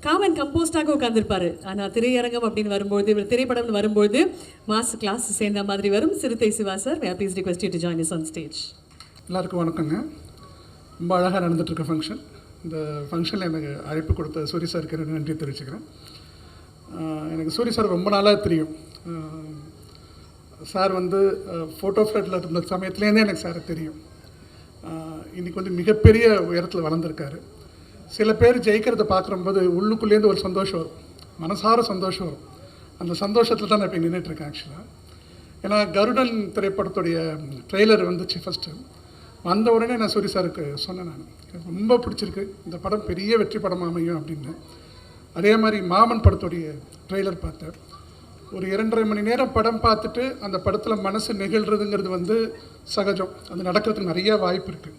Common கம்போஸ்டாக உட்காந்துருப்பாரு. ஆனால் திரையரங்கம் அப்படின்னு வரும்போது, திரைப்படம்னு வரும்போது மாஸ் கிளாஸ் சேர்ந்த மாதிரி வரும். Siruthai Siva sir, may please request you to join us on stage. எல்லாருக்கும் வணக்கங்க. ரொம்ப அழகாக நடந்துகிட்ருக்க ஃபங்க்ஷன். இந்த ஃபங்க்ஷனில் எனக்கு அழைப்பு கொடுத்த சூரி சாருக்கு நன்றி தெரிவிச்சுக்கிறேன். எனக்கு சூரி சார் ரொம்ப நாளாக தெரியும். சார் வந்து ஃபோட்டோ ஃப்ளட்டில் இருந்த சமயத்துலேருந்தே எனக்கு சார் தெரியும். இன்றைக்கி வந்து மிகப்பெரிய உயரத்தில் வளர்ந்துருக்காரு. சில பேர் ஜெயிக்கிறத பார்க்கும்போது உள்ளுக்குள்ளேருந்து ஒரு சந்தோஷம் வரும், மனசார சந்தோஷம் வரும். அந்த சந்தோஷத்தில் தான் நான் இப்போ நின்றுட்டுருக்கேன் ஆக்சுவலாக. ஏன்னா கருடன் திரைப்படத்துடைய ட்ரெய்லர் வந்துச்சு ஃபஸ்ட்டு. வந்த உடனே நான் சூரி சாருக்கு சொன்னேன், நான் எனக்கு ரொம்ப பிடிச்சிருக்கு, இந்த படம் பெரிய வெற்றி படம் அமையும் அப்படின்னு. அதே மாதிரி மாமன் படத்துடைய ட்ரெய்லர் பார்த்தேன். ஒரு 2.5 மணி நேரம் படம் பார்த்துட்டு அந்த படத்தில் மனசு நெகிழ்றதுங்கிறது வந்து சகஜம், அது நடக்கிறதுக்கு நிறைய வாய்ப்பு இருக்குது.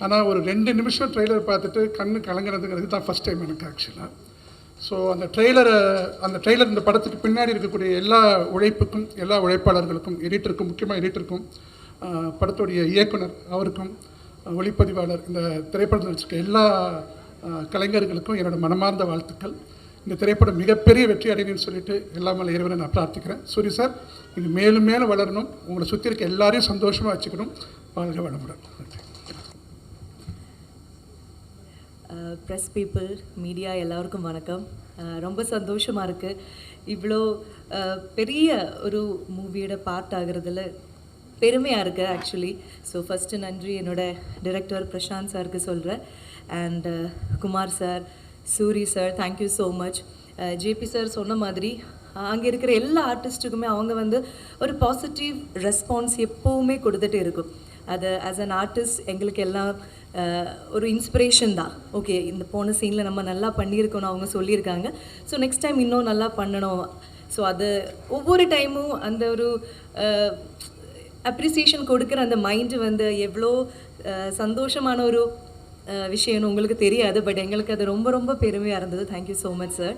ஆனால் ஒரு 2 நிமிஷம் ட்ரெய்லர் பார்த்துட்டு கண்ணு கலங்குறதுங்கிறது தான் ஃபஸ்ட் டைம் எனக்கு ஆக்சுவலாக. ஸோ அந்த ட்ரெய்லர் இந்த படத்துக்கு பின்னாடி இருக்கக்கூடிய எல்லா உழைப்புக்கும், எல்லா உழைப்பாளர்களுக்கும், எடிட்டருக்கும், முக்கியமாக எடிட்டருக்கும், படத்துடைய இயக்குனர் அவருக்கும், ஒளிப்பதிவாளர், இந்த திரைப்படத்தில் வச்சுருக்க எல்லா கலைஞர்களுக்கும் என்னோடய மனமார்ந்த வாழ்த்துக்கள். இந்த திரைப்படம் மிகப்பெரிய வெற்றி அடையணும்னு சொல்லிட்டு எல்லாமே இறைவனை நான் பிரார்த்திக்கிறேன். சூரி சார், நீங்கள் மேலும் மேலும் வளரணும், உங்களை சுற்றி இருக்க எல்லாரையும் சந்தோஷமாக வச்சுக்கணும். வாழ்க வளமுடன். ப்ரெஸ் பீப்புள், மீடியா எல்லாருக்கும் வணக்கம். ரொம்ப சந்தோஷமாக இருக்குது இவ்வளோ பெரிய ஒரு மூவியோட பார்ட் ஆகிறதுல பெருமையாக இருக்குது ஆக்சுவலி. ஸோ ஃபஸ்ட்டு நன்றி என்னோடய டிரெக்டர் பிரசாந்த் சாருக்கு சொல்கிறேன். And Kumar sir, Soori sir, thank you so much. JP sir சொன்ன மாதிரி அங்கே இருக்கிற எல்லா ஆர்டிஸ்ட்டுக்குமே அவங்க வந்து ஒரு பாசிட்டிவ் ரெஸ்பான்ஸ் எப்போவுமே கொடுத்துட்டே இருக்கும். அது ஆஸ் அன் ஆர்டிஸ்ட் எங்களுக்கு எல்லாம் ஒரு இன்ஸ்பிரேஷன் தான். ஓகே, இந்த போன சீனில் நம்ம நல்லா பண்ணியிருக்கணும் அவங்க சொல்லியிருக்காங்க, ஸோ நெக்ஸ்ட் டைம் இன்னும் நல்லா பண்ணணும். ஸோ அது ஒவ்வொரு டைமும் அந்த ஒரு அப்ரிசியேஷன் கொடுக்குற அந்த மைண்டு வந்து எவ்வளோ சந்தோஷமான ஒரு விஷயம்னு உங்களுக்கு தெரியாது, பட் எங்களுக்கு அது ரொம்ப ரொம்ப பெருமையாக இருந்தது. Thank you so much sir.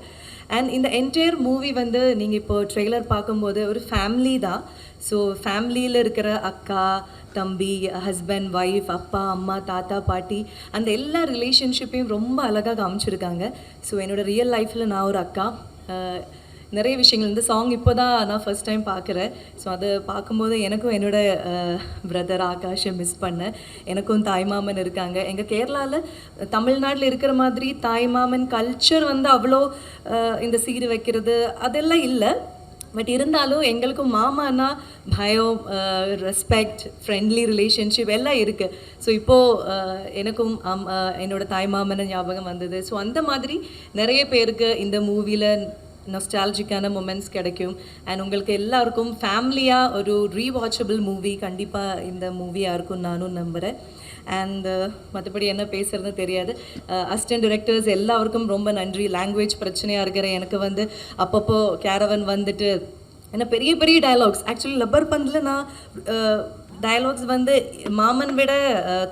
And இந்த என்டையர் மூவி வந்து நீங்கள் இப்போ ட்ரெய்லர் பார்க்கும்போது ஒரு ஃபேமிலி தான். ஸோ ஃபேமிலியில் இருக்கிற அக்கா, தம்பி, ஹஸ்பண்ட், ஒய்ஃப், அப்பா, அம்மா, தாத்தா, பாட்டி, அந்த எல்லா ரிலேஷன்ஷிப்பையும் ரொம்ப அழகாக காமிச்சிருக்காங்க. ஸோ என்னோடய ரியல் லைஃப்பில் நான் ஒரு அக்கா, நிறைய விஷயங்கள் இந்த சாங் இப்போ தான் நான் ஃபஸ்ட் டைம் பார்க்குறேன். ஸோ அதை பார்க்கும்போது எனக்கும் என்னோடய பிரதர் ஆகாஷை மிஸ் பண்ணேன். எனக்கும் தாய்மாமன் இருக்காங்க. எங்கள் கேரளாவில் தமிழ்நாட்டில் இருக்கிற மாதிரி தாய்மாமன் கல்ச்சர் வந்து அவ்வளோ இந்த சீர் வைக்கிறது அதெல்லாம் இல்லை. பட் இருந்தாலும் எங்களுக்கும் மாமானா பயம், ரெஸ்பெக்ட், ஃப்ரெண்ட்லி ரிலேஷன்ஷிப் எல்லாம் இருக்குது. ஸோ இப்போது எனக்கும் என்னோடய தாய்மாமனை ஞாபகம் வந்தது. ஸோ அந்த மாதிரி நிறைய பேருக்கு இந்த மூவியில் நொஸ்டாலஜிக்கான மொமெண்ட்ஸ் கிடைக்கும். அண்ட் உங்களுக்கு எல்லாருக்கும் ஃபேமிலியாக ஒரு ரீவாச்சபிள் மூவி கண்டிப்பாக இந்த மூவியாக இருக்கும் நானும் நம்புகிறேன். அண்ட் மற்றபடி என்ன பேசுகிறதுன்னு தெரியாது. அசிஸ்டன்ட் டிரெக்டர்ஸ் எல்லாருக்கும் ரொம்ப நன்றி. லாங்குவேஜ் பிரச்சனையாக இருக்கிற எனக்கு வந்து அப்பப்போ கேரவன் வந்துட்டு ஏன்னா பெரிய பெரிய டயலாக்ஸ், ஆக்சுவலி லப்பர் பந்தில் நான் டயலாக்ஸ் வந்து மாமன் விட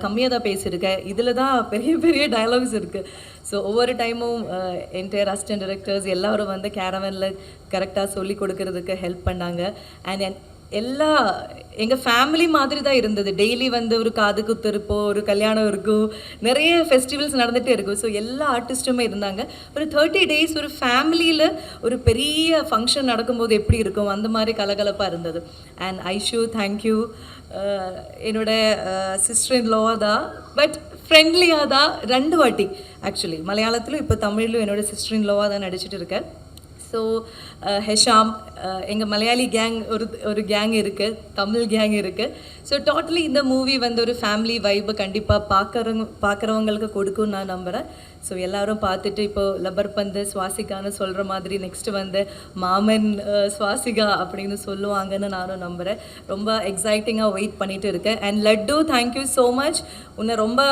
கம்மியாக தான் பேசியிருக்கேன். இதில் தான் பெரிய பெரிய டயலாக்ஸ் இருக்குது. ஸோ ஒவ்வொரு டைமும் என்டையர் அசிஸ்டன்ட் டிரெக்டர்ஸ் எல்லோரும் வந்து கேரவனில் கரெக்டாக சொல்லி கொடுக்கறதுக்கு ஹெல்ப் பண்ணாங்க. அண்ட் எல்லா எங்கள் ஃபேமிலி மாதிரி தான் இருந்தது. டெய்லி வந்து ஒரு காது குத்து இருப்போம், ஒரு கல்யாணம் இருக்கும், நிறைய ஃபெஸ்டிவல்ஸ் நடந்துகிட்டே இருக்கும். ஸோ எல்லா ஆர்டிஸ்ட்டுமே இருந்தாங்க. ஒரு 30 days ஒரு ஃபேமிலியில் ஒரு பெரிய ஃபங்க்ஷன் நடக்கும்போது எப்படி இருக்கும் அந்த மாதிரி கலகலப்பாக இருந்தது. And Aishu, thank you. என்னோட சிஸ்டர் இன் லோவாக தான், பட் ஃப்ரெண்ட்லியாக தான் 2 வாட்டி ஆக்சுவலி மலையாளத்திலும் இப்போ தமிழ்லையும் என்னோட சிஸ்டர் இன் லோவாக தான் நடிச்சிட்டு இருக்கேன். ஸோ ஹெஷாம், எங்கள் மலையாளி கேங் ஒரு கேங் இருக்குது, தமிழ் கேங் இருக்குது. ஸோ டோட்டலி இந்த மூவி வந்து ஒரு ஃபேமிலி வைப்பு கண்டிப்பாக பார்க்குறவங்களுக்கு கொடுக்கும்னு நான் நம்புகிறேன். ஸோ எல்லோரும் பார்த்துட்டு இப்போது லப்பர் பந்து சுவாசிகான்னு சொல்கிற மாதிரி நெக்ஸ்ட்டு வந்து மாமன் சுவாசிகா அப்படின்னு சொல்லுவாங்கன்னு நானும் நம்புகிறேன். ரொம்ப எக்ஸைட்டிங்காக வெயிட் பண்ணிகிட்டு இருக்கேன். And laddu, thank you so much. உன்னை ரொம்ப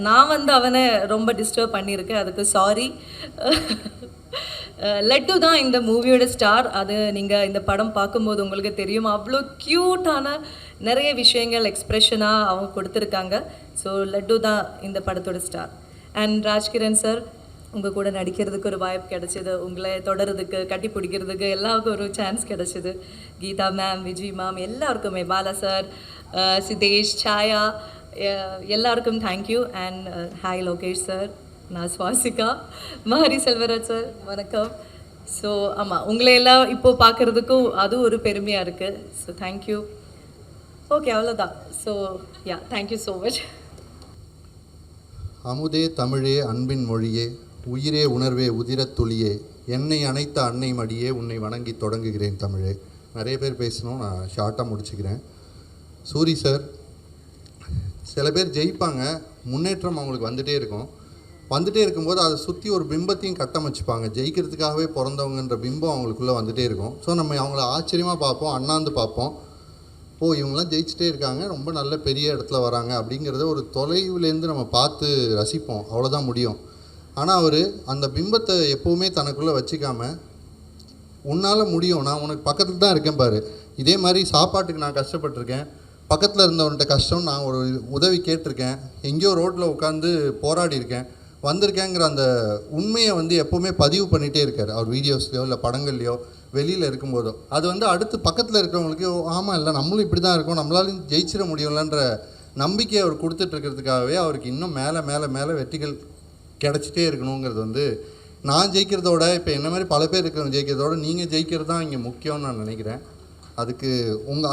நான் வந்து அவனை ரொம்ப டிஸ்டர்ப் பண்ணியிருக்கேன், அதுக்கு சாரி. லட்டு தான் இந்த மூவியோட ஸ்டார். அது நீங்கள் இந்த படம் பார்க்கும்போது உங்களுக்கு தெரியும். அவ்வளோ க்யூட்டான நிறைய விஷயங்கள் எக்ஸ்ப்ரெஷனாக அவங்க கொடுத்துருக்காங்க. ஸோ லட்டு தான் இந்த படத்தோட ஸ்டார். அண்ட் ராஜ்கிரண் சார், உங்கள் கூட நடிக்கிறதுக்கு ஒரு வாய்ப்பு கிடச்சிது, உங்களை தொடர்றதுக்கு, கட்டி பிடிக்கிறதுக்கு எல்லாருக்கும் ஒரு சான்ஸ் கிடச்சிது. கீதா மேம், விஜய் மேம், எல்லாருக்குமே, பாலா சார், சிதேஷ், சாயா, எல்லாருக்கும் thank you. And hi Lokesh sir, நான் சுவாசிகா. மாரி செல்வராஜ் சார் வணக்கம். ஸோ ஆமாம், உங்களை எல்லாம் இப்போது பார்க்குறதுக்கும் அதுவும் ஒரு பெருமையாக இருக்குது. So thank you. ஓகே, அவ்வளோதான். So yeah, thank you so much. அமுதே தமிழே அன்பின் மொழியே, உயிரே உணர்வே உதிரத் துளியே, என்னை அணைத்த அன்னை மடியே, உன்னை வணங்கி தொடங்குகிறேன் தமிழே. நிறைய பேர் பேசணும், நான் ஷார்ட்டாக முடிச்சுக்கிறேன். சூரி சார், சில பேர் ஜெயிப்பாங்க, முன்னேற்றம் அவங்களுக்கு வந்துகிட்டே இருக்கும்போது அதை சுற்றி ஒரு பிம்பத்தையும் கட்டமைச்சுப்பாங்க. ஜெயிக்கிறதுக்காகவே பிறந்தவங்கன்ற பிம்பம் அவங்களுக்குள்ளே வந்துகிட்டே இருக்கும். ஸோ நம்ம அவங்கள ஆச்சரியமாக பார்ப்போம், அண்ணாந்து பார்ப்போம். ஓ, இவங்களாம் ஜெயிச்சிட்டே இருக்காங்க, ரொம்ப நல்ல பெரிய இடத்துல வராங்க அப்படிங்கிறத ஒரு தொலைவுலேருந்து நம்ம பார்த்து ரசிப்போம், அவ்வளோதான் முடியும். ஆனால் அவர் அந்த பிம்பத்தை எப்போவுமே தனக்குள்ளே வச்சுக்காமல், உன்னால் முடியும், நான் உனக்கு பக்கத்தில் தான் இருக்கேன் பாரு. இதே மாதிரி சாப்பாட்டுக்கு நான் கஷ்டப்பட்டிருக்கேன், பக்கத்தில் இருந்தவன்கிட்ட கஷ்டம், நான் ஒரு உதவி கேட்டிருக்கேன், எங்கேயோ ரோட்டில் உட்காந்து போராடி இருக்கேன், வந்திருக்கேங்கிற அந்த உண்மையை எப்போவுமே பதிவு பண்ணிகிட்டே இருக்கார். அவர் வீடியோஸ்லையோ இல்லை படங்கள்லையோ வெளியில் இருக்கும்போதோ அது அடுத்து பக்கத்தில் இருக்கிறவங்களுக்கு ஆமாம், இல்லை நம்மளும் இப்படி தான் இருக்கோம், நம்மளாலையும் ஜெயிச்சிட முடியும்லன்ற நம்பிக்கையை அவர் கொடுத்துட்ருக்கிறதுக்காகவே அவருக்கு இன்னும் மேலே மேலே மேலே வெற்றிகள் கிடச்சிட்டே இருக்கணுங்கிறது நான் ஜெயிக்கிறதோட, இப்போ என்ன மாதிரி பல பேர் இருக்கிறவங்க ஜெயிக்கிறதோட நீங்கள் ஜெயிக்கிறது தான் இங்கே முக்கியம்னு நான் நினைக்கிறேன். அதுக்கு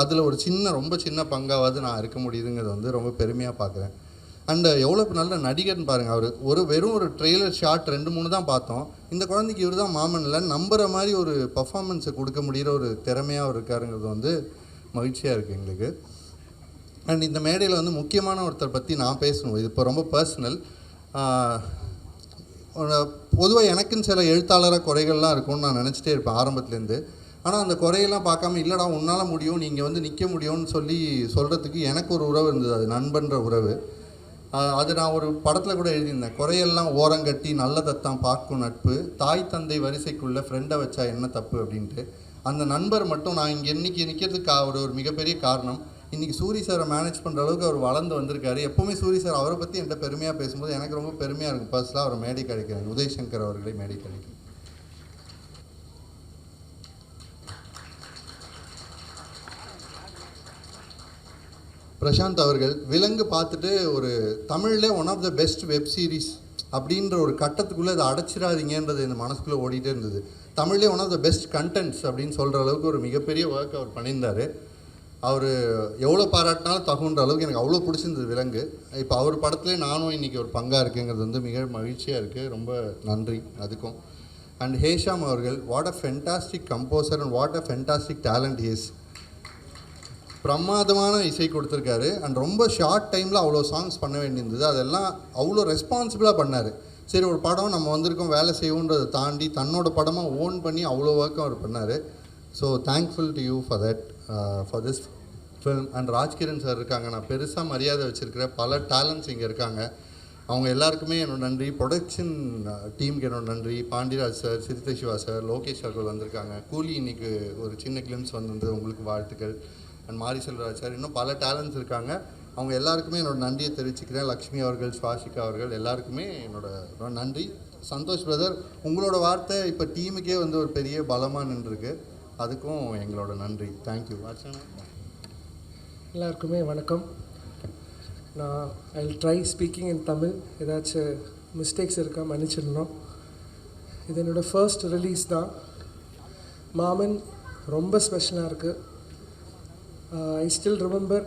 அதில் ஒரு ரொம்ப சின்ன பங்காவது நான் இருக்க முடியுதுங்கிறது ரொம்ப பெருமையாக பார்க்குறேன். அண்டு எவ்வளோ நல்ல நடிகர்னு பாருங்கள். அவர் வெறும் ஒரு ட்ரெய்லர் ஷார்ட் 2-3 தான் பார்த்தோம். இந்த குழந்தைக்கு இவர் தான் மாமன் இல்லை, நம்புகிற மாதிரி ஒரு பர்ஃபார்மன்ஸை கொடுக்க முடிகிற ஒரு திறமையாக அவர் இருக்காருங்கிறது மகிழ்ச்சியாக இருக்குது எங்களுக்கு. அண்ட் இந்த மேடையில் முக்கியமான ஒருத்தர் பற்றி நான் பேசணும். இது இப்போ ரொம்ப பர்சனல். பொதுவாக எனக்குன்னு சில எழுத்தாளராக குறைகள்லாம் இருக்கும்னு நான் நினச்சிட்டே இருப்பேன் ஆரம்பத்துலேருந்து. ஆனால் அந்த குறையெல்லாம் பார்க்காம, இல்லைடா உன்னால் முடியும், நீங்கள் நிற்க முடியும்னு சொல்கிறதுக்கு எனக்கு ஒரு உறவு இருந்தது, அது நண்பன்ற உறவு. அது நான் ஒரு படத்தில் கூட எழுதியிருந்தேன். குறையெல்லாம் ஓரங்கட்டி நல்லதத்தான் பார்க்கும் நட்பு, தாய் தந்தை வரிசைக்குள்ளே ஃப்ரெண்டை வச்சா என்ன தப்பு அப்படின்ட்டு. அந்த நண்பர் மட்டும் நான் இங்கே இன்றைக்கி நிற்கிறதுக்கு ஒரு மிகப்பெரிய காரணம். இன்றைக்கி சூரி சாரை மேனேஜ் பண்ணுற அளவுக்கு அவர் வளர்ந்து வந்திருக்காரு. எப்போவுமே சூரி சார் அவரை பற்றி என்கிட்ட பெருமையாக பேசும்போது எனக்கு ரொம்ப பெருமையாக இருக்கும். பர்சனலாக அவரை மேடை கிடைக்கிறேன், உதயசங்கர் அவர்களை மேடை கிடைக்கிறேன். பிரசாந்த் அவர்கள் விலங்கு பார்த்துட்டு ஒரு தமிழில் one of the best web series அப்படின்ற ஒரு கட்டத்துக்குள்ளே அதை அடைச்சிடாதீங்கன்றது என் மனசுக்குள்ளே ஓடிட்டே இருந்தது. தமிழ்லேயே one of the best contents அப்படின்னு சொல்கிற அளவுக்கு ஒரு மிகப்பெரிய ஒர்க் அவர் பண்ணியிருந்தார். அவர் எவ்வளோ பாராட்டினாலும் தகுன்ற அளவுக்கு எனக்கு அவ்வளோ பிடிச்சிருந்தது விலங்கு. இப்போ அவர் படத்துலேயே நானும் இன்றைக்கி ஒரு பங்காக இருக்குங்கிறது மிக மகிழ்ச்சியாக இருக்குது. ரொம்ப நன்றி அதுக்கும். அண்ட் ஹேஷாம் அவர்கள், what a fantastic composer and what a fantastic talent is. பிரமாதமான இசை கொடுத்துருக்காரு. அண்ட் ரொம்ப ஷார்ட் டைமில் அவ்வளோ சாங்ஸ் பண்ண வேண்டியிருந்தது. அதெல்லாம் அவ்வளோ ரெஸ்பான்சிபிளாக பண்ணார். சரி, ஒரு படம் நம்ம வந்திருக்கோம் வேலை செய்வோன்றதை தாண்டி தன்னோட படமாக ஓன் பண்ணி அவ்வளோ ஒர்க்கும் அவர் பண்ணார். So thankful to you for that, for this film. And Rajkiran sir இருக்காங்க, நான் பெருசாக மரியாதை வச்சுருக்கிற பல டேலண்ட்ஸ் இங்கே இருக்காங்க. அவங்க எல்லாருக்குமே என்னோட நன்றி. ப்ரொடக்ஷன் டீமுக்கு என்னோட நன்றி. பாண்டியராஜ் சார், சிறுத்தை சிவா சார், லோகேஷ் அவர்கள் வந்திருக்காங்க. கூலி இன்னைக்கு ஒரு சின்ன கிளிம்ஸ் வந்து உங்களுக்கு வாழ்த்துக்கள். அண்ட் மாரி செல்வராஜ் சார், இன்னும் பல டேலண்ட்ஸ் இருக்காங்க. அவங்க எல்லாருக்குமே என்னோட நன்றியை தெரிவிச்சுக்கிறேன். லக்ஷ்மி அவர்கள், சுவாசிகா அவர்கள் எல்லாருக்குமே என்னோட நன்றி. சந்தோஷ் பிரதர், உங்களோட வார்த்தை இப்போ டீமுக்கே ஒரு பெரிய பலமாக நின்றுருக்கு. அதுக்கும் எங்களோட நன்றி. தேங்க்யூ. எல்லாருக்குமே வணக்கம். நான் ஐ வில் ட்ரை ஸ்பீக்கிங் இன் தமிழ். ஏதாச்சும் மிஸ்டேக்ஸ் இருக்கா மன்னிச்சிடணும். இது என்னோடய ஃபர்ஸ்ட் ரிலீஸ் தான். மாமன் ரொம்ப ஸ்பெஷலாக இருக்குது. ஐ ஸ்டில் ரிமெம்பர்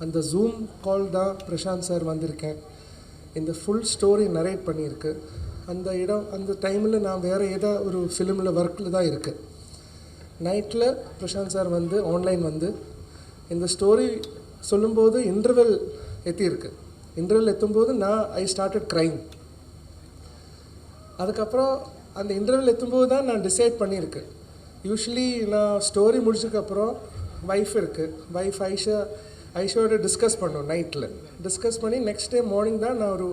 அந்த ஜூம் கால் தான் பிரசாந்த் சார் வந்திருக்கேன். இந்த ஃபுல் ஸ்டோரி நரேட் பண்ணியிருக்கு. அந்த டைமில் நான் வேறு ஏதோ ஒரு ஃபிலிமில் ஒர்க்கில் தான் இருக்குது. நைட்டில் பிரசாந்த் சார் ஆன்லைன் இந்த ஸ்டோரி சொல்லும்போது இன்டர்வெல் எத்தியிருக்கு. இன்டர்வெல் எத்தும்போது ஐ ஸ்டார்டட் க்ரைம். அதுக்கப்புறம் அந்த இன்டர்வெல் எத்தும்போது தான் நான் டிசைட் பண்ணியிருக்கேன். யூஸ்வலி நான் ஸ்டோரி முடிச்சதுக்கப்புறம் வைஃப் இருக்குது, வைஃப் ஐஷோட டிஸ்கஸ் பண்ணோம். நைட்டில் டிஸ்கஸ் பண்ணி நெக்ஸ்ட் டே மார்னிங் தான் நான் ஒரு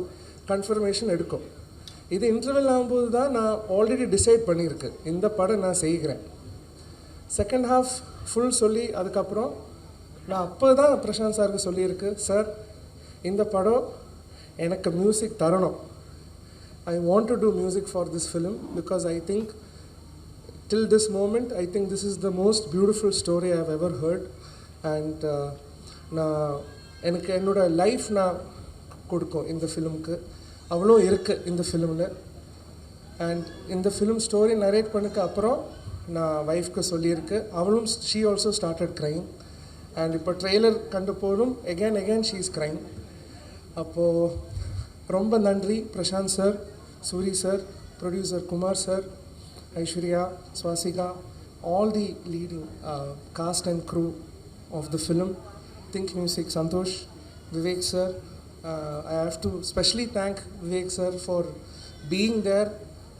கன்ஃபர்மேஷன் எடுக்கும். இது இன்டர்வெல் ஆகும்போது தான் நான் ஆல்ரெடி டிசைட் பண்ணியிருக்கேன், இந்த படம் நான் செய்கிறேன். செகண்ட் ஹாஃப் ஃபுல் சொல்லி அதுக்கப்புறம் நான் அப்போ தான் பிரசாந்த் சாருக்கு சொல்லியிருக்கு, சார் இந்த படம் எனக்கு மியூசிக் தரணும். I want to do music for this film because I think till this moment I think this is the most beautiful story I have ever heard. And நான் எனக்கு என்னோட லைஃப் நான் கொடுக்கும் இந்த ஃபிலிமுக்கு. அவ்வளோ இருக்குது இந்த ஃபிலிமில். அண்ட் இந்த ஃபிலிம் ஸ்டோரி நரேட் பண்ணதுக்கு அப்புறம் நான் ஒய்ஃப்க்கு சொல்லியிருக்கு. அவளும் she also started crying. And இப்போ ட்ரெய்லர் கண்டு போதும் எகேன் ஷீ இஸ் க்ரைங். அப்போது ரொம்ப நன்றி Prashanth sir, Soori sir, producer Kumar sir, Aishwarya, Swasika, all the leading cast and crew of the film, Think Music, Santosh, Vivek sir. I have to specially thank Vivek sir for being there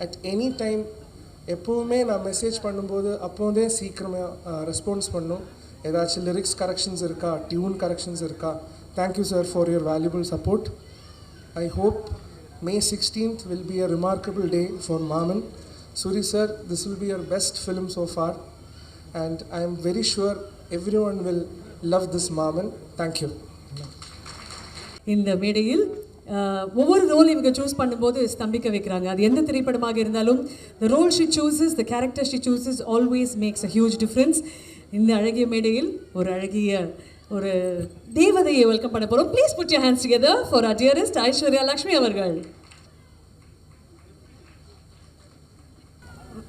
at any time. எப்போவுமே நான் message பண்ணும்போது அப்போதே சீக்கிரமாக response பண்ணும். ஏதாச்சும் lyrics corrections இருக்கா, tune corrections இருக்கா. Thank you sir for your valuable support. I hope May 16th will be a remarkable day for Maman. Suri sir, this will be your best film so far, and I am very sure everyone will love this Maman. Thank you. இந்த மேடையில் ஒவ்வொரு role இவங்க choose பண்ணும்போது ஸ்தம்பிக்க வைக்கிறாங்க. அது எந்த திரைப்படமாக இருந்தாலும் the role she chooses, the character she chooses always makes a huge difference. இந்த அழகிய மேடையில் ஒரு அழகிய ஒரு தேவதையை வெல்கம் பண்ண போகிறோம். Please put your hands together for our dearest Aishwarya Lakshmi அவர்கள்.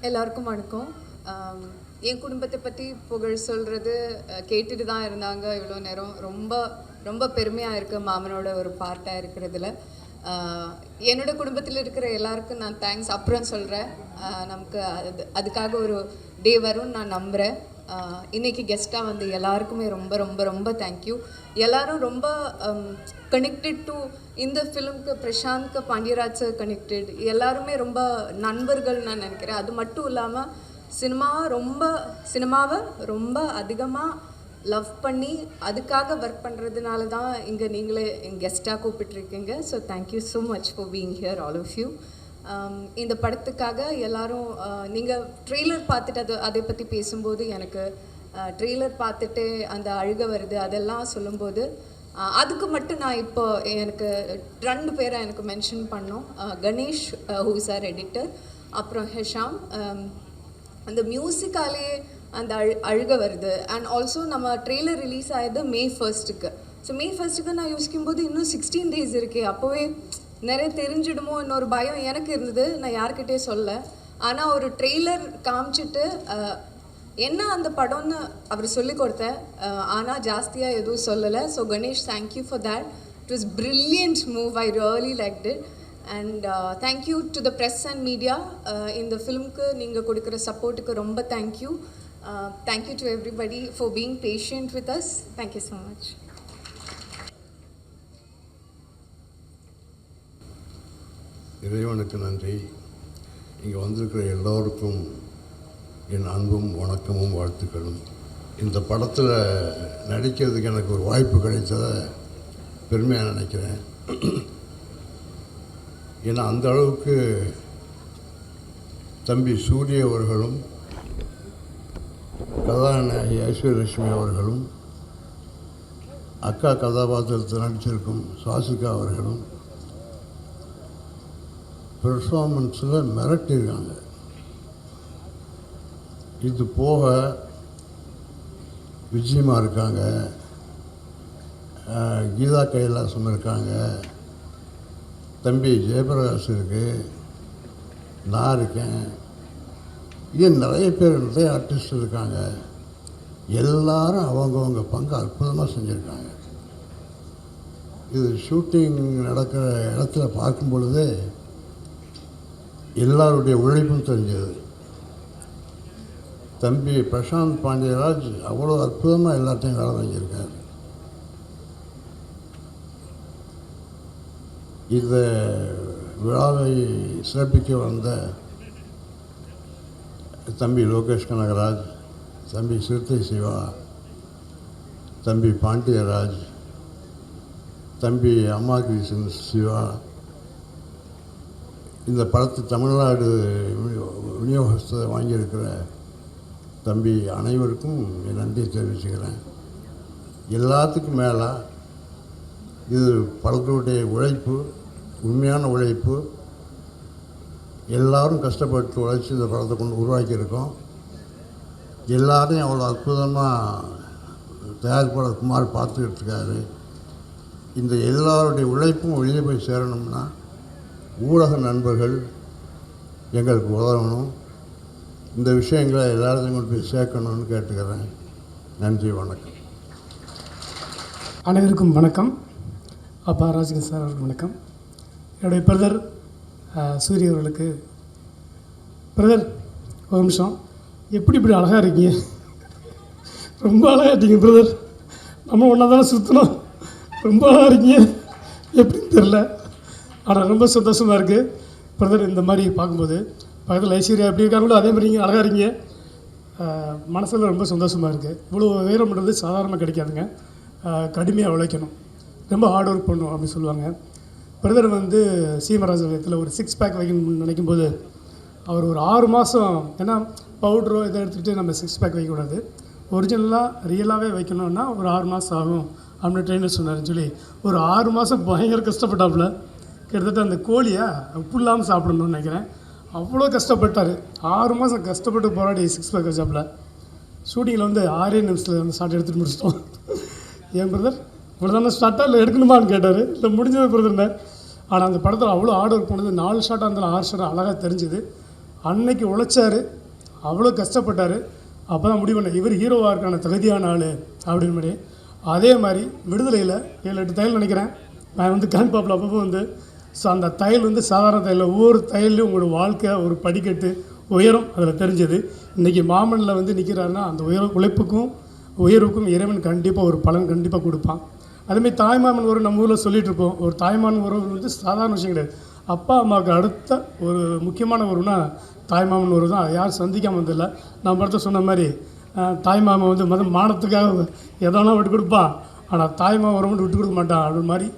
எல்லாருக்கும் வணக்கம். என் குடும்பத்தை பற்றி புகழ் சொல்கிறது கேட்டுட்டு தான் இருந்தாங்க இவ்வளோ நேரம். ரொம்ப ரொம்ப பெருமையாக இருக்குது மாமனோட ஒரு பார்ட்டாக இருக்கிறதுல. என்னோட குடும்பத்தில் இருக்கிற எல்லாருக்கும் நான் தேங்க்ஸ் அப்புறம் சொல்கிறேன். நமக்கு அதுக்காக ஒரு டே வரும்னு நான் நம்புகிறேன். இன்றைக்கி கெஸ்ட்டாக வந்து எல்லாருக்குமே ரொம்ப ரொம்ப ரொம்ப தேங்க்யூ. எல்லோரும் ரொம்ப கனெக்டட் டு இந்த ஃபிலிம்க்கு. பிரசாந்த்க்கு, பாண்டியராஜ் சார் கனெக்டட். எல்லாருமே ரொம்ப நண்பர்கள் நான் நினைக்கிறேன். அது மட்டும் இல்லாமல் சினிமாவை ரொம்ப அதிகமாக லவ் பண்ணி அதுக்காக ஒர்க் பண்ணுறதுனால தான் இங்கே நீங்களே எங்கள் கெஸ்ட்டாக கூப்பிட்டுருக்கீங்க. So thank you so much for being here all of you. இந்த படத்துக்காக எல்லோரும் நீங்கள் ட்ரெய்லர் பார்த்துட்டு அதை பற்றி பேசும்போது எனக்கு ட்ரெய்லர் பார்த்துட்டு அந்த அழுக வருது அதெல்லாம் சொல்லும்போது அதுக்கு மட்டும் நான் இப்போ எனக்கு 2 பேரை எனக்கு மென்ஷன் பண்ணோம். Ganesh who is our editor, அப்புறம் ஹெஷாம். அந்த மியூசிக்காலே அந்த அழுக வருது. அண்ட் ஆல்சோ நம்ம ட்ரெய்லர் ரிலீஸ் ஆகிது May 1st. So May 1st நான் யோசிக்கும்போது இன்னும் 16 days இருக்கே, அப்போவே நிறைய தெரிஞ்சிடுமோ இன்னொரு பயம் எனக்கு இருந்தது. நான் யார்கிட்டே சொல்ல. ஆனால் ஒரு ட்ரெய்லர் காமிச்சிட்டு என்ன அந்த படம்னு அவர் சொல்லி கொடுத்தேன். ஆனால் ஜாஸ்தியாக எதுவும் சொல்லலை. So Ganesh, thank you for that. It was brilliant move. I really liked it. And thank you to the press and media. இந்த ஃபிலிம்க்கு நீங்கள் கொடுக்குற சப்போர்ட்டுக்கு ரொம்ப thank you. Thank you to everybody for being patient with us. Thank you so much. இறைவனுக்கு நன்றி. இங்கே வந்திருக்கிற எல்லோருக்கும் என் அன்பும் வணக்கமும் வாழ்த்துக்களும். இந்த படத்தில் நடிக்கிறதுக்கு எனக்கு ஒரு வாய்ப்பு கிடைத்ததை பெருமையாக நினைக்கிறேன். ஏன்னா அந்த அளவுக்கு தம்பி சூரிய அவர்களும் கதாநாயகி ஐஸ்வர்யலட்சுமி அவர்களும் அக்கா கதாபாத்திரத்தில் நடிச்சிருக்கும் சுவாசிகா அவர்களும் பெர்ஃபார்மன்ஸில் மிரட்டியிருக்காங்க. இது போக விஜயமா இருக்காங்க, கீதா கைலாசம் இருக்காங்க, தம்பி ஜெயபிரகாஷ் இருக்குது, நான் இருக்கேன், ஏன் நிறைய பேர் நிறைய ஆர்டிஸ்ட் இருக்காங்க. எல்லாரும் அவங்கவுங்க பங்கு அற்புதமாக செஞ்சுருக்காங்க. இது ஷூட்டிங் நடக்கிற இடத்துல பார்க்கும் பொழுதே எல்லாருடைய உழைப்பும் தெரிஞ்சது. தம்பி பிரசாந்த் பாண்டியராஜ் அவ்வளோ அற்புதமாக எல்லாத்தையும் வேலை வாங்கியிருக்கார். இந்த விழாவை சிறப்பிக்க வந்த தம்பி லோகேஷ் கனகராஜ், தம்பி சிறுத்தை சிவா, தம்பி பாண்டியராஜ், தம்பி அம்மா கிருஷ்ணன் சிவா, இந்த படத்தை தமிழ்நாடு விநியோகத்தை வாங்கியிருக்கிற தம்பி அனைவருக்கும் என் நன்றியை தெரிவிச்சுக்கிறேன். எல்லாத்துக்கும் மேலே இது படத்துடைய உழைப்பு, உண்மையான உழைப்பு. எல்லோரும் கஷ்டப்பட்டு உழைச்சி இந்த படத்தை கொண்டு உருவாக்கியிருக்கோம். எல்லாரையும் அவ்வளோ அற்புதமாக தயாரிப்பாளர் குமார் பார்த்துக்கிட்டு இருக்காரு. இந்த எல்லாருடைய உழைப்பும் வெளியே போய் சேரணும்னா ஊடக நண்பர்கள் எங்களுக்கு உதவணும், இந்த விஷயங்களை எல்லாத்தையும் கொண்டு போய் சேர்க்கணும்னு கேட்டுக்கிறேன். நன்றி, வணக்கம். அனைவருக்கும் வணக்கம். அப்பா ராஜகன் சார் அவருக்கு வணக்கம். என்னுடைய பிரதர் சூரிய அவர்களுக்கு, பிரதர் ஒரு நிமிஷம், எப்படி இப்படி அழகாக இருக்கீங்க? ரொம்ப அழகாக இருக்கீங்க பிரதர். நம்ம ஒன்றா தானே சுற்றணும், ரொம்ப அழகாக இருக்கீங்க, எப்படின்னு தெரில. ஆனால் ரொம்ப சந்தோஷமாக இருக்குது பிரதர் இந்த மாதிரி பார்க்கும்போது. பக்கத்தில் ஐஸ்வர்யா எப்படி இருக்காங்களோ அதே மாதிரி நீங்கள் அழகாக இருக்கீங்க. மனசில் ரொம்ப சந்தோஷமாக இருக்குது. இவ்வளோ உயரம்ன்றது சாதாரணமாக கிடைக்காதுங்க. கடுமையாக உழைக்கணும், ரொம்ப ஹார்ட் ஒர்க் பண்ணணும் அப்படின்னு சொல்லுவாங்க. பிரதர் வந்து சீமராஜத்தில் ஒரு 6 பேக் வைக்கணும்னு நினைக்கும் போது அவர் ஒரு 6 மாதம், ஏன்னா பவுட்ரோ இதை எடுத்துகிட்டு நம்ம 6 பேக் வைக்கக்கூடாது, ஒரிஜினலாக ரியலாகவே வைக்கணும்னா ஒரு 6 மாதம் ஆகும் அப்படின்னு ட்ரெயினர் சொன்னார்னு சொல்லி ஒரு 6 மாதம் பயங்கர கஷ்டப்பட்டாப்புல. கிட்டத்தட்ட அந்த கோழியை உப்பு இல்லாமல் சாப்பிடணும்னு நினைக்கிறேன், அவ்வளோ கஷ்டப்பட்டார். 6 மாதம் கஷ்டப்பட்டு போராடி 6 பேக் வச்சாப்புல. ஷூட்டிங்கில் வந்து 6 நிமிஷத்தில் அந்த ஷார்ட் எடுத்துகிட்டு முடிச்சிட்டோம். ஏன் பிரதர் இவ்வளோ தானே ஸ்டார்ட்டாக இல்லை எடுக்கணுமான்னு கேட்டார். இல்லை முடிஞ்சது பிரதர்னேன். ஆனால் அந்த படத்தில் அவ்வளோ ஆர்ட் ஒர்க் பண்ணது, 4 ஷாட்டாக இருந்தாலும் 6 ஷாட்டாக அழகாக தெரிஞ்சுது. அன்னைக்கு உழைச்சார், அவ்வளோ கஷ்டப்பட்டார். அப்போ தான் முடிவு பண்ண இவர் ஹீரோவாக இருக்கான தகுதியான ஆள் அப்படின்னு மாதிரி. அதே மாதிரி விடுதலையில் 7-8 தையல் நினைக்கிறேன் நான் வந்து கான்பாப்பில் அப்பப்போ வந்து. ஸோ அந்த தையல் வந்து சாதாரண தையல், ஒவ்வொரு தையல்லையும் உங்களோட வாழ்க்கை ஒரு படிக்கட்டு உயரம் அதில் தெரிஞ்சது. இன்றைக்கி மாமனில் வந்து நிற்கிறாருன்னா அந்த உழைப்புக்கும் உயர்வுக்கும் இறைவன் கண்டிப்பாக ஒரு பலன் கண்டிப்பாக கொடுப்பான். அதேமாதிரி தாய்மாமன் உறவு நம்ம ஊரில் சொல்லிகிட்டு இருப்போம். ஒரு தாய்மாமன் உறவு வந்து சாதாரண விஷயம் கிடையாது. அப்பா அம்மாவுக்கு அடுத்த ஒரு முக்கியமான உறவுனா தாய்மாமன் உறவு தான். யாரும் சந்திக்காமல் வந்தில்லை. நான் படத்தை சொன்ன மாதிரி தாய்மாமன் வந்து மானத்துக்காக எதனா விட்டு கொடுப்பான், ஆனால் தாய்மாமன் உறவு விட்டு கொடுக்க மாட்டான். அப்படின்னு மாதிரி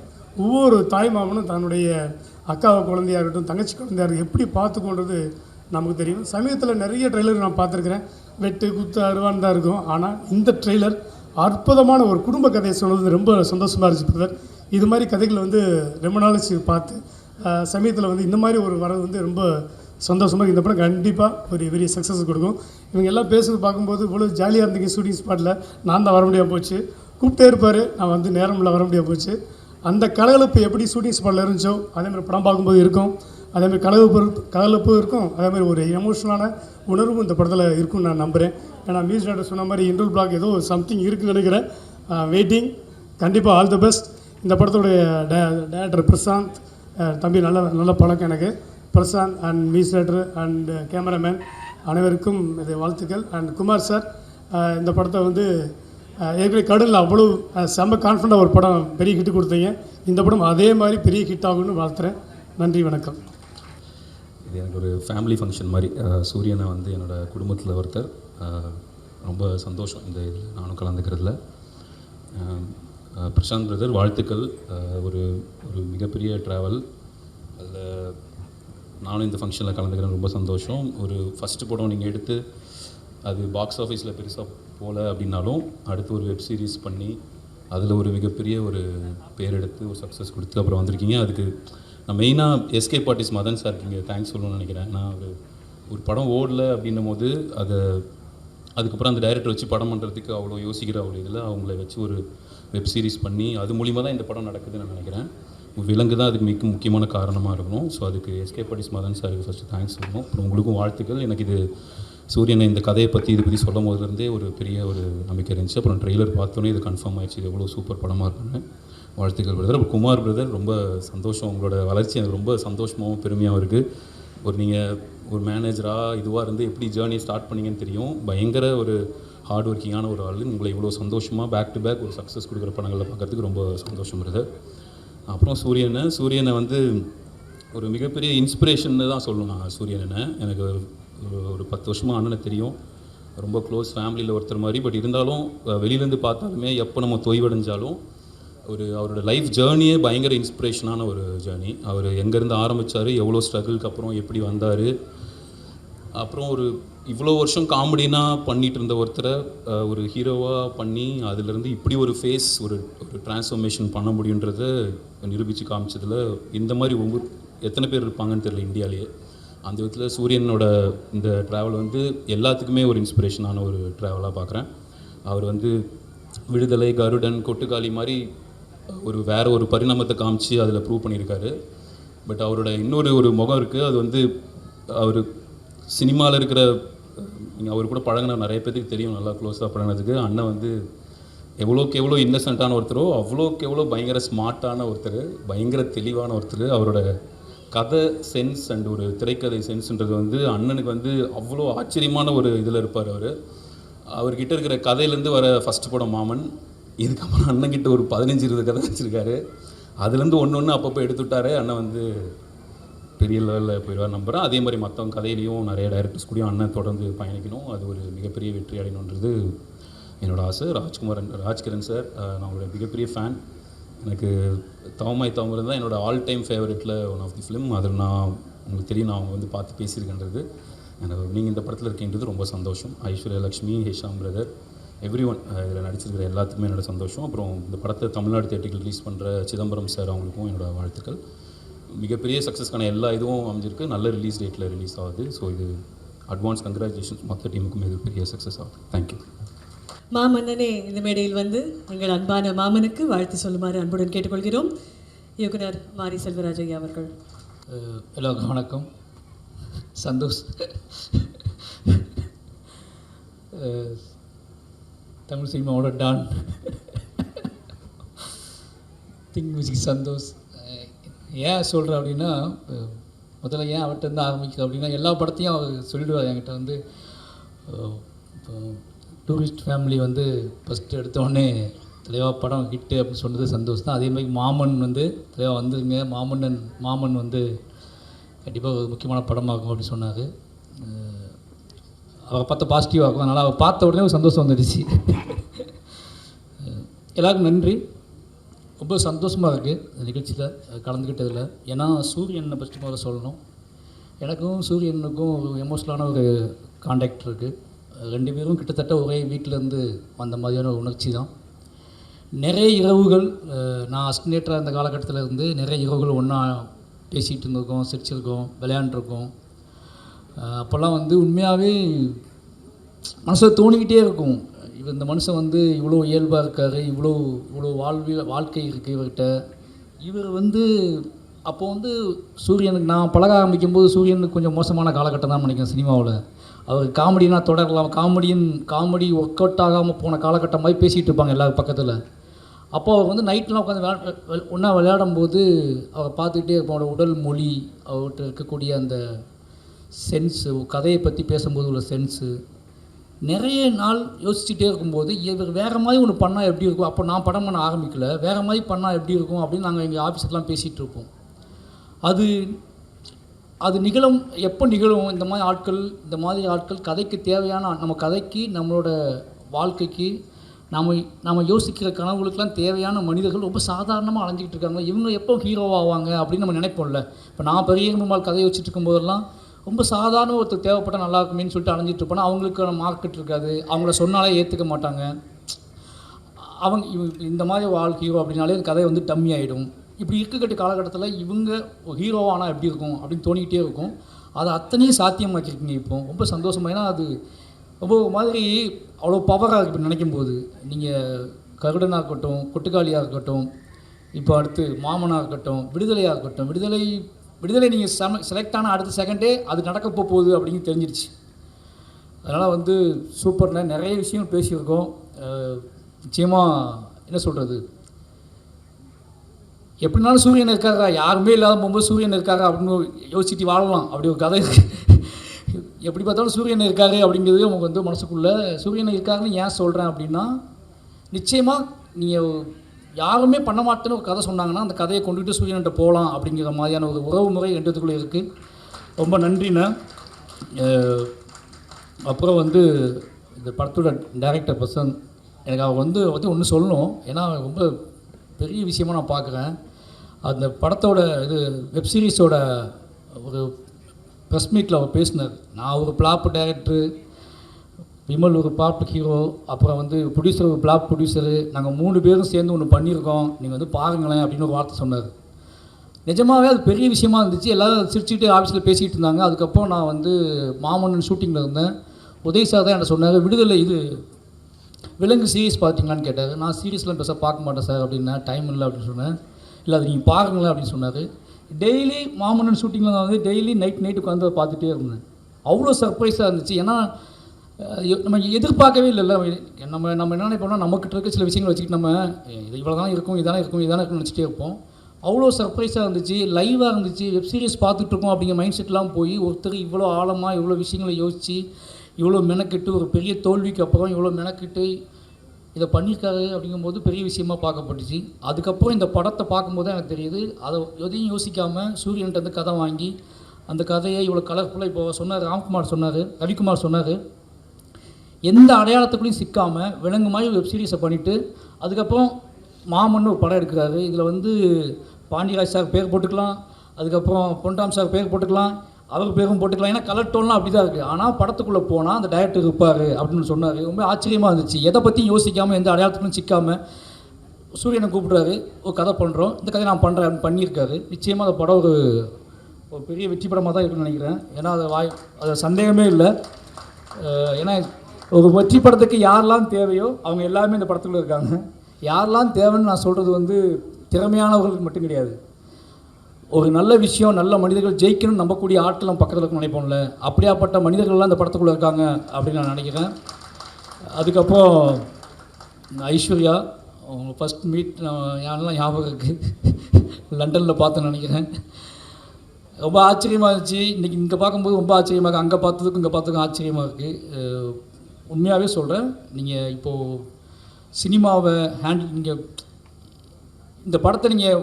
ஒவ்வொரு தாய்மாமனும் தன்னுடைய அக்காவை குழந்தையாக இருக்கட்டும், தங்கச்சி குழந்தையாக இருக்கட்டும் எப்படி பார்த்துக்கொண்டது நமக்கு தெரியும். சமீபத்தில் நிறைய ட்ரெய்லர் நான் பார்த்துருக்குறேன், வெட்டு குத்து அருவான்னு தான் இருக்கும். ஆனால் இந்த ட்ரெய்லர் அற்புதமான ஒரு குடும்ப கதையை சொன்னது ரொம்ப சந்தோஷமாக இருந்துச்சு பிரதர். இது மாதிரி கதைகளை வந்து ரொம்ப நாளைக்கு பார்த்து சமயத்தில் வந்து இந்த மாதிரி ஒரு வரது வந்து ரொம்ப சந்தோஷமாக. இந்த படம் கண்டிப்பாக ஒரு பெரிய சக்ஸஸ் கொடுக்கும். இவங்க எல்லாம் பேசுறது பார்க்கும்போது இவ்வளோ ஜாலியாக இருந்தீங்க. ஷூட்டிங் ஸ்பாட்டில் நான் தான் வர முடியாமல் போச்சு, கூப்பிட்டே இருப்பார், நான் வந்து நேரமில் வர முடியாமல் போச்சு. அந்த கலகலப்பு எப்படி ஷூட்டிங் ஸ்பாட்டில் இருந்துச்சோ அதேமாதிரி படம் பார்க்கும்போது இருக்கும். அதேமாதிரி கலகலப்பு இருக்கும், அதேமாதிரி ஒரு எமோஷனலான உணர்வும் இந்த படத்தில் இருக்கும்னு நான் நம்புகிறேன். ஏன்னா மியூசிக் டைரக்டர் சொன்ன மாதிரி இன்டர்வல் பிளாக் ஏதோ சம்திங் இருக்குன்னு நினைக்கிறேன். வெயிட்டிங், கண்டிப்பாக ஆல் தி பெஸ்ட். இந்த படத்துடைய டைரக்டர் பிரசாந்த் தம்பி, நல்ல பழக்கம் எனக்கு. Prashanth and music director and cameraman அனைவருக்கும் இது வாழ்த்துக்கள். அண்ட் குமார் சார் இந்த படத்தை வந்து ஏற்கனவே கடலில் அவ்வளோ செம்ம கான்ஃபிடண்ட்டாக ஒரு படம் பெரிய ஹிட் கொடுத்தீங்க. இந்த படம் அதே மாதிரி பெரிய ஹிட் ஆகும்னு வாழ்த்துறேன். நன்றி, வணக்கம். இது எனக்கு ஒரு ஃபேமிலி ஃபங்க்ஷன் மாதிரி. சூரியனை வந்து என்னோடய குடும்பத்தில் ஒருத்தர். ரொம்ப சந்தோஷம் இந்த இதில் நானும் கலந்துக்கிறதுல. பிரசாந்த் பிரதர் வாழ்த்துக்கள். ஒரு ஒரு மிகப்பெரிய ட்ராவல், அதில் நானும் இந்த ஃபங்க்ஷனில் கலந்துக்கிறேன், ரொம்ப சந்தோஷம். ஒரு ஃபஸ்ட்டு படம் நீங்கள் எடுத்து அது பாக்ஸ் ஆஃபீஸில் பெருசாக போகல அப்படின்னாலும் அடுத்து ஒரு வெப் சீரிஸ் பண்ணி அதில் ஒரு மிகப்பெரிய ஒரு பேர் எடுத்து ஒரு சக்ஸஸ் கொடுத்து அப்புறம் வந்திருக்கீங்க. அதுக்கு நான் மெயினாக எஸ்கே ஆர்டிஸ்ட் மதன் சார் இங்கே தேங்க்ஸ் சொல்லணும்னு நினைக்கிறேன். நான் ஒரு படம் ஓடல அப்படின்னும் போது அதுக்கப்புறம் அந்த டைரக்டர் வச்சு படம் பண்ணுறதுக்கு அவ்வளோ யோசிக்கிற அவ்வளோ இதில் அவங்கள வச்சு ஒரு வெப் சீரிஸ் பண்ணி அது மூலிமா தான் இந்த படம் நடக்குதுன்னு நான் நினைக்கிறேன். விலங்கு தான் அதுக்கு மிக முக்கியமான காரணமாக இருக்கணும். ஸோ அதுக்கு எஸ்கே ஆர்டிஸ்ட் மதன் சாருக்கு ஃபஸ்ட்டு தேங்க்ஸ் சொல்லணும். அப்புறம் உங்களுக்கும் வாழ்த்துக்கள். எனக்கு இது சூரியனை இந்த கதையை பற்றி இதை பற்றி சொல்லும் போதுலேருந்தே ஒரு பெரிய ஒரு நம்பிக்கை இருந்துச்சு. அப்புறம் ட்ரெய்லர் பார்த்தோன்னே இது கன்ஃபார்ம் ஆயிடுச்சு, இது எவ்வளோ சூப்பர் படமாக இருக்குன்னு. வாழ்த்துக்கள் பிரதர். அப்புறம் குமார் பிரதர், ரொம்ப சந்தோஷம். உங்களோட வளர்ச்சி எனக்கு ரொம்ப சந்தோஷமாகவும் பெருமையாகவும் இருக்குது. நீங்கள் ஒரு மேனேஜராக இதுவாக இருந்து எப்படி ஜேர்னி ஸ்டார்ட் பண்ணிங்கன்னு தெரியும். பயங்கர ஒரு ஹார்ட் ஒர்க்கிங்கான ஒரு ஆள். உங்களை இவ்வளோ சந்தோஷமாக பேக் டு பேக் ஒரு சக்ஸஸ் கொடுக்குற படங்களில் பார்க்குறதுக்கு ரொம்ப சந்தோஷம் பிரதர். அப்புறம் சூரியனை வந்து ஒரு மிகப்பெரிய இன்ஸ்பிரேஷன்னு தான் சொல்லணும். நான் சூரியனை எனக்கு ஒரு 10 வருஷமாக அண்ணனை தெரியும், ரொம்ப க்ளோஸ் ஃபேமிலியில் ஒருத்தர் மாதிரி. பட் இருந்தாலும் வெளியிலேருந்து பார்த்தாலுமே எப்போ நம்ம தொய்வடைஞ்சாலும் அவரோட லைஃப் ஜேர்னியே பயங்கர இன்ஸ்பிரேஷனான ஒரு ஜேர்னி. அவர் எங்கேருந்து ஆரம்பித்தார், எவ்வளோ ஸ்ட்ரகிளுக்கு அப்புறம் எப்படி வந்தார், அப்புறம் இவ்வளோ வருஷம் காமெடினாக பண்ணிகிட்டு இருந்த ஒருத்தரை ஒரு ஹீரோவாக பண்ணி அதிலேருந்து இப்படி ஒரு ஃபேஸ் ஒரு டிரான்ஸ்ஃபர்மேஷன் பண்ண முடியுன்றத நிரூபித்து காமிச்சதில் இந்த மாதிரி எத்தனை பேர் இருப்பாங்கன்னு தெரியல இந்தியாவிலேயே. அந்த விதத்தில் சூரியனோட இந்த ட்ராவல் வந்து எல்லாத்துக்குமே ஒரு இன்ஸ்பிரேஷனான ஒரு ட்ராவலாக பார்க்குறேன். அவர் வந்து விடுதலை, கருடன், கொட்டுக்காளி மாதிரி வேறு ஒரு பரிணாமத்தை காமிச்சு அதில் ப்ரூவ் பண்ணியிருக்காரு. பட் அவரோட இன்னொரு ஒரு முகம் இருக்குது. அது வந்து அவர் சினிமாவில் இருக்கிற நீங்கள் அவர் கூட பழகின நிறைய பேருக்கு தெரியும், நல்லா க்ளோஸாக பழகினதுக்கு. அண்ணன் வந்து எவ்வளோக்கு எவ்வளோ இன்னசென்ட்டான ஒருத்தரோ அவ்வளோக்கு எவ்வளோ பயங்கர ஸ்மார்ட்டான ஒருத்தர், பயங்கர தெளிவான ஒருத்தர். அவரோட கதை சென்ஸ் அண்ட் ஒரு திரைக்கதை சென்ஸ்ன்றது வந்து அண்ணனுக்கு வந்து அவ்வளோ ஆச்சரியமான ஒரு இதில் இருப்பார். அவர்கிட்ட இருக்கிற கதையிலேருந்து வர ஃபஸ்ட் படம் மாமன், இதுக்கப்புறம் அண்ணன்கிட்ட ஒரு 15-20 கதை வச்சுருக்காரு. அதுலேருந்து ஒன்று அப்பப்போ எடுத்துவிட்டாரு. அண்ணன் வந்து பெரிய லெவலில் போயிடுவார் நம்புகிறேன். அதே மாதிரி மற்றவங்க கதையிலையும் நிறைய டைரக்டர்ஸ் கூடயும் அண்ணன் தொடர்ந்து பயணிக்கணும். அது ஒரு மிகப்பெரிய வெற்றி அடையணுன்றது என்னோடய ஆசை. ராஜ்கிரண் சார், நான் அவங்களோட மிகப்பெரிய ஃபேன். எனக்கு தவமாய் தவங்கிறது தான் என்னோடய ஆல் டைம் ஃபேவரட்டில் ஒன் ஆஃப் தி ஃபிலிம். அதில் நான் உங்களுக்கு தெரியும், நான் அவங்க வந்து பார்த்து பேசியிருக்கின்றது. எனக்கு நீங்கள் இந்த படத்தில் இருக்கின்றது ரொம்ப சந்தோஷம். Aishwarya Lakshmi, Hisham brother, every one இதில் நடிச்சிருக்கிற எல்லாத்துக்குமே என்னோடய சந்தோஷம். அப்புறம் இந்த படத்தை தமிழ்நாடு தேட்டருக்கு ரிலீஸ் பண்ணுற சிதம்பரம் சார் அவங்களுக்கும் என்னோடய வாழ்த்துக்கள். மிகப்பெரிய சக்ஸஸ்க்கான எல்லா இதுவும் அமைஞ்சிருக்கு. நல்ல ரிலீஸ் டேட்டில் ரிலீஸ் ஆகுது. ஸோ இது அட்வான்ஸ் கங்க்ராச்சுலேஷன்ஸ் மொத்த டீமுக்கும். இது பெரிய சக்ஸஸ் ஆகுது. தேங்க்யூ. மாமன்னனே இந்த மேடையில் வந்து எங்கள் அன்பான மாமனுக்கு வாழ்த்து சொல்லுமாறு அன்புடன் கேட்டுக்கொள்கிறோம். இயக்குனர் மாரி செல்வராஜ் ஐயா அவர்கள். எல்லாருக்கும் வணக்கம். சந்தோஷ், தமிழ் சினிமாவோட டான் திங் மியூசிக் சந்தோஷ். ஏன் சொல்கிறேன் அப்படின்னா, முதல்ல ஏன் அவர்கிட்ட ஆரம்பிக்குது அப்படின்னா, எல்லா படத்தையும் அவர் சொல்லிடுவார் என்கிட்ட வந்து. இப்போ டூரிஸ்ட் ஃபேமிலி வந்து ஃபஸ்ட்டு எடுத்தோடனே தலைவா படம் ஹிட்டு அப்படின்னு சொன்னது சந்தோஷ் தான். அதே மாதிரி மாமன் வந்து தலைவா வந்துருங்க, மாமன் வந்து கண்டிப்பாக ஒரு முக்கியமான படமாகும் அப்படின்னு சொன்னார். அவரை பார்த்த பாசிட்டிவாக இருக்கும். அதனால் அவரை பார்த்த உடனே ஒரு சந்தோஷம் வந்துடுச்சு. எல்லாருக்கும் நன்றி. ரொம்ப சந்தோஷமாக இருக்குது இந்த நிகழ்ச்சியில் கலந்துக்கிட்டதில். ஏன்னா சூரியனை ஃபஸ்ட்டு முதல்ல சொல்லணும். எனக்கும் சூரியனுக்கும் ஒரு எமோஷனலான ஒரு கான்டாக்ட் இருக்குது. 2 பேரும் கிட்டத்தட்ட ஒரே வீட்டிலேருந்து வந்த மாதிரியான ஒரு உணர்ச்சி தான். நிறைய இரவுகள், நான் அஸ்டினேட்டராக இருந்த காலகட்டத்தில் இருந்து நிறைய இரவுகள் ஒன்றா பேசிகிட்டு இருந்திருக்கோம், சிரிச்சிருக்கோம், விளையாண்டுருக்கோம். அப்போல்லாம் வந்து உண்மையாகவே மனசில் தோணிக்கிட்டே இருக்கும், இந்த மனுஷன் வந்து இவ்வளோ இயல்பாக இருக்கார், இவ்வளோ வாழ்க்கை இருக்குது இவர்கிட்ட. இவர் வந்து அப்போது வந்து சூரியனுக்கு நான் பழக ஆரம்பிக்கும்போது சூரியனுக்கு கொஞ்சம் மோசமான காலகட்டம் தான் நினைக்கிறேன் சினிமாவில். அவர் காமெடினா தொடரலாம், காமெடி ஒர்க் அவுட் ஆகாமல் போன காலகட்டம் மாதிரி பேசிகிட்டு இருப்பாங்க எல்லாரும் பக்கத்தில். அப்போ அவர் வந்து நைட்லாம் உட்காந்து ஒன்றா விளையாடும்போது அவரை பார்த்துக்கிட்டே இருப்போம். அவரோட உடல் மொழி, அவர்கிட்ட இருக்கக்கூடிய அந்த சென்ஸு, கதையை பற்றி பேசும்போது உள்ள சென்ஸு, நிறைய நாள் யோசிச்சுட்டே இருக்கும்போது இவர் வேறு மாதிரி ஒன்று பண்ணால் எப்படி இருக்கும். அப்போ நான் படம் பண்ண ஆரம்பிக்கல, வேறு மாதிரி பண்ணால் எப்படி இருக்கும் அப்படின்னு நாங்கள் எங்கள் ஆஃபீஸர்லாம் பேசிகிட்டு இருப்போம். அது நிகழும், எப்போ நிகழும் இந்த மாதிரி ஆட்கள் கதைக்கு தேவையான, நம்ம கதைக்கு நம்மளோட வாழ்க்கைக்கு நம்ம யோசிக்கிற கனவுகளுக்கெல்லாம் தேவையான மனிதர்கள் ரொம்ப சாதாரணமாக அலைஞ்சிக்கிட்டு இருக்காங்க. இவங்க எப்போ ஹீரோவாவாங்க அப்படின்னு நம்ம நினைப்போம்ல. இப்போ நான் பெரிய பெருமாள் கதையை வச்சுட்டு இருக்கும்போதெல்லாம் ரொம்ப சாதாரண ஒருத்தர் தேவைப்பட்டால் நல்லா இருக்குமேன்னு சொல்லிட்டு அலைஞ்சிட்டு இருப்போன்னா அவங்களுக்கு மார்க்கெட் இருக்காது, அவங்கள சொன்னாலே ஏற்றுக்க மாட்டாங்க. இந்த மாதிரி ஹீரோ அப்படின்னாலே கதை வந்து டம்மி ஆகிடும். இப்படி இருக்கக்கூடிய காலகட்டத்தில் இவங்க ஹீரோவானால் எப்படி இருக்கும் அப்படின்னு தோணிக்கிட்டே இருக்கும். அதை அத்தனையும் சாத்தியமாக்கியிருக்கீங்க இப்போ. ரொம்ப சந்தோஷமாக, ஏன்னா அது ரொம்ப மாதிரி அவ்வளோ பவராக இருக்குது இப்போ நினைக்கும் போது. நீங்கள் கருடனாக இருக்கட்டும், கொட்டுக்காளியாக இருக்கட்டும், இப்போ அடுத்து மாமனாக இருக்கட்டும், விடுதலையாக இருக்கட்டும், விடுதலை நீங்கள் செலக்ட் ஆன அடுத்த செகண்டே அது நடக்க போகுது அப்படின்னு தெரிஞ்சிருச்சு. அதனால் வந்து சூப்பர்னா நிறைய விஷயம் பேசியிருக்கோம். நிச்சயமாக என்ன சொல்கிறது, எப்படினாலும் சூரியன் இருக்காரா, யாருமே இல்லாத போகும்போது சூரியன் இருக்காரா அப்படின்னு யோசிச்சுட்டு வாழலாம். அப்படி ஒரு கதை எப்படி பார்த்தாலும் சூரியன் இருக்காரு அப்படிங்கிறது நமக்கு வந்து மனசுக்குள்ளே. சூரியன் இருக்காருன்னு ஏன் சொல்கிறேன் அப்படின்னா, நிச்சயமாக நீங்கள் யாருமே பண்ண மாட்டேன்னு ஒரு கதை சொன்னாங்கன்னா அந்த கதையை கொண்டுகிட்டு சூரியன்கிட்ட போகலாம் அப்படிங்கிற மாதிரியான ஒரு உறவு முறை ரெண்டுத்துக்குள்ளே இருக்குது. ரொம்ப நன்றிண்ணா. அப்புறம் வந்து இந்த படத்தோட டைரக்டர் பர்சன், எனக்கு அவர் வந்து ஒன்று சொல்லணும். ஏன்னா ரொம்ப பெரிய விஷயமாக நான் பார்க்குறேன். அந்த படத்தோட வெப்சீரிஸோட ஒரு ப்ரெஸ் மீட்டில் அவர் பேசினார். நான் ஒரு பிளாப் டைரக்டரு, விமல் ஒரு பிளாப் ஹீரோ, அப்புறம் வந்து ப்ரொடியூசர் ஒரு பிளாப் ப்ரொடியூசரு, நாங்கள் 3 பேரும் சேர்ந்து ஒன்று பண்ணியிருக்கோம், நீங்கள் வந்து பாருங்களேன் அப்படின்னு ஒரு வார்த்தை சொன்னார். நிஜமாகவே அது பெரிய விஷயமா இருந்துச்சு. எல்லோரும் சிரிச்சுட்டு ஆஃபீஸில் பேசிகிட்டு இருந்தாங்க. அதுக்கப்புறம் நான் வந்து மாமன்னன் ஷூட்டிங்கில் இருந்தேன். உதய் சார் தான் என்ன சொன்னார், விடுதலை விலங்கு சீரீஸ் பார்த்தீங்களான்னு கேட்டார். நான் சீரீஸ்லாம் பெருசாக பார்க்க மாட்டேன் சார் அப்படின்னா, டைம் இல்லை அப்படின்னு சொன்னேன். இல்லை அது நீங்கள் பாருங்களேன் அப்படின்னு சொன்னார். டெய்லி மாமன்னன் ஷூட்டிங்கில் நான் வந்து டெய்லி நைட் உட்காந்து பார்த்துட்டே இருந்தேன். அவ்வளோ சர்ப்ரைஸாக இருந்துச்சு. ஏன்னா நம்ம எதிர்பார்க்கவே இல்லைல்ல. நம்ம என்ன நினைப்போம்னா நம்மக்கிட்ட இருக்க சில விஷயங்களை வச்சுக்கிட்டு நம்ம இது இவ்வளோ தான் இருக்கும், இதானே இருக்கும்னு நினச்சிட்டே இருப்போம். அவ்வளோ சர்ப்ரைஸாக இருந்துச்சு, லைவாக இருந்துச்சு. வெப் சீரிஸ் பார்த்துட்ருக்கோம் அப்படிங்கிற மைண்ட் செட்லாம் போய் ஒருத்தர் இவ்வளோ ஆழமாக இவ்வளோ விஷயங்களை யோசித்து இவ்வளோ மெனக்கிட்டு ஒரு பெரிய தோல்விக்கு அப்புறம் இவ்வளோ மெனக்கிட்டு இதை பண்ணியிருக்காரு அப்படிங்கும்போது பெரிய விஷயமா பார்க்கப்பட்டுச்சு. அதுக்கப்புறம் இந்த படத்தை பார்க்கும்போது எனக்கு தெரியுது, அதை எதையும் யோசிக்காமல் சூரியன்ட்ட வந்து கதை வாங்கி அந்த கதையை இவ்வளோ கலர்ஃபுல்லாக இப்போ சொன்னார் ரவிக்குமார் சொன்னார், எந்த அடையாளத்துக்குள்ளேயும் சிக்காமல் விலங்கு மாதிரி வெப் சீரிஸை பண்ணிவிட்டு அதுக்கப்புறம் மாமன்னு ஒரு படம் எடுக்கிறாரு. இதில் வந்து பாண்டியராஜ் சார் பேர் போட்டுக்கலாம், அதுக்கப்புறம் பொன்ராம் சார் பேர் போட்டுக்கலாம், அவர் பேரும் போட்டுக்கலாம். ஏன்னா கலர் டோன்லாம் அப்படி தான் இருக்குது. ஆனால் படத்துக்குள்ளே போனால் அந்த டைரக்டர் இருப்பார் அப்படின்னு சொன்னார். ரொம்ப ஆச்சரியமாக இருந்துச்சு. எதை பற்றியும் யோசிக்காமல் எந்த அடையாளத்துக்கும் சிக்காமல் சூரியனை கூப்பிட்றாரு, ஒரு கதை பண்ணுறோம், இந்த கதை நான் பண்ணுறேன் அப்படின்னு பண்ணியிருக்காரு. நிச்சயமாக அந்த படம் ஒரு பெரிய வெற்றி படமாக தான் இருக்குன்னு நினைக்கிறேன். ஏன்னா அது சந்தேகமே இல்லை. ஏன்னா ஒரு வெற்றி படத்துக்கு யாரெல்லாம் தேவையோ அவங்க எல்லாருமே இந்த படத்துக்குள்ளே இருக்காங்க. யாரெல்லாம் தேவைன்னு நான் சொல்கிறது வந்து திறமையானவர்களுக்கு மட்டும் கிடையாது. ஒரு நல்ல விஷயம், நல்ல மனிதர்கள் ஜெயிக்கணும்னு நம்பக்கூடிய ஆட்கள் நம்ம பக்கத்தில் இருக்க நினைப்போம்ல, அப்படியாப்பட்ட மனிதர்கள்லாம் இந்த படத்துக்குள்ளே இருக்காங்க அப்படின்னு நான் நினைக்கிறேன். அதுக்கப்புறம் ஐஸ்வர்யா அவங்க ஃபஸ்ட் மீட் யாரெல்லாம் ஞாபகம் இருக்குது, லண்டனில் பார்த்தேன்னு நினைக்கிறேன். ரொம்ப ஆச்சரியமாக இருந்துச்சு. இன்றைக்கி இங்கே பார்க்கும்போது ரொம்ப ஆச்சரியமாக இருக்குது. அங்கே பார்த்ததுக்கும் இங்கே பார்த்ததுக்கும் ஆச்சரியமாக இருக்குது. உண்மையாகவே சொல்கிறேன், நீங்கள் இப்போது சினிமாவை நீங்கள் இந்த படத்தை நீங்கள்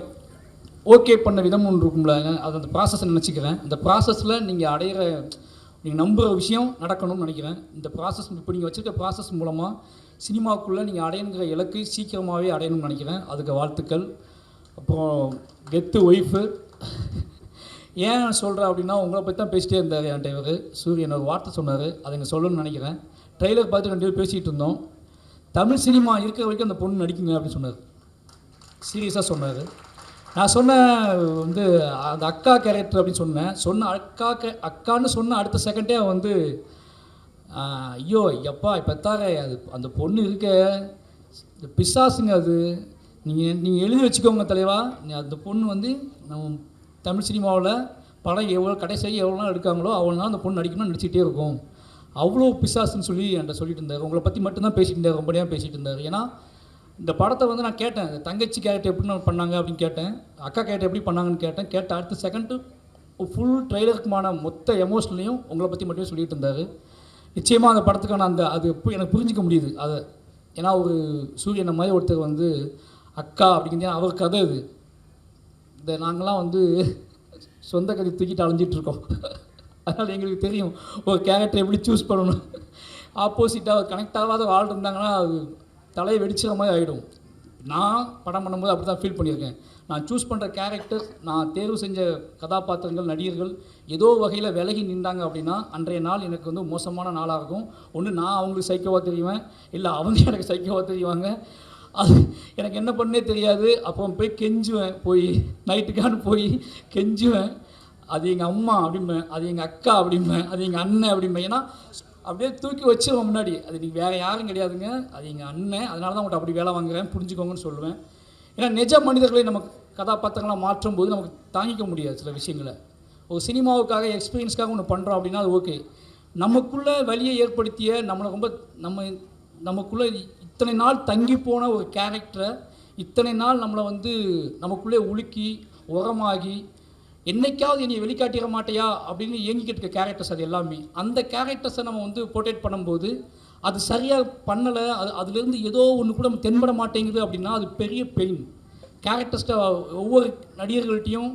ஓகே பண்ண விதம் ஒன்று இருக்கும்ல, அது அந்த ப்ராசஸை நினச்சிக்கிறேன். இந்த ப்ராசஸில் நீங்கள் நம்புகிற விஷயம் நடக்கணும்னு நினைக்கிறேன். இந்த ப்ராசஸ் இப்போ நீங்கள் வச்சுருக்க ப்ராசஸ் மூலமாக சினிமாவுக்குள்ளே நீங்கள் அடையணுங்கிற இலக்கு சீக்கிரமாகவே அடையணும்னு நினைக்கிறேன். அதுக்கு வாழ்த்துக்கள். அப்புறம் கெத்து ஒய்ஃபு ஏன் சொல்கிறேன் அப்படின்னா, உங்களை பற்றி தான் பேசிகிட்டே இருந்தார் என் டிரைவர் சூரியன். ஒரு வார்த்தை சொன்னார், அதை இங்கே சொல்லணும்னு நினைக்கிறேன். ட்ரெய்லர் பார்த்து 2 பேர் பேசிகிட்டு இருந்தோம். தமிழ் சினிமா இருக்கிற வரைக்கும் அந்த பொண்ணு நடிக்குங்க அப்படின்னு சொன்னார். சீரியஸாக சொன்னார். நான் சொன்னேன் வந்து அந்த அக்கா கேரக்டர் அப்படின்னு சொன்ன அக்கான்னு சொன்ன அடுத்த செகண்டே வந்து ஐயோ எப்பா பெத்தாரே அது அந்த பொண்ணு இருக்க இந்த பிசாசுங்க, அது நீங்கள் எழுதி வச்சுக்கோங்க தலைவா. அந்த பொண்ணு வந்து நம்ம தமிழ் சினிமாவில் படம் கடைசியாக எவ்வளோ நாள் எடுக்காங்களோ அவ்வளோ நாள் அந்த பொண்ணு நடிக்கணும்னு நடிச்சிக்கிட்டே இருக்கும். அவ்வளோ பிசாசுன்னு சொல்லி என்கிட்ட சொல்லிட்டு இருந்தார். உங்களை பற்றி மட்டும்தான் பேசிகிட்டு இருந்தார், ரொம்ப நேரம் பேசிகிட்டு இருந்தார். ஏன்னா இந்த படத்தை வந்து நான் கேட்டேன், தங்கச்சி கேரக்டர் எப்படி பண்ணாங்க அப்படின்னு கேட்டேன், அக்கா கேரக்டர் எப்படி பண்ணாங்கன்னு கேட்ட அடுத்த செகண்டு ஃபுல் ட்ரெய்லருக்குமான மொத்த எமோஷன்லையும் உங்களை பற்றி மட்டுமே சொல்லிட்டு இருந்தார். நிச்சயமாக அந்த படத்துக்கான அது எனக்கு புரிஞ்சிக்க முடியுது அதை. ஏன்னா ஒரு சூரியனை மாதிரி ஒருத்தர் வந்து அக்கா அப்படிங்கிறது அவர் கதை இது. இந்த நாங்களாம் வந்து சொந்த கதை தூக்கிட்டு அலைஞ்சிட்ருக்கோம். அதனால் எங்களுக்கு தெரியும் ஒரு கேரக்டர் எப்படி சூஸ் பண்ணணும். ஆப்போசிட்டாக கனெக்ட் ஆகாத ஆள் இருந்தாங்கன்னா அது தலையை வெடிச்சிற மாதிரி ஆகிடும். நான் படம் பண்ணும்போது அப்படி தான் ஃபீல் பண்ணியிருக்கேன். நான் சூஸ் பண்ணுற கேரக்டர், நான் தேர்வு செஞ்ச கதாபாத்திரங்கள், நடிகர்கள் ஏதோ வகையில் விலகி நின்றாங்க அப்படின்னா அன்றைய நாள் எனக்கு வந்து மோசமான நாளாக இருக்கும். ஒன்று நான் அவங்களுக்கு சைக்கோவாக தெரியுவேன், இல்லை அவங்க எனக்கு சைக்கோவாக தெரியுவாங்க. அது எனக்கு என்ன பண்ணே தெரியாது. அப்புறம் போய் கெஞ்சுவேன், போய் நைட்டுக்கான போய் கெஞ்சுவேன். அது எங்கள் அம்மா அப்படிம்பேன், அது எங்கள் அக்கா அப்படிம்பேன், அது எங்கள் அண்ணன் அப்படிம்பேன். ஏன்னா அப்படியே தூக்கி வச்சிருவோம் முன்னாடி. அது நீங்கள் வேறு யாரும் கிடையாதுங்க, அது எங்கள் அண்ணன், அதனால தான் உங்கள்கிட்ட அப்படி வேலை வாங்குறேன், புரிஞ்சுக்கோங்கன்னு சொல்லுவேன். ஏன்னா நிஜ மனிதர்களை நம்ம கதாபாத்திரங்களாக மாற்றும் போது நமக்கு தாங்கிக்க முடியாது சில விஷயங்களை. ஒரு சினிமாவுக்காக எக்ஸ்பீரியன்ஸ்க்காக ஒன்று பண்ணுறோம் அப்படின்னா அது ஓகே. நமக்குள்ளே வலியை ஏற்படுத்திய நம்மளை ரொம்ப நமக்குள்ளே இத்தனை நாள் தங்கி போன ஒரு கேரக்டரை இத்தனை நாள் நம்மளை வந்து நமக்குள்ளே உலுக்கி உரமாகி என்னைக்காவது என்னை வெளிக்காட்டிட மாட்டேயா அப்படின்னு இயங்கிக்கிட்டு இருக்க கேரக்டர்ஸ் அது எல்லாமே. அந்த கேரக்டர்ஸை நம்ம வந்து போர்ட்ரேட் பண்ணும்போது அது சரியாக பண்ணலை, அதுலேருந்து ஏதோ ஒன்று கூட நம்ம தென்பட மாட்டேங்குது அப்படின்னா அது பெரிய பெயின். கேரக்டர்ஸ்ட்டை ஒவ்வொரு நடிகர்கள்ட்டையும்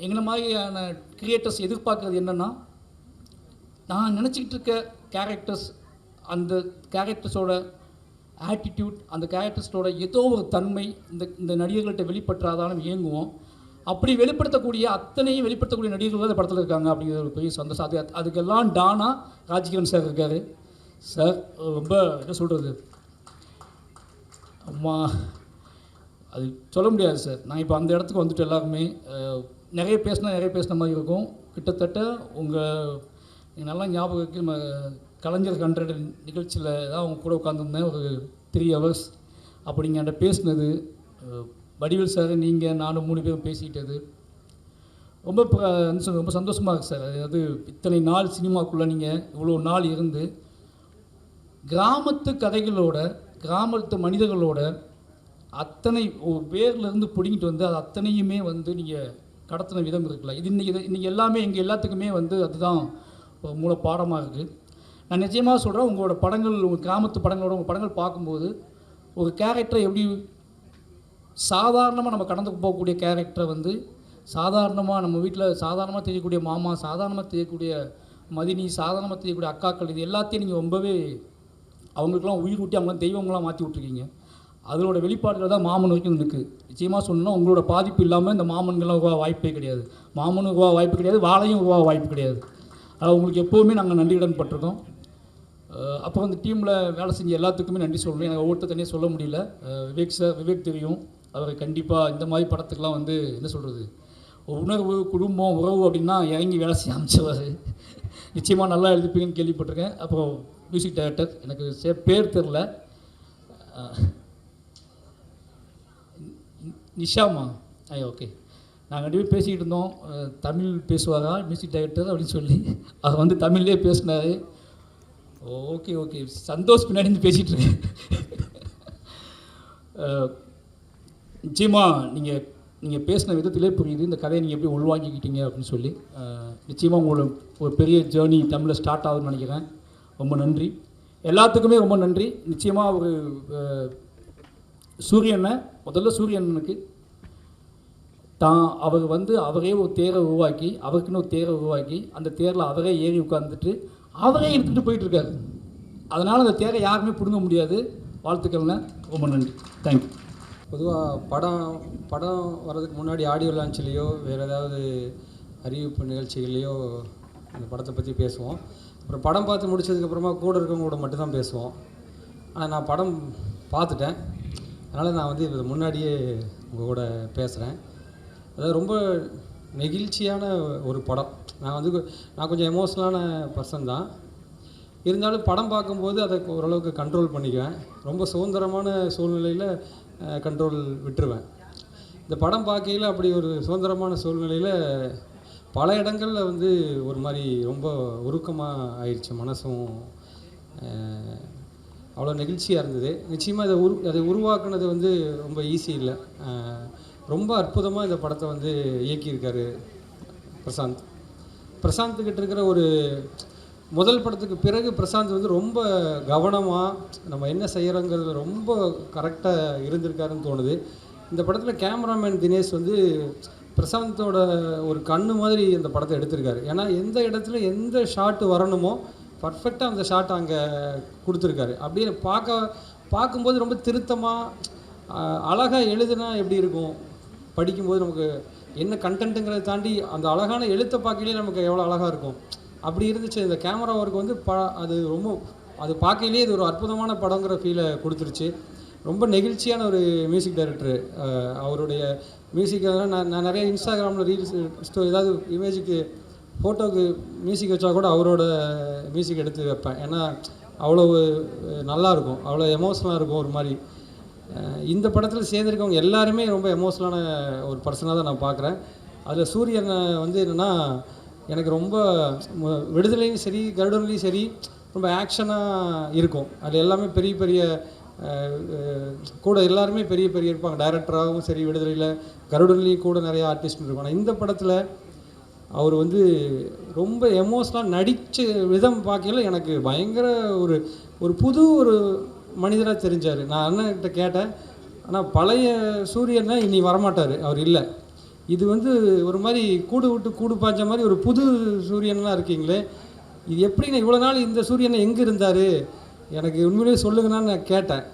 எங்களை மாதிரியான கிரியேட்டர்ஸ் எதிர்பார்க்குறது என்னென்னா, நான் நினச்சிக்கிட்டு இருக்க கேரக்டர்ஸ், அந்த கேரக்டர்ஸோட ஆட்டிடியூட், அந்த கேரக்டர்ஸோட ஏதோ ஒரு தன்மை இந்த நடிகர்கள்ட்ட வெளிப்பற்றாதாலும் இயங்குவோம். அப்படி வெளிப்படுத்தக்கூடிய அத்தனையும் வெளிப்படுத்தக்கூடிய நடிகர்கள் அந்த படத்தில் இருக்காங்க அப்படிங்கிற ஒரு பெரிய சந்தோஷம். அதுக்கெல்லாம் டானா ராஜ்கிரண் சார் இருக்கார். சார் ரொம்ப என்ன சொல்கிறது, அம்மா அது சொல்ல முடியாது சார். நான் இப்போ அந்த இடத்துக்கு வந்துட்டு எல்லாருமே நிறைய பேசின மாதிரி இருக்கும். கிட்டத்தட்ட உங்கள் நல்லா ஞாபகம் இருக்குது, நம்ம கலைஞர் 100 நிகழ்ச்சியில் தான் அவங்க கூட உட்காந்துருந்தேன் ஒரு 3 hours. அப்போ நீங்கள் என்கிட்ட பேசினது, வடிவேல் சார், நீங்கள் நானும் 3 பேரும் பேசிக்கிட்டது, ரொம்ப சந்தோஷமாக இருக்குது சார். அதாவது இத்தனை நாள் சினிமாக்குள்ளே நீங்கள் இவ்வளோ நாள் இருந்து கிராமத்து கதைகளோட கிராமத்து மனிதர்களோட அத்தனை வேர்லேருந்து பிடிங்கிட்டு வந்து அது அத்தனையுமே வந்து நீங்கள் கடத்தின விதம் இருக்குல்ல, இது இன்றைக்கி எல்லாமே எங்கள் எல்லாத்துக்குமே வந்து அதுதான் மூல பாடமாக இருக்குது. நான் நிச்சயமாக சொல்கிறேன், உங்களோட படங்கள், உங்கள் கிராமத்து படங்களோட உங்கள் படங்கள் பார்க்கும்போது ஒரு கேரக்டரை எப்படி சாதாரணமாக நம்ம கடந்து போகக்கூடிய கேரக்டரை வந்து சாதாரணமாக நம்ம வீட்டில் சாதாரணமாக தெரியக்கூடிய மாமா, சாதாரணமாக தெரியக்கூடிய மதினி, சாதாரணமாக தெரியக்கூடிய அக்காக்கள், இது எல்லாத்தையும் நீங்கள் ரொம்பவே அவங்களுக்கெல்லாம் உயிர் ஊட்டி அவங்களாம் தெய்வங்களாம் மாற்றி விட்ருக்கீங்க. அதோட வெளிப்பாடுகள் தான் மாமன் வரைக்கும் இருக்குது. நிச்சயமாக சொன்னால் உங்களோட பாதிப்பு இல்லாமல் இந்த மாமன்கள்லாம் உருவா வாய்ப்பே கிடையாது, மாமனும் உருவா வாய்ப்பு கிடையாது, வாழையும் உருவா வாய்ப்பு கிடையாது. அதாவது உங்களுக்கு எப்போவுமே நாங்கள் நன்றியுடன் பட்டிருக்கோம். அப்புறம் அந்த டீமில் வேலை செஞ்ச எல்லாத்துக்குமே நன்றி சொல்லணும். எனக்கு ஒவ்வொருத்தர் தனியாக சொல்ல முடியல. விவேக் தெரியும், அவர் கண்டிப்பாக இந்த மாதிரி படத்துக்கெலாம் வந்து என்ன சொல்கிறது, உணர்வு, குடும்பம், உறவு அப்படின்னா இறங்கி வேலை செய்ய அமைச்சவர். நிச்சயமாக நல்லா எழுதிப்பீங்கன்னு கேள்விப்பட்டிருக்கேன். அப்புறம் மியூசிக் டைரக்டர், எனக்கு பேர் தெரில, நிஷாமா, ஓகே. நாங்கள் 2 பேரும் பேசிக்கிட்டு இருந்தோம், தமிழ் பேசுவாரா மியூசிக் டைரக்டர் அப்படின்னு சொல்லி. அவர் வந்து தமிழ்லேயே பேசினார். ஓகே சந்தோஷ் பின்னாடி இருந்து பேசிகிட்டு இருக்கேன். நிச்சயமாக நீங்கள் பேசின விதத்திலே புரியுது இந்த கதையை நீங்கள் எப்படி உள்வாங்கிக்கிட்டீங்க அப்படின்னு சொல்லி. நிச்சயமாக உங்களோட ஒரு பெரிய ஜேர்னி தமிழில் ஸ்டார்ட் ஆகுதுன்னு நினைக்கிறேன். ரொம்ப நன்றி, எல்லாத்துக்குமே ரொம்ப நன்றி. நிச்சயமாக ஒரு சூரியனுக்கு அவர் வந்து அவரே ஒரு தேரை உருவாக்கி, அவருக்குன்னு ஒரு தேரை உருவாக்கி அந்த தேரில் அவரே ஏறி உட்காந்துட்டு அவரே எடுத்துகிட்டு போயிட்டுருக்காரு. அதனால் அந்த தேரை யாருமே பிடுங்க முடியாது. வாழ்த்துக்கள்ண்ணே, ரொம்ப நன்றி, தேங்க்யூ. பொதுவாக படம் வர்றதுக்கு முன்னாடி ஆடியோ லான்ச்லேயோ வேறு ஏதாவது அறிவிப்பு நிகழ்ச்சிகள்லையோ அந்த படத்தை பற்றி பேசுவோம். அப்புறம் படம் பார்த்து முடிச்சதுக்கப்புறமா கூட இருக்கவங்க கூட மட்டும்தான் பேசுவோம். ஆனால் நான் படம் பார்த்துட்டேன், அதனால் நான் வந்து இது முன்னாடியே உங்கள் கூட பேசுகிறேன். அதாவது ரொம்ப நெகிழ்ச்சியான ஒரு படம். நான் கொஞ்சம் எமோஷ்னலான பர்சன் தான். இருந்தாலும் படம் பார்க்கும்போது அதை ஓரளவுக்கு கண்ட்ரோல் பண்ணிக்குவேன். ரொம்ப சுதந்திரமான சூழ்நிலையில் கண்ட்ரோல் விட்டுருவேன். இந்த படம் பார்க்கையில் அப்படி ஒரு சுதந்திரமான சூழ்நிலையில் பல இடங்களில் வந்து ஒரு மாதிரி ரொம்ப உருக்கமாக ஆயிடுச்சு. மனசும் அவ்வளோ நெகிழ்ச்சியாக இருந்தது. நிச்சயமாக அதை உருவாக்குனது வந்து ரொம்ப ஈஸி இல்லை. ரொம்ப அற்புதமாக இந்த படத்தை வந்து இயக்கியிருக்காரு பிரசாந்த்கிட்ட இருக்கிற ஒரு முதல் படத்துக்கு பிறகு பிரசாந்த் வந்து ரொம்ப கவனமாக நம்ம என்ன செய்கிறோங்கிறதுல ரொம்ப கரெக்டாக இருந்திருக்காருன்னு தோணுது. இந்த படத்தில் கேமராமேன் தினேஷ் வந்து பிரசாந்தோட ஒரு கண்ணு மாதிரி அந்த படத்தை எடுத்திருக்காரு. ஏன்னா எந்த இடத்துல எந்த ஷாட்டு வரணுமோ பர்ஃபெக்டாக அந்த ஷாட் அங்கே கொடுத்துருக்காரு. அப்படியே பார்க்கும்போது ரொம்ப திருத்தமாக அழகாக எழுதுனா எப்படி இருக்கும், படிக்கும்போது நமக்கு என்ன கண்டென்ட்டுங்கிறத தாண்டி அந்த அழகான எழுத்தை பார்க்கலையே நமக்கு எவ்வளோ அழகாக இருக்கும், அப்படி இருந்துச்சு. இந்த கேமரா ஒர்க் வந்து அது பார்க்கையிலே இது ஒரு அற்புதமான படங்கிற ஃபீலை கொடுத்துருச்சு. ரொம்ப நெகிழ்ச்சியான ஒரு மியூசிக் டைரக்டர். அவருடைய மியூசிக் நான் நிறைய இன்ஸ்டாகிராமில் ரீல்ஸ் ஏதாவது இமேஜுக்கு ஃபோட்டோவுக்கு மியூசிக் வச்சா கூட அவரோட மியூசிக் எடுத்து வைப்பேன். ஏன்னா அவ்வளோ நல்லாயிருக்கும், அவ்வளோ எமோஷ்னலாக இருக்கும் ஒரு மாதிரி. இந்த படத்தில் சேர்ந்துருக்கவங்க எல்லாருமே ரொம்ப எமோஷ்னலான ஒரு பர்சனாக தான் நான் பார்க்குறேன். அதில் சூரியன் வந்து என்னென்னா எனக்கு ரொம்ப விடுதலையும் சரி கருடன்லேயும் சரி ரொம்ப ஆக்ஷனாக இருக்கும். அது எல்லாமே பெரிய பெரிய கூட எல்லாருமே பெரிய பெரிய இருப்பாங்க. டைரக்டராகவும் சரி, விடுதலையில் கருடன்லேயும் கூட நிறைய ஆர்டிஸ்ட் இருக்கும். ஆனால் இந்த படத்தில் அவர் வந்து ரொம்ப எமோஷ்னலாக நடித்த விதம் பார்க்கல எனக்கு பயங்கர ஒரு புது ஒரு மனிதராக தெரிஞ்சார். நான் அண்ணன்கிட்ட கேட்டேன், ஆனால் பழைய சூரியன்னா இனி வரமாட்டார், அவர் இல்லை. இது வந்து ஒரு மாதிரி கூடு விட்டு கூடு பாய்ஞ்ச மாதிரி ஒரு புது சூரியன்லாம் இருக்கீங்களே, இது எப்படிங்க இவ்வளோ நாள் இந்த சூரியனை எங்கே இருந்தார், எனக்கு உண்மையிலேயே சொல்லுங்கன்னு நான் கேட்டேன்.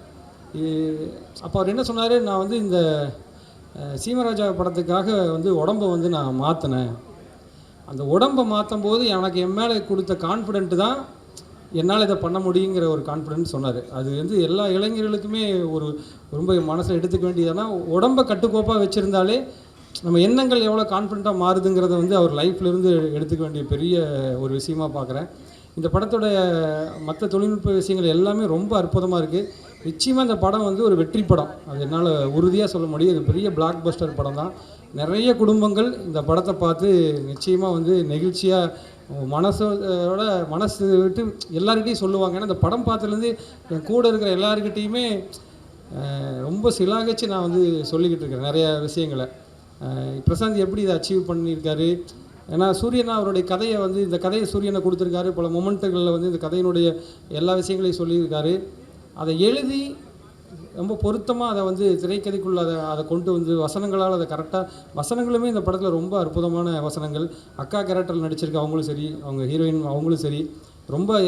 அப்போ அவர் என்ன சொன்னார், நான் வந்து இந்த சீமராஜா படத்துக்காக வந்து உடம்பை வந்து நான் மாற்றினேன். அந்த உடம்பை மாற்றும் போது எனக்கு என் மேலே கொடுத்த கான்ஃபிடென்ட்டு தான் என்னால் இதை பண்ண முடியுங்கிற ஒரு கான்ஃபிடென்ஸ் சொன்னார். அது வந்து எல்லா இளைஞர்களுக்குமே ஒரு ரொம்ப மனசில் எடுத்துக்க வேண்டியதுன்னா, உடம்பை கட்டுக்கோப்பாக வச்சுருந்தாலே நம்ம எண்ணங்கள் எவ்வளோ கான்ஃபிடென்ட்டாக மாறுதுங்கிறத வந்து அவர் லைஃப்லேருந்து எடுத்துக்க வேண்டிய பெரிய ஒரு விஷயமாக பார்க்குறேன். இந்த படத்தோட மற்ற தொழில்நுட்ப விஷயங்கள் எல்லாமே ரொம்ப அற்புதமாக இருக்குது. நிச்சயமாக இந்த படம் வந்து ஒரு வெற்றி படம், அது என்னால் உறுதியாக சொல்ல முடியும். இது பெரிய பிளாக் பஸ்டர் படம் தான். நிறைய குடும்பங்கள் இந்த படத்தை பார்த்து நிச்சயமாக வந்து நெகிழ்ச்சியாக மனசு விட்டு எல்லார்கிட்டையும் சொல்லுவாங்க. ஏன்னா இந்த படம் பார்த்ததுலேருந்து என் கூட இருக்கிற எல்லாருக்கிட்டேயுமே ரொம்ப சிலாகிச்சு நான் வந்து சொல்லிக்கிட்டு இருக்கிறேன் நிறைய விஷயங்களை. பிரசாந்த் எப்படி இதை அச்சீவ் பண்ணியிருக்காரு, ஏன்னா சூரியனா அவருடைய கதையை வந்து இந்த கதையை சூரியனை கொடுத்துருக்காரு, பல மொமெண்ட்டுகளில் வந்து இந்த கதையினுடைய எல்லா விஷயங்களையும் சொல்லியிருக்காரு. அதை எழுதி ரொம்ப பொருத்தமாக அதை வந்து திரைக்கதைக்குள்ளே அதை கொண்டு வந்து வசனங்களால் அதை கரெக்டாக, வசனங்களுமே இந்த படத்தில் ரொம்ப அற்புதமான வசனங்கள். அக்கா கேரக்டரில் நடிச்சிருக்க அவங்களும் சரி, அவங்க ஹீரோயின் அவங்களும் சரி, ரொம்ப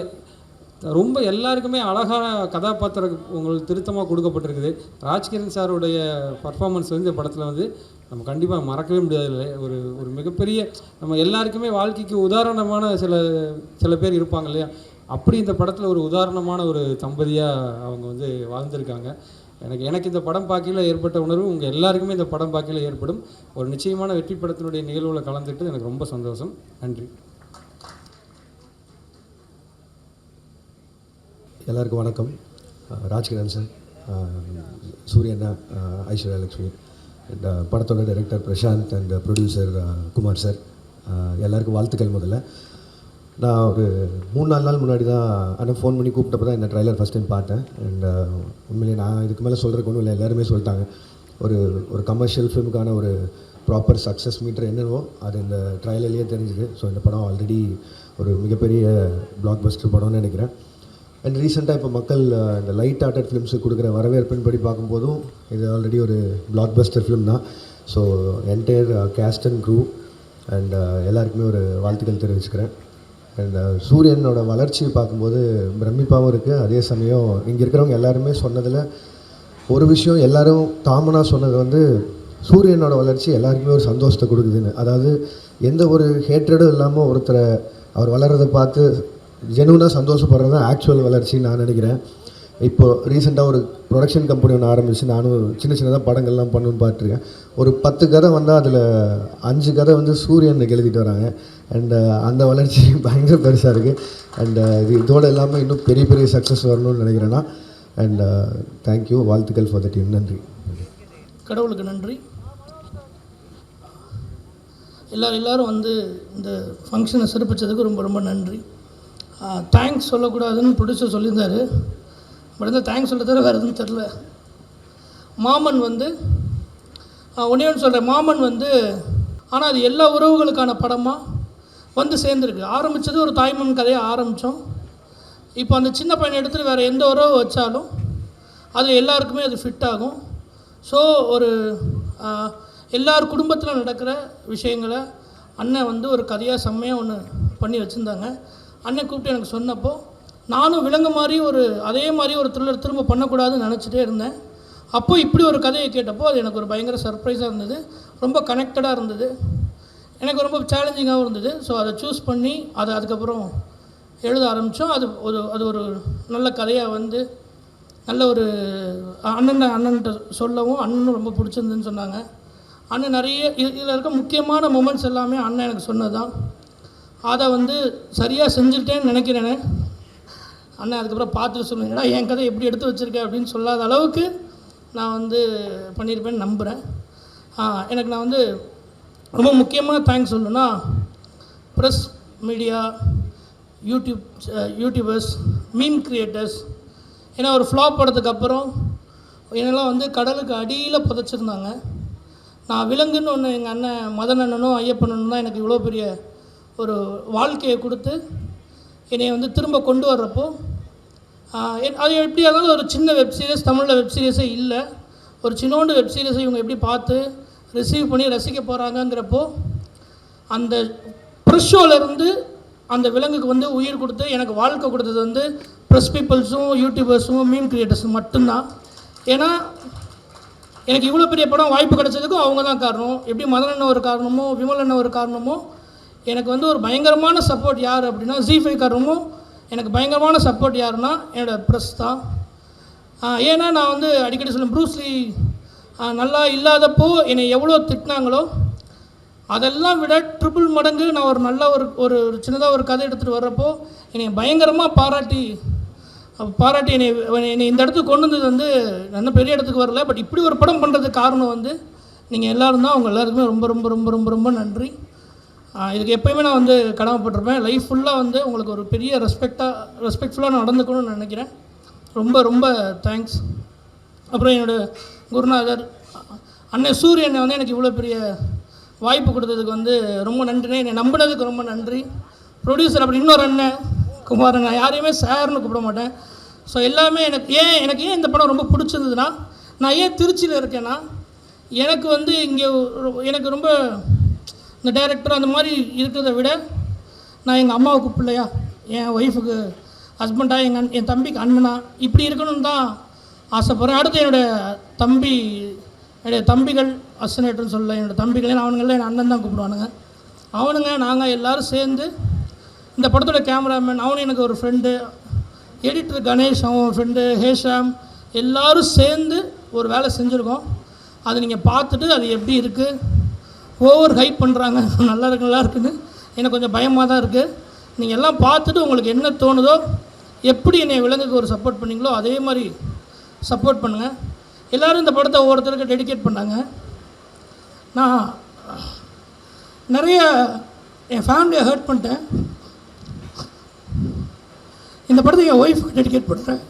ரொம்ப எல்லாருக்குமே அழகான கதாபாத்திரம் உங்களுக்கு திருத்தமாக கொடுக்கப்பட்டிருக்குது. ராஜ்கிரண் சாருடைய பர்ஃபார்மன்ஸ் வந்து இந்த படத்தில் வந்து நம்ம கண்டிப்பாக மறக்கவே முடியாது. ஒரு ஒரு மிகப்பெரிய நம்ம எல்லாருக்குமே வாழ்க்கைக்கு உதாரணமான சில பேர் இருப்பாங்க இல்லையா, அப்படி இந்த படத்தில் ஒரு உதாரணமான ஒரு தம்பதியாக அவங்க வந்து வாழ்ந்திருக்காங்க. எனக்கு இந்த படம் பார்க்கையில் ஏற்பட்ட உணர்வு உங்கள் எல்லாருக்குமே இந்த படம் பார்க்கையில் ஏற்படும். ஒரு நிச்சயமான வெற்றி படத்தினுடைய நிகழ்வில் கலந்துட்டு எனக்கு ரொம்ப சந்தோஷம். நன்றி. எல்லாருக்கும் வணக்கம். ராஜ்கிரண் சார், சூரியண்ணா, ஐஸ்வர்யா லக்ஷ்மி, அண்ட் படத்தோட director Prashanth and producer Kumar sir, எல்லாருக்கும் வாழ்த்துக்கள். முதல்ல நான் ஒரு 3-4 நாள் முன்னாடி தான் ஆனால் ஃபோன் பண்ணி கூப்பிட்டப்போ தான் இந்த ட்ரைலர் ஃபஸ்ட் டைம் பார்த்தேன். அண்ட் உண்மையிலே நான் இதுக்கு மேலே சொல்கிறதுக்கு ஒன்றும் இல்லை, எல்லாருமே சொல்லிட்டாங்க. ஒரு கமர்ஷியல் ஃபிலிமுக்கான ஒரு ப்ராப்பர் சக்ஸஸ் மீட்டர் என்னவோ அது இந்த ட்ரைலர்லேயே தெரிஞ்சுது. ஸோ இந்த படம் ஆல்ரெடி ஒரு மிகப்பெரிய பிளாக் பஸ்டர் படம்னு நினைக்கிறேன். அண்ட் ரீசெண்டாக இப்போ மக்கள் இந்த லைட் ஹார்ட்டட் ஃபிலிம்ஸுக்கு கொடுக்குற வரவேற்பின்படி பார்க்கும்போதும் இது ஆல்ரெடி ஒரு பிளாக் பஸ்டர் ஃபிலிம் தான். So entire cast and crew and எல்லாருக்குமே ஒரு வாழ்த்துக்கள் தெரிவிச்சுக்கிறேன். அண்ட் சூரியனோட வளர்ச்சி பார்க்கும்போது பிரமிப்பாகவும் இருக்குது. அதே சமயம் இங்கே இருக்கிறவங்க எல்லாருமே சொன்னதில் ஒரு விஷயம் எல்லோரும் காமனாக சொன்னது வந்து சூரியனோட வளர்ச்சி எல்லாருக்குமே ஒரு சந்தோஷத்தை கொடுக்குதுன்னு. அதாவது எந்த ஒரு ஹேட்ரடும் இல்லாமல் ஒருத்தரை அவர் வளர்கிறத பார்த்து ஜெனுவனாக சந்தோஷப்படுறது தான் ஆக்சுவல் வளர்ச்சின்னு நான் நினைக்கிறேன். இப்போது ரீசெண்டாக ஒரு ப்ரொடக்ஷன் கம்பெனி ஒன்று ஆரம்பித்து நானும் சின்னதாக படங்கள்லாம் பண்ணணுன்னு பார்த்துருக்கேன். ஒரு 10 கதை வந்தால் அதில் 5 கதை வந்து சூரியனுக்கு எழுதிட்டு வராங்க. அண்டு அந்த வளர்ச்சி பயங்கர பெருசாக இருக்குது. அண்டு இதோடு இல்லாமல் இன்னும் பெரிய பெரிய சக்ஸஸ் வரணும்னு நினைக்கிறேன்னா. அண்ட் தேங்க்யூ, வாழ்த்துக்கள் ஃபார் த டீம். நன்றி. கடவுளுக்கு நன்றி. எல்லோரும் வந்து இந்த ஃபங்க்ஷனை சிறப்பித்ததுக்கு ரொம்ப ரொம்ப நன்றி. தேங்க்ஸ் சொல்லக்கூடாதுன்னு ப்ரொடியூசர் சொல்லியிருந்தார். பட் இந்த தேங்க்ஸ் சொல்ல தவிர வேறு எதுவும் தெரில. மாமன் வந்து ஒன்றே ஒன்று சொல்கிறேன். மாமன் வந்து ஆனால் அது எல்லா உறவுகளுக்கான படமாக வந்து சேர்ந்துருக்கு. ஆரம்பித்தது ஒரு தாய்மன் கதையாக ஆரம்பித்தோம். இப்போ அந்த சின்ன பையனை எடுத்துகிட்டு வேறு எந்த உறவு வச்சாலும் அது எல்லாருக்குமே அது ஃபிட் ஆகும். ஸோ ஒரு எல்லார் குடும்பத்தில் நடக்கிற விஷயங்களை அண்ணன் வந்து ஒரு கதையாக செம்மையாக ஒன்று பண்ணி வச்சுருந்தாங்க. அண்ணன் கூப்பிட்டு எனக்கு சொன்னப்போ நானும் விலங்கு மாதிரி அதே மாதிரி ஒரு த்ரில்லர் திரும்ப பண்ணக்கூடாதுன்னு நினச்சிட்டே இருந்தேன். அப்போது இப்படி ஒரு கதையை கேட்டப்போ அது எனக்கு ஒரு பயங்கர சர்ப்ரைஸாக இருந்தது. ரொம்ப கனெக்டடாக இருந்தது, எனக்கு ரொம்ப சேலஞ்சிங்காகவும் இருந்தது. ஸோ அதை சூஸ் பண்ணி அதுக்கப்புறம் எழுத ஆரம்பித்தோம். அது ஒரு நல்ல கதையாக வந்து நல்ல ஒரு அண்ணன்கிட்ட சொல்லவும் அண்ணனும் ரொம்ப பிடிச்சிருந்துன்னு சொன்னாங்க. அண்ணன் நிறைய இதில் இருக்க முக்கியமான மொமெண்ட்ஸ் எல்லாமே அண்ணன் எனக்கு சொன்னது தான். அதை வந்து சரியாக செஞ்சுட்டேன்னு நினைக்கிறேன். அண்ணன் அதுக்கப்புறம் பார்த்துட்டு சொல்லுங்கடா என் கதை எப்படி எடுத்து வச்சுருக்கேன் அப்படின்னு சொல்லாத அளவுக்கு நான் வந்து பண்ணியிருப்பேன்னு நம்புகிறேன். எனக்கு நான் வந்து ரொம்ப முக்கியமாக தேங்க்ஸ் சொல்லணுன்னா press media, YouTubers, meme creators. ஏன்னா ஒரு ஃப்ளாப் படத்துக்கு அப்புறம் என்னெல்லாம் வந்து கடலுக்கு அடியில் புதைச்சிருந்தாங்க. நான் விலங்குன்னு ஒன்று எங்கள் அண்ணன் மதன் அண்ணனும் ஐயப்பண்ணனும் தான் எனக்கு இவ்வளோ பெரிய ஒரு வாழ்க்கையை கொடுத்து என்னை வந்து திரும்ப கொண்டு வர்றப்போ அது எப்படி இருந்தாலும் ஒரு சின்ன வெப்சீரிஸ், தமிழில் வெப்சீரிஸே இல்லை, ஒரு சின்னோண்டு வெப்சீரிஸை இவங்க எப்படி பார்த்து ரிசீவ் பண்ணி ரசிக்க போகிறாங்கங்கிறப்போ அந்த ப்ரெஸ் ஷோலேருந்து அந்த விலங்குக்கு வந்து உயிர் கொடுத்து எனக்கு வாழ்க்கை கொடுத்தது வந்து ப்ரெஸ் பீப்புள்ஸும் யூடியூபர்ஸும் மீம் கிரியேட்டர்ஸும் மட்டும்தான். ஏன்னா எனக்கு இவ்வளோ பெரிய படம் வாய்ப்பு கிடைச்சதுக்கும் அவங்க தான் காரணம். எப்படி மதன் அண்ணன் ஒரு காரணமோ விமல் அண்ணன் ஒரு காரணமோ எனக்கு வந்து ஒரு பயங்கரமான சப்போர்ட் யார் அப்படின்னா Z5 காரணமும் எனக்கு பயங்கரமான சப்போர்ட் யாருன்னா என்னோடய ப்ரெஸ் தான். ஏன்னா நான் வந்து அடிக்கடி சொல்லுவேன், ப்ரூஸ்லி நல்லா இல்லாதப்போ என்னை எவ்வளோ திட்டினாங்களோ அதெல்லாம் விட ட்ரிபிள் மடங்கு நான் ஒரு நல்ல ஒரு சின்னதாக ஒரு கதை எடுத்துகிட்டு வர்றப்போ என்னை பயங்கரமாக பாராட்டி என்னை இந்த இடத்துக்கு கொண்டு வந்தது வந்து நல்ல பெரிய இடத்துக்கு வரல. பட் இப்படி ஒரு படம் பண்ணுறதுக்கு காரணம் வந்து நீங்கள் எல்லோரும் தான். உங்கள் எல்லாருக்குமே ரொம்ப ரொம்ப ரொம்ப ரொம்ப ரொம்ப நன்றி. இதுக்கு எப்போயுமே நான் வந்து கடமைப்பட்டிருப்பேன். லைஃப் ஃபுல்லாக வந்து உங்களுக்கு ஒரு பெரிய ரெஸ்பெக்ட்ஃபுல்லாக நடந்துக்கணும்னு நினைக்கிறேன். ரொம்ப ரொம்ப தேங்க்ஸ். அப்புறம் என்னோடய குருநாதர் அண்ணன் சூரியனை வந்து எனக்கு இவ்வளோ பெரிய வாய்ப்பு கொடுத்ததுக்கு வந்து ரொம்ப நன்றி. என்னை நம்பினதுக்கு ரொம்ப நன்றி. ப்ரொடியூசர் அப்படி இன்னொரு அண்ணன் குமாரன், நான் யாரையுமே சார்னு கூப்பிட மாட்டேன். ஸோ எல்லாமே எனக்கு ஏன் இந்த படம் ரொம்ப பிடிச்சிருந்ததுன்னா, நான் ஏன் திருச்சியில் இருக்கேன்னா, எனக்கு வந்து இங்கே எனக்கு ரொம்ப இந்த டைரக்டர் அந்த மாதிரி இருக்கிறத விட நான் எங்கள் அம்மாவுக்கு பிள்ளையா, என் ஒய்ஃபுக்கு ஹஸ்பண்டாக, என் தம்பிக்கு அண்ணனா இப்படி இருக்கணும்னு தான் ஆசைப்பட்றேன். அடுத்து என்னுடைய தம்பிகள் அசனேட்டர்னு சொல்ல, என்னோடய தம்பிகளே அவனுங்களே என் அண்ணன் தான் கூப்பிடுவானுங்க. அவனுங்க நாங்கள் எல்லோரும் சேர்ந்து இந்த படத்தோட கேமராமேன் அவனும் எனக்கு ஒரு ஃப்ரெண்டு, எடிட்டர் கணேஷ் அவன் ஃப்ரெண்டு ஹேஷாம், எல்லோரும் சேர்ந்து ஒரு வேலை செஞ்சுருக்கோம். அதை நீங்கள் பார்த்துட்டு அது எப்படி இருக்குது, ஓவர் ஹைப் பண்ணுறாங்க, நல்லா இருக்குன்னு எனக்கு கொஞ்சம் பயமாக தான் இருக்குது. நீங்கள் எல்லாம் பார்த்துட்டு உங்களுக்கு என்ன தோணுதோ, எப்படி என்னை விலங்குக்கு ஒரு சப்போர்ட் பண்ணிங்களோ அதே மாதிரி சப்போர்ட் பண்ணுங்கள். எல்லோரும் இந்த படத்தை ஒவ்வொருத்தருக்கு டெடிகேட் பண்ணாங்க. நான் நிறைய என் ஃபேமிலியை ஹர்ட் பண்ணிட்டேன். இந்த படத்தை என் ஒய்ஃபுக்கு டெடிகேட் பண்ணுறேன்.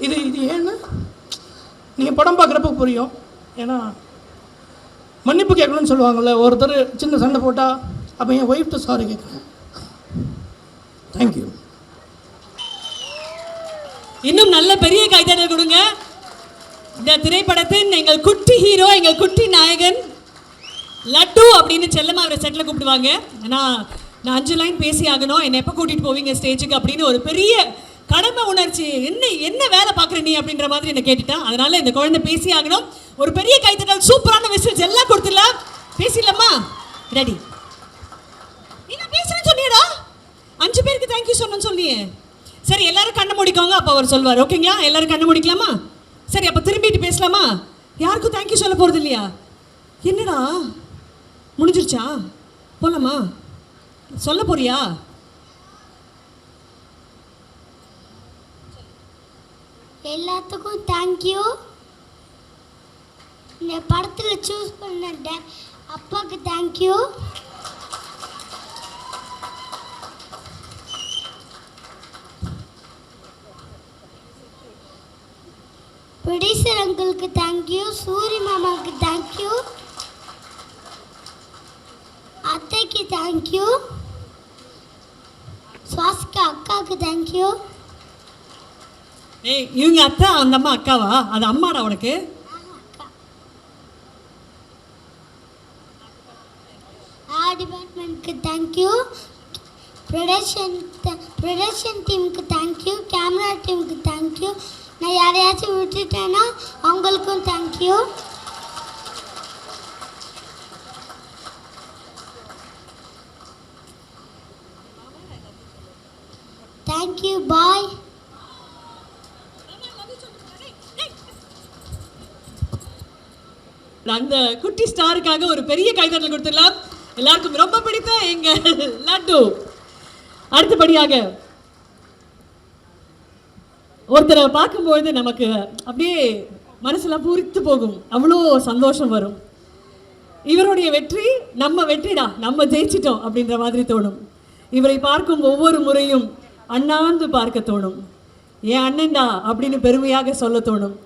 இது ஏன்னு நீங்கள் படம் பார்க்குறப்ப புரியும். ஏன்னா மன்னிப்பு கேட்கணும்னு சொல்லுவாங்கள்ல, ஒருத்தர் சின்ன சண்டை போட்டால் அப்போ என் ஒய்ஃப்ட்டு சாரி கேட்குறேன். தேங்க்யூ. இன்னும் நல்ல பெரிய கைதட்டல் கொடுங்க. இந்த திரைப்படத்தின் எங்கள் குட்டி ஹீரோ, எங்கள் குட்டி நாயகன் லட்டு அப்படின்னு செல்லமா அவரை செட்டில் கூப்பிடுவாங்க. நான் 5 லைன் பேசி ஆகணும், என்னை எப்போ கூட்டிகிட்டு போவீங்க ஸ்டேஜுக்கு அப்படின்னு ஒரு பெரிய கடமை உணர்ச்சி, என்ன வேலை பார்க்குற நீ அப்படின்ற மாதிரி என்னை கேட்டுட்டான். அதனால இந்த குழந்தை பேசி ஆகணும். ஒரு பெரிய கைத்தட்டல், சூப்பரான மெசேஜ் எல்லாம் கொடுத்துடலாம். பேசிடலாமா? ரெடி? நீ பேசுறேன்னு சொன்னியடா, 5 பேருக்கு தேங்க்யூ சொன்னு சொன்னியே. சரி, எல்லாரும் கண்ணை முடிக்கோங்க. அப்போ அவர் சொல்வார். ஓகேங்களா? எல்லாரும் கண்ணை முடிக்கலாமா? சரி, அப்போ திரும்பிட்டு பேசலாமா? யாருக்கும் தேங்க்யூ சொல்ல போகிறது இல்லையா? என்னடா முடிஞ்சிருச்சா? போலாமா? சொல்ல போறியா? எல்லாத்துக்கும் தேங்க்யூ. இந்த படத்தில் சூஸ் பண்ண அப்பாவுக்கு தேங்க்யூ. ப்ரொடியூசர் அங்கிளுக்கு தேங்க்யூ. சூரி மாமாவுக்கு தேங்க்யூ. அத்தைக்கு தேங்க்யூ. சுவாசிகா அக்காவுக்கு தேங்க்யூ. ஏய், இவங்க அத்தா, அந்த அம்மா அக்காவா? அது அம்மாடா உனக்கு. டிபார்ட்மெண்ட்க்கு தேங்க்யூ. ப்ரொடக்ஷன் டீமுக்கு தேங்க்யூ. கேமரா டீமுக்கு தேங்க்யூ. நான் யாரையாச்சும் விட்டுட்டேன்னா அவங்களுக்கும் தேங்க்யூ. தேங்க்யூ. பாய். அந்த குட்டி ஸ்டாருக்காக ஒரு பெரிய கைதட்டல் கொடுத்துடலாம். எல்லாருக்கும் ரொம்ப பிடித்த எங்க லட்டு. அடுத்தபடியாக ஒருத்தரை பார்க்கும்பொழுது நமக்கு அப்படியே மனசுலாம் பூரித்து போகும், அவ்வளோ சந்தோஷம் வரும். இவருடைய வெற்றி நம்ம வெற்றிடா, நம்ம ஜெயிச்சிட்டோம் அப்படின்ற மாதிரி தோணும். இவரை பார்க்கும் ஒவ்வொரு முறையும் அண்ணாந்து பார்க்க தோணும். என் அண்ணன்டா அப்படின்னு பெருமையாக சொல்ல தோணும்.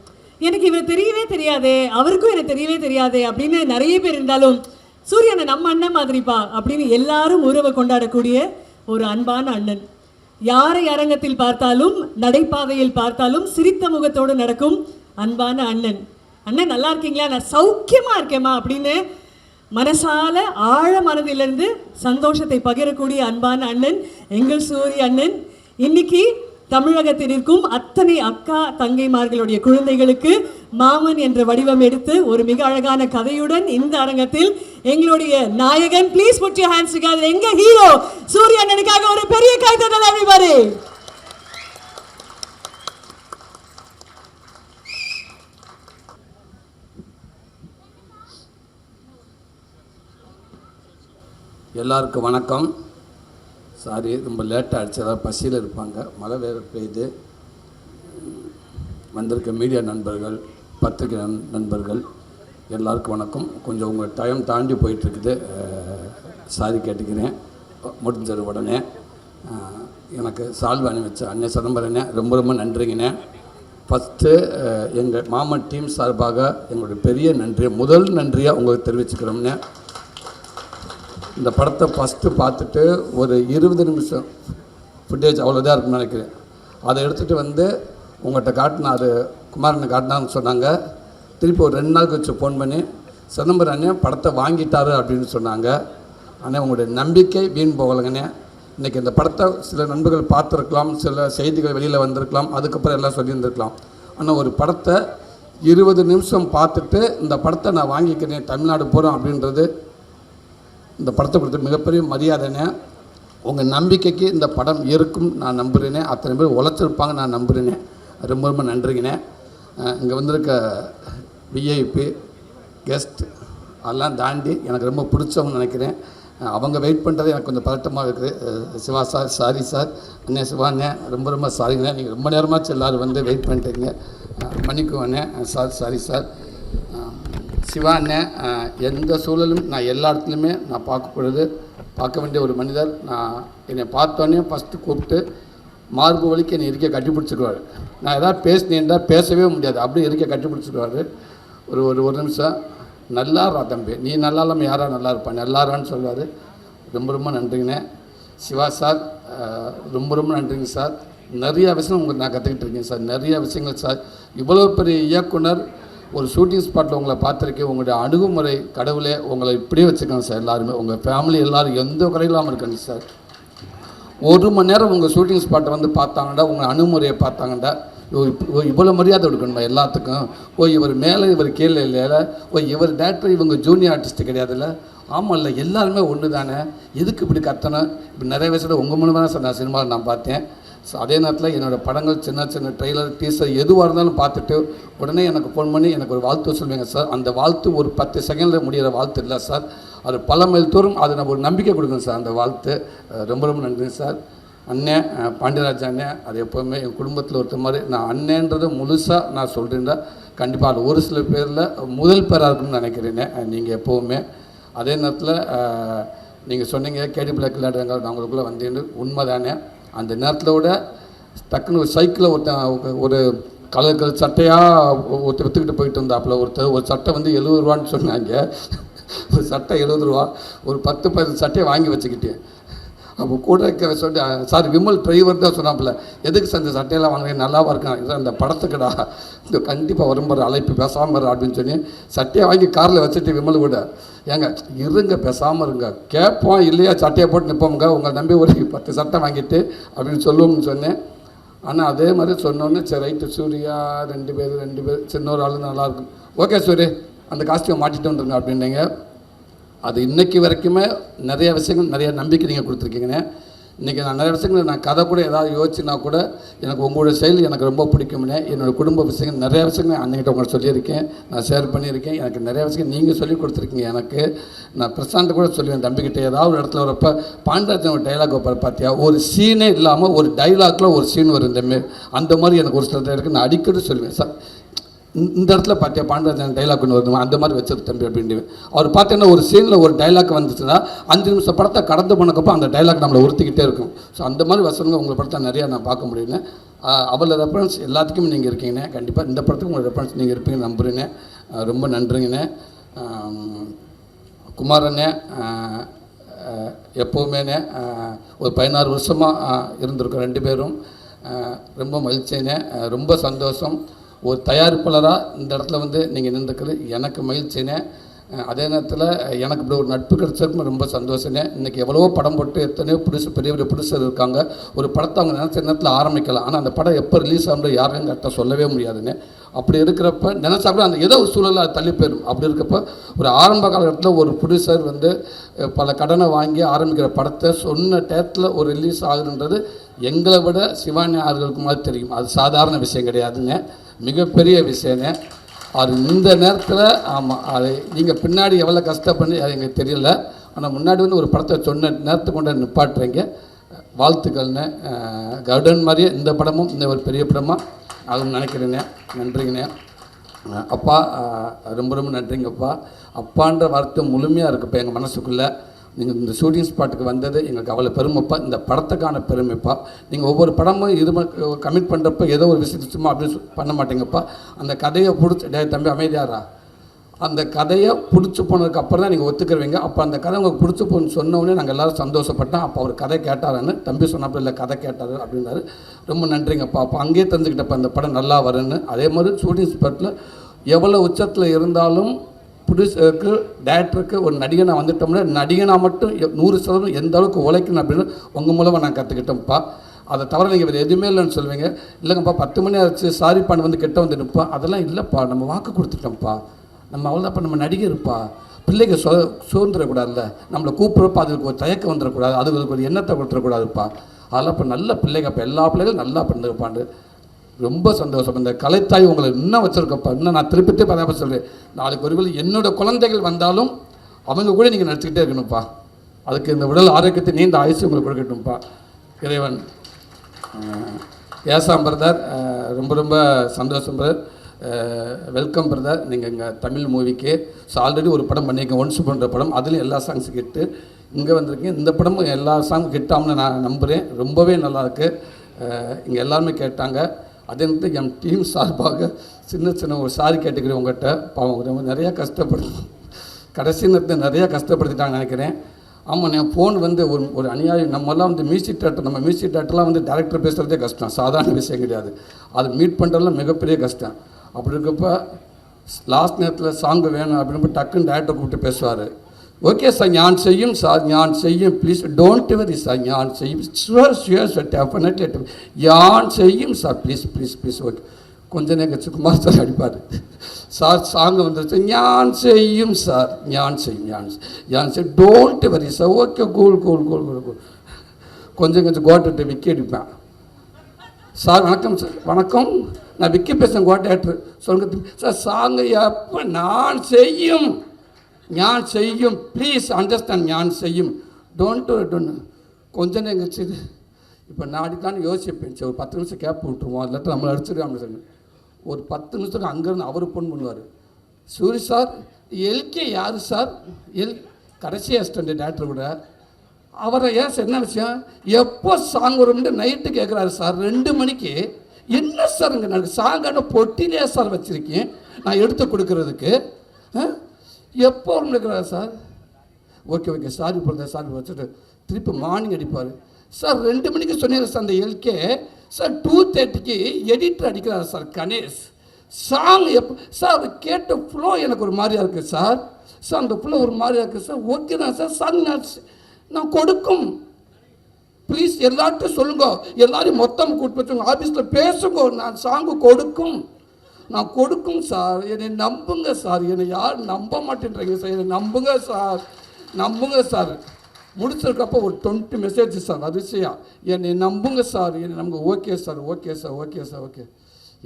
எனக்கு இவரை தெரியவே தெரியாதே, அவருக்கும் எனக்கு தெரியவே தெரியாதே அப்படின்னு நிறைய பேர் இருந்தாலும், சூரியனை நம்ம அண்ணன் மாதிரிப்பா அப்படின்னு எல்லாரும் உறவை கொண்டாடக்கூடிய ஒரு அன்பான அண்ணன். யாரை அரங்கத்தில் பார்த்தாலும், நடைபாதையில் பார்த்தாலும் சிரித்த முகத்தோடு நடக்கும் அன்பான அண்ணன். அண்ணன் நல்லா இருக்கீங்களா? நான் சௌக்கியமாக இருக்கேம்மா அப்படின்னு மனசால ஆழ மனதிலிருந்து சந்தோஷத்தை பகிரக்கூடிய அன்பான அண்ணன் எங்கள் சூரிய அண்ணன். இன்னைக்கு தமிழகத்தில் இருக்கும் அத்தனை அக்கா தங்கைமார்களுடைய குழந்தைகளுக்கு மாமன் என்ற வடிவம் எடுத்து ஒரு மிக அழகான கதையுடன் இந்த அரங்கத்தில் எங்களுடைய நாயகன், please put your hands together, எங்க ஹீரோ சூரிய அண்ணனுக்காக ஒரு பெரிய கைதட்டல் everybody. எல்லாருக்கும் வணக்கம். சாரி, ரொம்ப லேட்டாக ஆகிடுச்சு, அதாவது பசியில் இருப்பாங்க, மழை வேறு பெய்யுது. வந்திருக்க மீடியா நண்பர்கள், பத்திரிகை நண்பர்கள் எல்லாருக்கும் வணக்கம். கொஞ்சம் உங்கள் டைம் தாண்டி போயிட்டுருக்குது, சாரி கேட்டுக்கிறேன். முடிஞ்சது உடனே எனக்கு சால்வை அணிவிச்ச அண்ணே சிதம்பரண்ணே ரொம்ப ரொம்ப நன்றிங்கண்ணே. ஃபஸ்ட்டு எங்கள் மாமன் டீம் சார்பாக எங்களுடைய பெரிய நன்றியை, முதல் நன்றியாக உங்களுக்கு தெரிவிச்சுக்கிறோம்னே. இந்த படத்தை ஃபஸ்ட்டு பார்த்துட்டு ஒரு 20 நிமிஷம் ஃபுட்டேஜ் அவ்வளோதான் இருக்குன்னு நினைக்கிறேன். அதை எடுத்துகிட்டு வந்து உங்கள்கிட்ட காட்டினார், குமாரனை காட்டினான்னு சொன்னாங்க. திருப்பி ஒரு 2 நாள் கழிச்சு ஃபோன் பண்ணி சிதம்பரம் அண்ணே படத்தை வாங்கிட்டாரு அப்படின்னு சொன்னாங்க. ஆனால் உங்களுடைய நம்பிக்கை வீண் போகலைங்கண்ணே. இன்றைக்கி இந்த படத்தை சில நண்பர்கள் பார்த்துருக்கலாம், சில செய்திகள் வெளியில் வந்திருக்கலாம், அதுக்கப்புறம் எல்லாம் சொல்லியிருந்துருக்கலாம். ஆனால் ஒரு படத்தை 20 நிமிஷம் பார்த்துட்டு இந்த படத்தை நான் வாங்கிக்கிறேன், தமிழ்நாடு போகிறோம் அப்படின்றது இந்த படத்தை கொடுத்த மிகப்பெரிய மரியாதைனே. உங்கள் நம்பிக்கைக்கு இந்த படம் இருக்கும் நான் நம்புகிறேனே. அத்தனை பேர் உழைச்சிருப்பாங்க நான் நம்புகிறேனே. ரொம்ப ரொம்ப நன்றிங்கண்ணே. இங்கே வந்திருக்க விஐபி கெஸ்ட் அதெல்லாம் தாண்டி எனக்கு ரொம்ப பிடிச்சவங்க நினைக்கிறேன். அவங்க வெயிட் பண்ணுறது எனக்கு கொஞ்சம் பதட்டமாக இருக்குது. சிவா சார் சாரி சார், அண்ணே சிவாண்ணே ரொம்ப ரொம்ப சாரிங்கண்ணே. நீங்கள் ரொம்ப நேரமாச்சு எல்லோரும் வந்து வெயிட் பண்ணிட்டீங்க, மன்னிக்குவாண்ணே. Sir sorry sir. சிவாண்ணே எந்த சூழலும் நான் எல்லா இடத்துலையுமே நான் பார்க்க வேண்டிய ஒரு மனிதர். நான் என்னை பார்த்தோன்னே ஃபஸ்ட்டு கூப்பிட்டு மார்பு வலிக்கு என்னை இருக்க கட்டி பிடிச்சிக்குவார். நான் எதாவது பேசினேன்டா பேசவே முடியாது, அப்படியே இருக்க கட்டி பிடிச்சிக்குவார். ஒரு நிமிஷம் நல்லாரா தம்பி, நீ நல்லா இல்லாமல் யாரா நல்லா இருப்பான், நல்லாரான்னு சொல்லுவார். ரொம்ப ரொம்ப நன்றிங்கண்ணே. சிவா சார் ரொம்ப ரொம்ப நன்றிங்க சார். நிறையா விஷயம் உங்களுக்கு நான் கற்றுக்கிட்டு இருக்கேன் சார், நிறையா விஷயங்கள் சார். இவ்வளோ பெரிய இயக்குனர் ஒரு ஷூட்டிங் ஸ்பாட்டில் உங்களை பார்த்துருக்கேன். உங்களுடைய அணுகுமுறை கடவுளே உங்களை இப்படியே வச்சுக்கணும் சார். எல்லாருமே உங்கள் ஃபேமிலி எல்லோரும் எந்த குறையில்லாமல் இருக்கணும் சார். 1 மணி நேரம் உங்கள் ஷூட்டிங் ஸ்பாட்டை வந்து பார்த்தாங்கண்டா, உங்கள் அணுகுமுறையை பார்த்தாங்கண்டா, இவ்வளோ மரியாதை கொடுக்கணுமா எல்லாத்துக்கும். இவர் மேலே இவர் கீழே இல்லைல்ல, இவர் டேரக்டர் இவங்க ஜூனியர் ஆர்டிஸ்ட்டு கிடையாதுல்ல. ஆமாம் இல்லை, எல்லாருமே ஒன்று தானே, எதுக்கு இப்படி கத்தணும். இப்போ நிறைய வயசில் உங்கள் மூலமாக தான் சார் நான் சினிமாவில் நான் பார்த்தேன். ஸோ அதே நேரத்தில் என்னோடய படங்கள் சின்ன சின்ன ட்ரெய்லர் டீசர் எதுவாக இருந்தாலும் பார்த்துட்டு உடனே எனக்கு ஃபோன் பண்ணி எனக்கு ஒரு வாழ்த்து சொல்லுவீங்க சார். அந்த வாழ்த்து ஒரு 10 செகண்டில் முடிகிற வாழ்த்து இல்லை சார், அது பல மைல் தூரம் அது நம்ம ஒரு நம்பிக்கை கொடுக்கணும் சார். அந்த வாழ்த்து ரொம்ப ரொம்ப நன்றி சார். அண்ணே பாண்டியராஜ் அண்ணே, அது எப்போவுமே என் குடும்பத்தில் ஒருத்த மாதிரி. நான் அண்ணேன்றது முழுசாக நான் சொல்கிறேன்டா, கண்டிப்பாக அது ஒரு சில பேரில் முதல் பேராக இருக்குன்னு நினைக்கிறேனே நீங்கள் எப்போவுமே. அதே நேரத்தில் நீங்கள் சொன்னீங்க கேடி பிளாக் விளையாடுறாங்க, நான் உங்களுக்குள்ளே வந்தேன்னு உண்மை தானே. அந்த நேரத்தில் விட டக்குன்னு ஒரு சைக்கிளில் ஒரு கலர் சட்டையாக விற்றுக்கிட்டு போயிட்டு இருந்தாப்புல ஒரு சட்டை வந்து 70 ரூபான்னு சொன்னாங்க. ஒரு சட்டை 70 ரூபா, ஒரு 10-15 சட்டையை வாங்கி வச்சுக்கிட்டேன். அப்போ கூட இருக்க சொல்லி சார் விமல் டிரைவர் தான் சொன்னாப்புல, எதுக்கு சார் இந்த சட்டையெல்லாம் வாங்குறேன், நல்லாவா இருக்கான் இதான் இந்த படத்துக்குடா, இந்த கண்டிப்பாக வரும்போது அழைப்பு பேசாமல் அப்படின்னு சொல்லி சட்டையை வாங்கி காரில் வச்சுட்டு விமல் கூட, ஏங்க இருங்க பேசாமல் இருங்க, கேட்போம் இல்லையா சட்டையை போட்டு நிற்போங்க, உங்களை நம்பி ஒரு 10 சட்டை வாங்கிட்டு அப்படின்னு சொல்லுவோம்னு சொன்னேன். ஆனால் அதே மாதிரி சொன்னோன்னே சரி ரைட்டு சூர்யா 2 பேர் சின்ன ஒரு ஆளு நல்லாயிருக்கும், ஓகே சூரிய அந்த காஸ்டியூம் மாட்டிட்டு வந்துருங்க அப்படின்னீங்க. அது இன்றைக்கி வரைக்குமே நிறைய விஷயங்கள் நிறைய நம்பிக்கை நீங்கள் கொடுத்துருக்கீங்கண்ணே. இன்றைக்கி நான் நிறைய விஷயங்கள் நான் கதை கூட ஏதாவது யோசிச்சுனா கூட எனக்கு உங்களோட செயல் எனக்கு ரொம்ப பிடிக்கும்னே. என்னோடய குடும்ப விஷயங்கள் நிறைய விஷயங்கள் அன்றைக்கிட்ட உங்களுக்கு சொல்லியிருக்கேன், நான் ஷேர் பண்ணியிருக்கேன். எனக்கு நிறைய விஷயம் நீங்கள் சொல்லி கொடுத்துருக்கீங்க. எனக்கு நான் பிரசாந்த் கூட சொல்லுவேன் தம்பிக்கிட்ட, ஏதாவது ஒரு இடத்துல வரப்போ பாண்டராஜன் ஒரு டைலாக் வைப்பார் பார்த்தியா, ஒரு சீனே இல்லாமல் ஒரு டைலாக்கில் ஒரு சீன் வரும் இந்தமாரி, அந்த மாதிரி எனக்கு ஒரு சில டைலாக் நான் அடிக்கடி சொல்லுவேன் சார். இந்த இடத்துல பார்த்தியா பாண்டராஜன் டைலாக் ஒன்று வருது, அந்த மாதிரி வச்சிரு தம்பி அப்படின்னு. அவர் பார்த்தீங்கன்னா ஒரு சீனில் ஒரு டைலாக் வந்துச்சுன்னா 5 நிமிஷம் படத்தை கடந்து போனக்கப்போ அந்த டைலாக் நம்மளை உறுத்திக்கிட்டே இருக்கும். ஸோ அந்த மாதிரி வசனங்கள் உங்கள் படத்தை நிறையா நான் பார்க்க முடியுங்க. அவளை ரெஃபரன்ஸ் எல்லாத்துக்குமே நீங்கள் இருக்கீங்கண்ணே. கண்டிப்பாக இந்த படத்துக்கு உங்களை ரெஃபரன்ஸ் நீங்கள் இருப்பீங்கன்னு நம்புறேண்ணே. ரொம்ப நன்றிங்கண்ணே. குமாரண்ணே எப்போவுமேண்ணே ஒரு 16 வருஷமாக இருந்திருக்கோம் 2 பேரும். ரொம்ப மகிழ்ச்சிண்ணே, ரொம்ப சந்தோஷம். ஒரு தயாரிப்பாளராக இந்த இடத்துல வந்து நீங்கள் நின்றுக்கிறது எனக்கு மகிழ்ச்சினே. அதே நேரத்தில் எனக்கு இப்படி ஒரு நட்பு கிடச்சிருக்கும் ரொம்ப சந்தோஷனே. இன்றைக்கி எவ்வளவோ படம் போட்டு எத்தனையோ பெரிய பெரிய ப்ரொடியூசர் இருக்காங்க. ஒரு படத்தை அவங்க நினச்ச நேரத்தில் ஆரம்பிக்கலாம், ஆனால் அந்த படம் எப்போ ரிலீஸ் ஆகும்போது யாரும் கரெக்டாக சொல்லவே முடியாதுன்னு. அப்படி இருக்கிறப்ப நினச்சா கூட அந்த ஏதோ ஒரு சூழலில் அது தள்ளி போயிடும். அப்படி இருக்கப்போ ஒரு ஆரம்ப காலகட்டத்தில் ஒரு ப்ரொடியூசர் வந்து பல கடனை வாங்கி ஆரம்பிக்கிற படத்தை சொன்ன டயத்தில் ஒரு ரிலீஸ் ஆகுதுன்றது எங்களை விட சிவானி ஆர்களுக்கு மாதிரி தெரியும். அது சாதாரண விஷயம் கிடையாதுங்க, மிகப்பெரிய விஷயங்க. அது இந்த நேரத்தில் ஆமாம், அது நீங்கள் பின்னாடி எவ்வளோ கஷ்டப்பண்ணி அது எங்களுக்கு தெரியல. ஆனால் முன்னாடி வந்து ஒரு படத்தை சொன்ன நேரத்துக்கு கொண்டு நிப்பாட்டுறீங்க. வாழ்த்துக்கள்ண்ணே. கருடன் மாதிரியே இந்த படமும் இந்த ஒரு பெரிய படமாக ஆகும்னு நினைக்கிறேண்ணே. நன்றிங்கண்ணே. அப்பா ரொம்ப ரொம்ப நன்றிங்கப்பா. அப்பான்ற வார்த்தை முழுமையாக இருக்குப்பா எங்கள் மனசுக்குள்ளே. நீங்கள் இந்த ஷூட்டிங் ஸ்பாட்டுக்கு வந்தது எங்களுக்கு அவ்வளோ பெருமைப்பா. இந்த படத்துக்கான பெருமைப்பா. நீங்கள் ஒவ்வொரு படமும் இது கமிட் பண்ணுறப்ப ஏதோ ஒரு விஷயத்தை சும்மா அப்படி பண்ண மாட்டீங்கப்பா. அந்த கதையை பிடிச்சி தம்பி அமைதியாரா, அந்த கதையை பிடிச்சி போனதுக்கு அப்புறம் தான் நீங்கள் ஒத்துக்கிறவங்க. அப்போ அந்த கதை உங்களுக்கு பிடிச்சி போன்னு சொன்னோடனே நாங்கள் எல்லோரும் சந்தோஷப்பட்டோம். அப்போ அவர் கதை கேட்டாருன்னு தம்பி சொன்னப்போ இல்லை கதை கேட்டார் அப்படின்னாரு. ரொம்ப நன்றிங்கப்பா. அப்போ அங்கேயே தெரிஞ்சுக்கிட்டப்போ அந்த படம் நல்லா வருன்னு. அதே மாதிரி ஷூட்டிங் ஸ்பாட்டில் எவ்வளோ உச்சத்தில் இருந்தாலும் ப்ரொடியூசருக்கு டேரக்டருக்கு ஒரு நடிகனாக வந்துட்டோம்னா நடிகனாக மட்டும் 100% எந்த அளவுக்கு உழைக்கணும் அப்படின்னு உங்கள் மூலமாக நான் கற்றுக்கிட்டேன்ப்பா. அதை தவிர நீங்கள் வேறு எதுவுமே இல்லைன்னு சொல்லுவீங்க. இல்லைங்கப்பா 10 மணி ஆச்சு சாரிப்பான்னு வந்து கெட்ட வந்து நிற்பா. அதெல்லாம் இல்லைப்பா, நம்ம வாக்கு கொடுத்துட்டோம்ப்பா, நம்ம அவ்வளோதான்ப்பா, நம்ம நடிகர்ப்பா. பிள்ளைங்க சோர்ந்துடக்கூடாதுல்ல, நம்மளை கூப்பிட்றப்ப அதுக்கு ஒரு தயக்கம் வந்துடக்கூடாது, அதுக்கு ஒரு எண்ணத்தை கொடுத்துடக்கூடாதுப்பா. அதெல்லாம் இப்போ நல்ல பிள்ளைங்க, இப்போ எல்லா பிள்ளைகளும் நல்லா பண்ணிருப்பாண்டு. ரொம்ப சந்தோஷம். இந்த கலைத்தாய் உங்களை இன்னும் வச்சுருக்கப்பா. இன்னும் நான் திருப்பி பதாப்ப சொல்கிறேன், நாளைக்கு ஒருவேளை என்னோடய குழந்தைகள் வந்தாலும் அவங்க கூட நீங்கள் நடிச்சுக்கிட்டே இருக்கணும்ப்பா. அதுக்கு இந்த உடல் ஆரோக்கியத்தை நீண்ட ஆயுசு உங்களுக்கு கொடுக்கட்டும்ப்பா இறைவன். ஏசாம் பிரதர் ரொம்ப ரொம்ப சந்தோஷம் பிரதர். Welcome brother. நீங்கள் எங்கள் தமிழ் மூவிக்கு ஆல்ரெடி ஒரு படம் பண்ணியிருக்கேன், ஒன்ஸ் பண்ணுற படம். அதுலேயும் எல்லா சாங்ஸும் ஹிட்டு. இங்கே வந்திருக்கேன், இந்த படமும் எல்லா சாங்கும் ஹிட்டாகும்னு நான் நம்புகிறேன். ரொம்பவே நல்லாயிருக்கு. இங்கே எல்லாருமே கேட்டாங்க. அதே மாதிரி என் டீம் சார்பாக சின்ன ஒரு சாரி கேட்டுக்கிறேன் உங்கள்கிட்ட. பாவம் ரொம்ப நிறையா கடைசி நேரத்தில் நிறையா கஷ்டப்படுத்திட்டாங்கன்னு நினைக்கிறேன். ஆமாம், என் ஃபோன் வந்து ஒரு அநியாயம். நம்மலாம் வந்து மியூசிக் டேரக்டர்லாம் வந்து டேரக்டர் பேசுகிறதே கஷ்டம், சாதாரண விஷயம் கிடையாது. அது மீட் பண்ணுறதுலாம் மிகப்பெரிய கஷ்டம். அப்படி இருக்கப்போ லாஸ்ட் நேரத்தில் சாங்கு வேணும் அப்படின்னு டக்குன்னு டேரக்டர் கூப்பிட்டு பேசுவார். ஓகே சார், ஞான் செய்யும் சார், ஞான் செய்யும், ப்ளீஸ் டோன்ட் வெரி சார், ஞான் செய்யும், ஷுவர் சார், டெஃபினெட்லி ஞான் செய்யும் சார், ப்ளீஸ் ஓகே. கொஞ்ச நேரம் கழிச்சு குமார் சார் அடிப்பார், சார் சாங்கு வந்துருச்சு, ஞான் செய்யும் சார், ஞான் செய்யும் don't worry sir, okay cool. கொஞ்சம் கோட்டை விக்கி அடிப்பேன். சார் வணக்கம் சார். வணக்கம், நான் விக்கி பேசுகிறேன், கோ டேரக்டர். சொல்லுங்க சார், சாங்கு எப்போ நான் செய்யும், ஞான் செய்யும், ப்ளீஸ் அண்டர்ஸ்டாண்ட், ஞான் செய்யும், டோன்ட் கொஞ்ச நேரம் கழிச்சு இப்போ நான் அடிக்கலான்னு யோசிப்பேன். சரி ஒரு 10 நிமிஷம் கேப் விட்டுருவோம், இல்லாட்டி நம்மளை அடிச்சிருக்காங்க சார். ஒரு 10 நிமிஷத்துக்கு அங்கேருந்து அவர் ஃபோன் பண்ணுவார். சூரி சார், எல்கே யார் சார்? கடைசி அசிஸ்டண்ட் டேரக்டர் கூட. அவரை ஏன் சார் என்ன விஷயம், எப்போ சாங் வரும்னு நைட்டு கேட்குறாரு சார் 2 மணிக்கு. என்ன சார் இங்கே எனக்கு சாங்கான பொட்டிலே சார் வச்சுருக்கேன் நான் எடுத்து கொடுக்கறதுக்கு, எப்போ வரும்னு இருக்கிறாரு சார். ஓகே சாரி சாரி வச்சுட்டு திருப்பி மார்னிங் அடிப்பார். சார் 2 மணிக்கு சொன்னீங்க சார் அந்த எல்கே சார், 2:30க்கு எடிட்டர் அடிக்கிறார் சார் கணேஷ். சாங் எப்போ சார், அவர் கேட்ட ஃப்ளோ எனக்கு ஒரு மாதிரியாக இருக்குது சார். அந்த ஃப்ளோ ஒரு மாதிரியாக இருக்குது சார். ஓகே தான் சார், சாங் நான் கொடுக்கும், ப்ளீஸ் எல்லார்ட்டும் சொல்லுங்க, எல்லாரையும் மொத்தம் கூப்பிட்டு வச்சுங்க, ஆஃபீஸில் பேசுங்க, நான் சாங்கு நான் கொடுக்கும் சார், என்னை நம்புங்க சார். என்னை யாரும் நம்ப மாட்டேன்றீங்க சார், என்னை நம்புங்க சார். முடிச்சிருக்கப்போ ஒரு 20 மெசேஜ் சார், அதிசயம், என்னை நம்புங்க சார், என்னை நம்புங்க. Okay sir.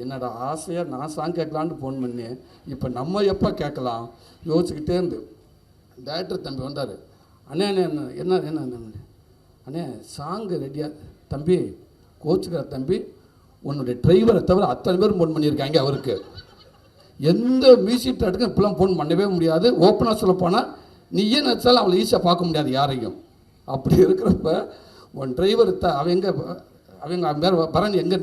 என்னடா ஆசையாக நான் சாங் கேட்கலான்னு ஃபோன் பண்ணி இப்போ நம்ம எப்போ கேட்கலாம் யோசிச்சுக்கிட்டே இருந்து டேரக்டர் தம்பி வந்தார். அண்ணே என்ன அண்ணே சாங்கு ரெடியாக தம்பி, கோச்சுக்கிற தம்பி, உன்னுடைய டிரைவரை தவிர அத்தனை பேரும் ஃபோன் பண்ணியிருக்காங்க அவருக்கு. எந்த மியூசிக் டேரக்டருக்கும் இப்போலாம் ஃபோன் பண்ணவே முடியாது. ஓப்பனாக சொல்ல போனால் நீயே நினச்சாலும் அவளை ஈஸியாக பார்க்க முடியாது யாரையும். அப்படி இருக்கிறப்ப உன் டிரைவர் அவங்க பேர் பரண் எங்கே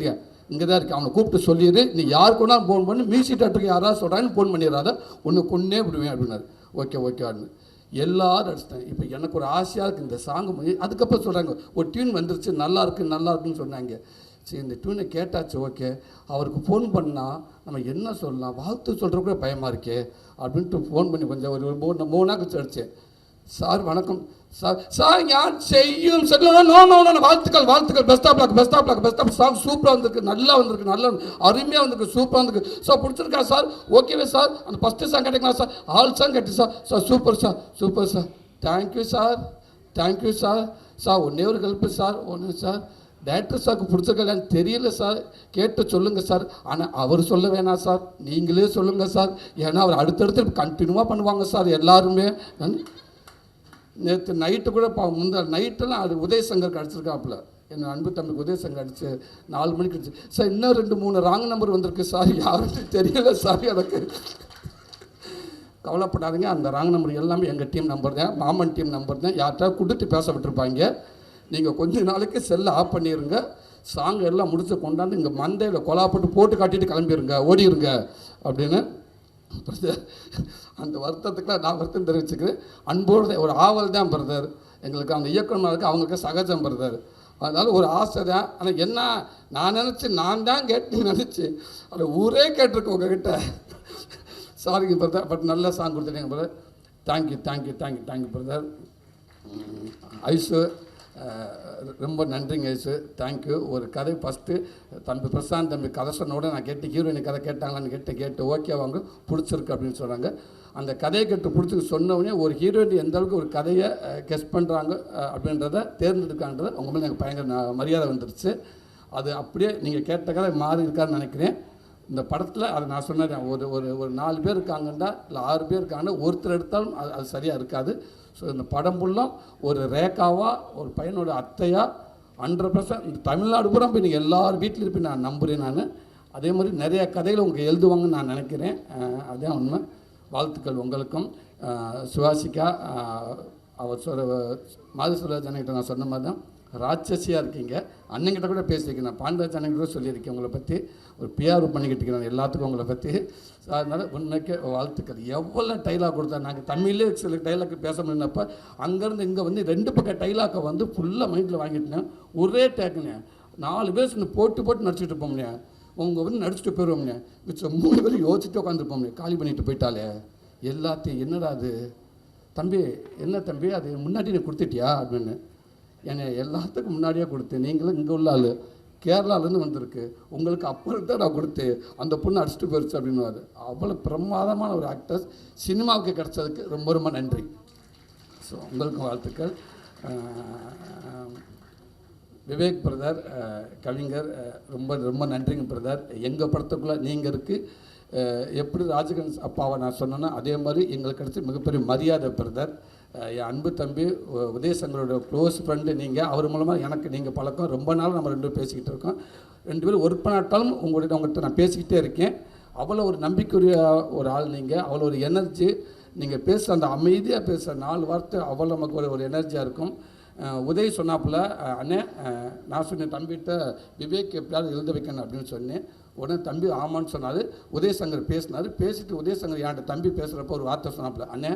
இங்கே தான் இருக்கு, அவனை கூப்பிட்டு சொல்லிடு, நீ யார் கூட ஃபோன் பண்ணி மியூசிக் டேரக்டருக்கு யாராவது சொல்கிறான்னு ஃபோன் பண்ணிடுறாத, ஒன்று கொன்னே விடுவேன் அப்படின்னாரு. ஓகே எல்லாரும் அடிச்சிட்டேன். இப்போ எனக்கு ஒரு ஆசையாக இருக்குது இந்த சாங்கு. அதுக்கப்புறம் சொல்கிறாங்க ஒரு டியூன் வந்துருச்சு, நல்லா இருக்குன்னு சொன்னாங்க. சரி இந்த டியூனை கேட்டாச்சு, ஓகே. அவருக்கு ஃபோன் பண்ணால் நம்ம என்ன சொல்லலாம், வாழ்த்து சொல்கிற கூட பயமாக இருக்கே அப்படின்ட்டு ஃபோன் பண்ணி கொஞ்சம் ஒரு 3 நாள் கழிச்சு அடித்தேன். சார் வணக்கம் சார் ஞான் செய்யும் சார், நோ வாழ்த்துக்கள், பெஸ்ட் ஆஃப் சாங் சூப்பராக வந்திருக்கு, நல்லா அருமையாக வந்திருக்கு, சூப்பராக வந்திருக்கு சார், பிடிச்சிருக்கா சார்? ஓகேவே சார், அந்த ஃபஸ்ட்டு சாங் கேட்டுக்கலாம் சார், ஆல் சாங் கேட்டு sir super sir, thank you sir. ஒன்றே ஒரு ஹெல்ப்பு சார், சார் டேரக்டர் சாருக்கு பிடிச்சிருக்கலான்னு தெரியல சார், கேட்டு சொல்லுங்கள் சார். ஆனால் அவர் சொல்ல வேணாம் சார், நீங்களே சொல்லுங்கள் சார், ஏன்னா அவர் அடுத்தடுத்து கண்டினியூவாக பண்ணுவாங்க சார் எல்லாருமே. நேற்று நைட்டு கூட நைட்டெல்லாம் அது உதயசங்கர் அடிச்சிருக்காப்புல, என் அன்பு தம்பிக்கு உதயசங்கர் அடிச்சு 4 மணிக்கு அடிச்சு. சார் இன்னும் 2-3 ராங் நம்பர் வந்திருக்கு சார், யாருன்னு தெரியல சார் எனக்கு. கவலைப்படாதீங்க, அந்த ராங் நம்பர் எல்லாமே எங்கள் டீம் நம்பர் தான், மாமன் டீம் நம்பர் தான். யார்கிட்ட கொடுத்து பேச விட்டுருப்பாங்க. நீங்கள் கொஞ்ச நாளைக்கு செல்லை ஆஃப் பண்ணிடுங்க, சாங் எல்லாம் முடிச்சு கொண்டாந்து இங்கே மந்தையில் கொலாப்பட்டு போட்டு காட்டிட்டு கிளம்பிடுங்க, ஓடிடுங்க அப்படின்னு. அந்த வருத்தத்துக்குலாம் நான் வருத்தம் தெரிவிச்சுக்கிறேன். அன்போடு ஒரு ஆவல் தான் பிரதர் எங்களுக்கு, அந்த இயக்குனருக்கு அவங்களுக்கு சகஜம் பிரதர். அதனால் ஒரு ஆசை தான். ஆனால் என்ன நான் நினச்சி நான் தான் கேட்டு நினச்சி அதை ஊரே கேட்டிருக்கேன் உங்ககிட்ட. சாரிங்க பிரதர், பட் நல்ல சாங் கொடுத்துட்டீங்க பிரதர். Thank you brother. ஐசு ரொம்ப நன்றிங்க ஐசு, தேங்க்யூ. ஒரு கதை ஃபஸ்ட்டு தம்பி பிரசாந்த் தம்பி கதை சொன்னோட நான் கேட்டு ஹீரோயினி கதை கேட்டாங்களான்னு கேட்டு ஓகே அவங்க பிடிச்சிருக்கு அப்படின்னு சொன்னாங்க. அந்த கதையை கேட்டு பிடிச்சி சொன்னோடனே ஒரு ஹீரோயின் எந்த அளவுக்கு ஒரு கதையை கெஸ் பண்ணுறாங்க அப்படின்றத தேர்ந்தெடுக்கான்றது உங்க மேலே எனக்கு பயங்கர மரியாதை வந்துடுச்சு. அது அப்படியே நீங்கள் கேட்ட கதை மாறி இருக்கான்னு நினைக்கிறேன். இந்த படத்தில் அதை நான் சொன்னேன், ஒரு 4 பேர் இருக்காங்கன்னா இல்லை 6 பேர் இருக்காங்கன்னா ஒருத்தர் எடுத்தாலும் அது சரியாக இருக்காது. ஸோ இந்த படம் ஃபுல்லாக ஒரு ரேகாவாக ஒரு பையனோட அத்தையாக 100% தமிழ்நாடு பூரா போய் நீங்கள் எல்லார் வீட்டில் இருப்பேன் நான் நம்புகிறேன். நான் அதே மாதிரி நிறைய கதைகளை உங்களுக்கு எழுதுவாங்கன்னு நான் நினைக்கிறேன். அதுதான் உண்மை. வாழ்த்துக்கள் உங்களுக்கும். சுவாசிகா அவர் மாதசுராஜ் அண்ணங்கிட்ட நான் சொன்ன மாதிரி தான் ராட்சசியாக இருக்கீங்க. அண்ணங்கிட்ட கூட பேசியிருக்கேன், நான் பாண்டராஜ் அண்ணங்கிட்ட கூட சொல்லியிருக்கேன் உங்களை பற்றி, ஒரு பிஆர் பண்ணிக்கிட்டு இருக்கிறேன் எல்லாத்துக்கும் உங்களை பற்றி. அதனால் உண்மைக்கு வாழ்த்துக்கள். எவ்வளோ டைலாக் கொடுத்தா, நாங்கள் தமிழ்லேயே சில டைலாக் பேச முடியினப்போ அங்கேருந்து இங்கே வந்து 2 பக்கம் டைலாக்கை வந்து ஃபுல்லாக மைண்டில் வாங்கிட்டேன். ஒரே டேக்குங்க 4 பேர் போட்டு நடிச்சுட்டு இருப்போம்னே, உங்கள் வந்து நடிச்சுட்டு போயிடுவோம்னே, மிச்சம் 3 பேர் யோசிச்சுட்டு உட்காந்துருப்போம்னே, காலி பண்ணிட்டு போயிட்டாலே எல்லாத்தையும். என்னடா அது தம்பி, என்ன தம்பி அது முன்னாடி நீ கொடுத்துட்டியா அப்படின்னு. என்னை எல்லாத்துக்கும் முன்னாடியே கொடுத்தேன். நீங்களும் இங்கே உள்ள ஆள், கேரளாலேருந்து வந்திருக்கு, உங்களுக்கு அப்புறம் தான் நான் கொடுத்தேன், அந்த பொண்ணு அடிச்சுட்டு போயிடுச்சு அப்படின்னு. அவ்வளோ பிரமாதமான ஒரு ஆக்டர்ஸ் சினிமாவுக்கு கிடச்சதுக்கு ரொம்ப நன்றி. ஸோ உங்களுக்கும் வாழ்த்துக்கள். விவேக் பிரதர் கவிஞர், ரொம்ப நன்றிங்க பிரதர். எங்கள் படத்துக்குள்ளே நீங்கள் இருக்குது. எப்படி ராஜகன்ஸ் அப்பாவை நான் சொன்னேன்னா அதே மாதிரி எங்களுக்கு கிடச்சி மிகப்பெரிய மரியாதை பிரதர். என் அன்பு தம்பி உதயசங்கரோட க்ளோஸ் ஃப்ரெண்டு நீங்கள், அவர் மூலமாக எனக்கு நீங்கள் பழக்கம். ரொம்ப நாள் நம்ம 2 பேரும் பேசிக்கிட்டு இருக்கோம். 2 பேரும் ஒர்க் பண்ணாட்டாலும் உங்கள்கிட்ட நான் பேசிக்கிட்டே இருக்கேன். அவ்வளோ ஒரு நம்பிக்கையுரிய ஒரு ஆள் நீங்கள், அவ்வளோ ஒரு எனர்ஜி. நீங்கள் பேசுகிற அந்த அமைதியாக பேசுகிற 4 வார்த்தை அவ்வளோ நமக்கு ஒரு எனர்ஜியாக இருக்கும். உதய் சொன்னாப்புல, அண்ணே நான் சொன்னேன் தம்பிகிட்ட விவேக் எப்படியாவது எழுத வைக்கணும் அப்படின்னு சொன்னேன். உடனே தம்பி ஆமான்னு சொன்னார். உதயசங்கர் பேசிட்டு உதயசங்கர் என்கிட்ட தம்பி பேசுகிறப்போ ஒரு வார்த்தை சொன்னாப்புல, அண்ணே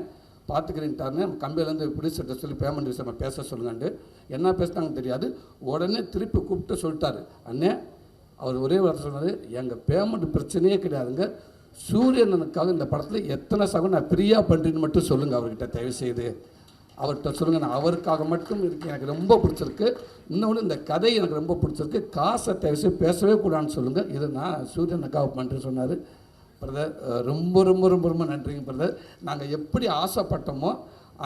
பார்த்துக்கிறேன்ட்டாருன்னு கம்பெனிலேருந்து ப்ரொடியூசர்கிட்ட சொல்லி பேமெண்ட் விஷயமா பேச சொல்லுங்கண்டு. என்ன பேசுனாங்கன்னு தெரியாது. உடனே திருப்பி கூப்பிட்டு சொல்லிட்டாரு, அண்ணே அவர் ஒரே வார்த்தை சொன்னார், எங்கள் பேமெண்ட் பிரச்சனையே கிடையாதுங்க, சூரியனுக்காக இந்த படத்தில் எத்தனை சகம் நான் ஃப்ரீயாக பண்ணுறேன்னு மட்டும் சொல்லுங்கள் அவர்கிட்ட, தயவுசெய்து அவர்கிட்ட சொல்லுங்கள். நான் அவருக்காக மட்டும் இருக்கு, எனக்கு ரொம்ப பிடிச்சிருக்கு. இன்னொன்று இந்த கதை எனக்கு ரொம்ப பிடிச்சிருக்கு, காசை தயவுசெய்து பேசவே கூடாதுன்னு சொல்லுங்கள், இது நான் சூரியனுக்காக பண்ணுறேன்னு சொன்னார். பிரதர் ரொம்ப நன்றிங்க பிரதர். நாங்கள் எப்படி ஆசைப்பட்டோமோ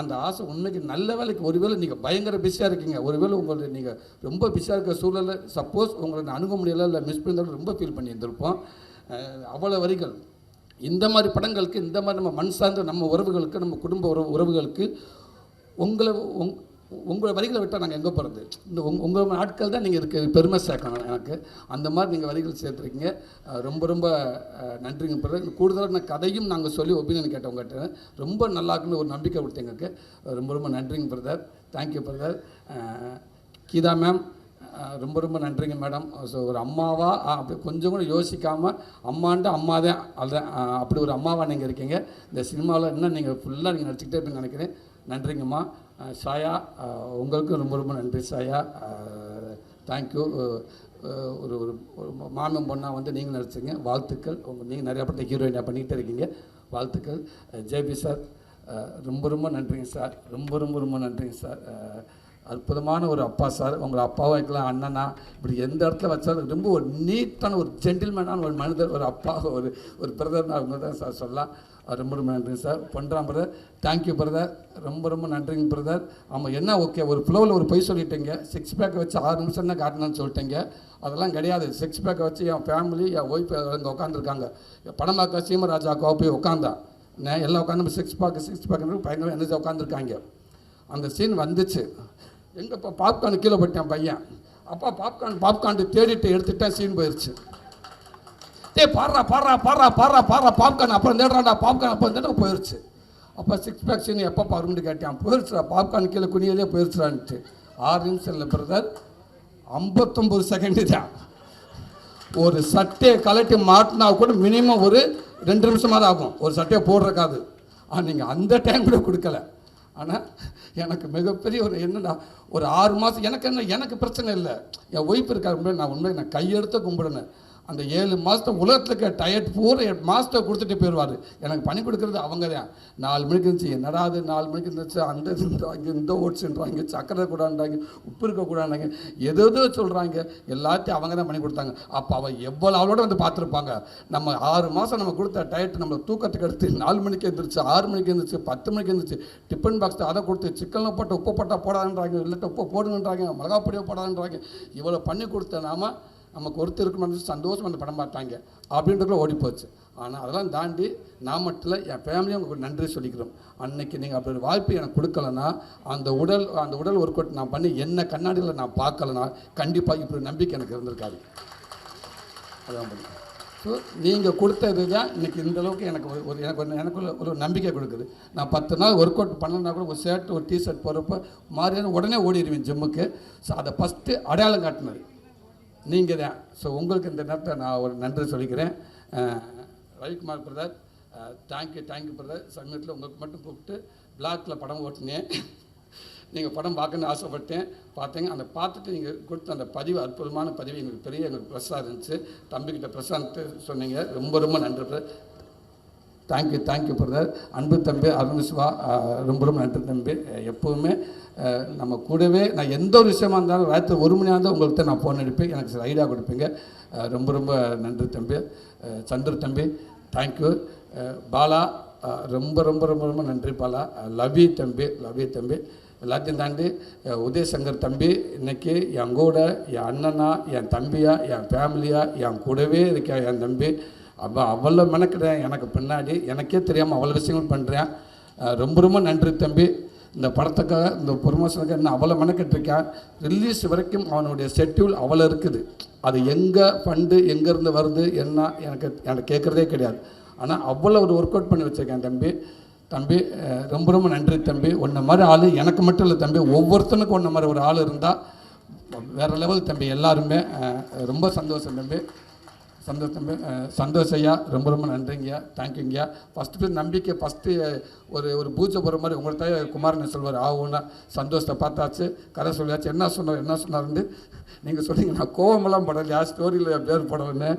அந்த ஆசை உண்மைக்கு நல்ல வேலைக்கு. ஒருவேளை நீங்கள் பயங்கர பிஸியாக இருக்கீங்க, ஒருவேளை உங்களை நீங்கள் ரொம்ப பிஸியாக இருக்கிற சூழலில் சப்போஸ் உங்களை அணுக முடியலை இல்லை மிஸ் பண்ணியிருந்தாலும் ரொம்ப ஃபீல் பண்ணியிருந்திருப்போம். அவ்வளோ வரிகள் இந்த மாதிரி படங்களுக்கு, இந்த மாதிரி நம்ம மண் சார்ந்த நம்ம உறவுகளுக்கு, நம்ம குடும்ப உறவுகளுக்கு உங்களை வரிகளை விட்டால் நாங்கள் எங்கே போகிறது? இந்த உங்கள் ஆட்கள் தான் நீங்கள் இதுக்கு பெருமை சேர்க்கணும் எனக்கு. அந்த மாதிரி நீங்கள் வரிகள் சேர்த்துருக்கீங்க. ரொம்ப நன்றிங்க பிரதர். கூடுதலாக நான் கதையும் நாங்கள் சொல்லி ஒப்பீனியன் கேட்டவங்ககிட்ட ரொம்ப நல்லாக்குன்னு ஒரு நம்பிக்கை கொடுத்து எங்களுக்கு. ரொம்ப நன்றிங்க brother. Thank you brother. Geetha ma'am ரொம்ப நன்றிங்க மேடம். ஸோ ஒரு அம்மாவாக அப்படி கொஞ்சம் கூட யோசிக்காமல் அம்மாண்ட அம்மா தான் அதுதான், அப்படி ஒரு அம்மாவாக நீங்கள் இருக்கீங்க. இந்த சினிமாவில் இன்னும் நீங்கள் ஃபுல்லாக நீங்கள் நடிச்சுக்கிட்டே இருப்பீங்கன்னு நினைக்கிறேன். நன்றிங்கம்மா. சாயா உங்களுக்கும் ரொம்ப நன்றி சாயா. தேங்க்யூ. ஒரு ஒரு மாமன் பொண்ணாக வந்து நீங்கள் நடிச்சிங்க, வாழ்த்துக்கள். நீங்கள் நிறையா படத்தை ஹீரோயினாக பண்ணிக்கிட்டே இருக்கீங்க, வாழ்த்துக்கள். ஜேபி சார் ரொம்ப நன்றிங்க சார். ரொம்ப நன்றிங்க சார். அற்புதமான ஒரு அப்பா சார். உங்களை அப்பாவும் வைக்கலாம், அண்ணனா, இப்படி எந்த இடத்துல வச்சாலும் ரொம்ப ஒரு நீட்டான ஒரு ஜென்டில்மேனான ஒரு மனிதர், ஒரு அப்பா, ஒரு பிரதர்னா அவங்க தான் சார் சொல்லலாம். ரொம்ப நன்றிங்க சார். பண்ணுறான் பிரதர். Thank you brother. ரொம்ப நன்றிங்க பிரதர். ஆமாம் என்ன ஓகே, ஒரு ஃப்ளோவில் ஒரு பொய் சொல்லிட்டீங்க. 6 பேக்கை வச்சு 6 நிமிஷம் தான் காட்டணும்னு சொல்லிட்டீங்க. அதெல்லாம் கிடையாது. 6 பேக்கை வச்சு என் ஃபேமிலி, என் ஒய்ஃப் அங்கே உட்காந்துருக்காங்க. படம் பார்க்க சீமராஜாக்காவை போய் உட்காந்தா எல்லாம் உட்காந்து 6 பேக்கு பயங்கர எனர்ஜி உட்காந்துருக்காங்க. அந்த சீன் வந்துச்சு. எங்கப்பா பாப்கார்ன் கீழே போயிட்டான் பையன். அப்பா பாப்கார்ன் தேடிட்டு எடுத்துட்டேன், சீன் போயிடுச்சு. பாடுறா பாப்கார்ன் அப்புறம் தேடுறாண்டா பாப்கார்ன் அப்புறம் தேட போயிடுச்சு. அப்போ 6 பேக் சீன் எப்போ பாருன்னு கேட்டேன். போயிடுச்சுடா பாப்கார்ன் கீழே குனியிலே போயிடுச்சுடான்ட்டு. 6 நிமிஷம் இல்லை பிரதர், 59 செகண்டு தான். ஒரு சட்டையை கலட்டி மாட்டினா கூட மினிமம் ஒரு 2 நிமிஷமாவது ஆகும் ஒரு சட்டையை போடுறக்காது. ஆனால் நீங்கள் அந்த டைம் கூட கொடுக்கல. ஆனால் எனக்கு மிகப்பெரிய ஒரு என்னடா ஒரு 6 மாதம் எனக்கு பிரச்சனை இல்லை. என் ஒய்ஃப் இருக்காரு, நான் கையெடுத்து கும்பிடுனேன். அந்த 7 மாதத்தை உலகத்துக்கு டயர்ட் பூரா 8 மாதத்தை கொடுத்துட்டு போயிடுவார். எனக்கு பண்ணி கொடுக்குறது அவங்க தான். 4 மணிக்கு இருந்துச்சு, என்னடா அது 4 மணிக்கு இருந்துச்சு, அந்த இதுன்றாங்க, இந்த ஓட்ஸுன்றாங்க, சக்கரை கூடாண்டாங்க, உப்பு இருக்கக்கூடாண்டாங்க, எதோ சொல்கிறாங்க. எல்லாத்தையும் அவங்க தான் பண்ணி கொடுத்தாங்க. அப்போ அவள் எவ்வளோ அவளோட வந்து பார்த்துருப்பாங்க. நம்ம 6 மாதம் நம்ம கொடுத்த டயட் நம்ம தூக்கத்துக்கு எடுத்து 4 மணிக்கு எழுந்திரிச்சு, 6 மணிக்கு எழுந்திரிச்சு, 10 மணிக்கு எழுந்திரிச்சு, டிஃபன் பாக்ஸ் அதை கொடுத்து சிக்கனில் போட்டு உப்பு போட்டால் போடாதுன்றாங்க, இல்லாட்ட உப்பு போடுங்கன்றாங்க, மிளகா பொடியாக போடாதுன்றாங்க. இவ்வளோ பண்ணி கொடுத்த நமக்கு ஒருத்தர் இருக்கணும்னு சந்தோஷம் அந்த படம் பார்த்தாங்க அப்படின்றதுல ஓடி போச்சு. ஆனால் அதெல்லாம் தாண்டி நான் மட்டும் இல்லை, என் ஃபேமிலியும் உங்களுக்கு நன்றி சொல்லிக்கிறோம். அன்னைக்கு நீங்கள் அப்படி ஒரு வாய்ப்பு எனக்கு கொடுக்கலன்னா அந்த உடல் ஒர்க் அவுட் நான் பண்ணி என்ன கண்ணாடியில் நான் பார்க்கலன்னா கண்டிப்பாக இப்படி நம்பிக்கை எனக்கு இருந்திருக்காது. அதான் பண்ணி ஸோ நீங்கள் கொடுத்தது தான் இன்றைக்கி இந்தளவுக்கு எனக்கு ஒரு நம்பிக்கை கொடுக்குது. நான் 10 நாள் ஒர்க் அவுட் பண்ணனா கூட ஒரு ஷர்ட் ஒரு டிஷர்ட் போகிறப்ப மாதிரியான உடனே ஓடிடுவேன் ஜிம்முக்கு. ஸோ அதை ஃபஸ்ட்டு அடையாளம் காட்டினது நீங்கள் தான். ஸோ உங்களுக்கு இந்த நேரத்தை நான் ஒரு நன்றி சொல்லிக்கிறேன். Ravikumar brother, thank you brother. சமயத்தில் உங்களுக்கு மட்டும் கூப்பிட்டு பிளாக்கில் படம் ஓட்டினேன். நீங்கள் படம் பார்க்கணுன்னு ஆசைப்பட்டேன், பார்த்தீங்க. அந்த பார்த்துட்டு நீங்கள் கொடுத்த அந்த பதிவு, அற்புதமான பதிவு எங்களுக்கு ப்ரெஸ்ஸாக இருந்துச்சு. தம்பிக்கிட்ட ப்ரெஸ்ஸான்ட்டு சொன்னீங்க, ரொம்ப நன்றி பிரதர். Thank you brother. அன்பு தம்பி அருண் சிவா, ரொம்ப நன்றி தம்பி. எப்போவுமே நம்ம கூடவே நான் எந்த ஒரு விஷயமா இருந்தாலும் ராத்திரி 1 மணி இருந்தால் உங்கள்கிட்ட நான் ஃபோன் அடிப்பேன், எனக்கு சில ஐடியா கொடுப்பீங்க. ரொம்ப நன்றி தம்பி. சந்திர தம்பி தேங்க்யூ. பாலா ரொம்ப நன்றி பாலா. லவ் யூ தம்பி. எல்லாத்தையும் தாண்டி உதயசங்கர் தம்பி இன்றைக்கி என் கூட என் அண்ணனா, என் தம்பியா, என் ஃபேமிலியா, என் கூடவே இருக்க என் தம்பி. அவ்வளோ மெனக்கிறேன் எனக்கு பின்னாடி, எனக்கே தெரியாமல் அவ்வளோ விஷயங்கள் பண்ணுறேன். ரொம்ப நன்றி தம்பி. இந்த படத்துக்காக இந்த ப்ரொமோஷனுக்கு என்ன அவ்வளோ மெனக்கிட்டுருக்கேன். ரிலீஸ் வரைக்கும் அவனுடைய ஷெட்யூல் அவ்வளோ இருக்குது. அது எங்கே ஃபண்டு எங்கேருந்து வருது என்ன எனக்கு கேட்குறதே கிடையாது. ஆனால் அவ்வளோ ஒரு ஒர்க் அவுட் பண்ணி வச்சுருக்கேன் தம்பி. ரொம்ப நன்றி தம்பி. உன்ன மாதிரி ஆள் எனக்கு மட்டும் இல்லை தம்பி, ஒவ்வொருத்தனுக்கும் உன்ன மாதிரி ஒரு ஆள் இருந்தால் வேறு லெவல் தம்பி. எல்லாருமே ரொம்ப சந்தோஷம் தம்பி. சந்தோஷ் ஐயா, ரொம்ப நன்றிங்கய்யா. தேங்க்யூங்கய்யா. ஃபஸ்ட்டு நம்பிக்கை ஒரு பூஜை போகிற மாதிரி உங்கள்கிட்ட குமாரன் சொல்வார், ஆகும்னா சந்தோஷத்தை பார்த்தாச்சு, கதை சொல்லியாச்சு. என்ன சொன்னார்ன்னு நீங்கள் சொன்னீங்க. நான் கோவமெல்லாம் படலையா, ஸ்டோரியில் என் பேர் படலன்னு.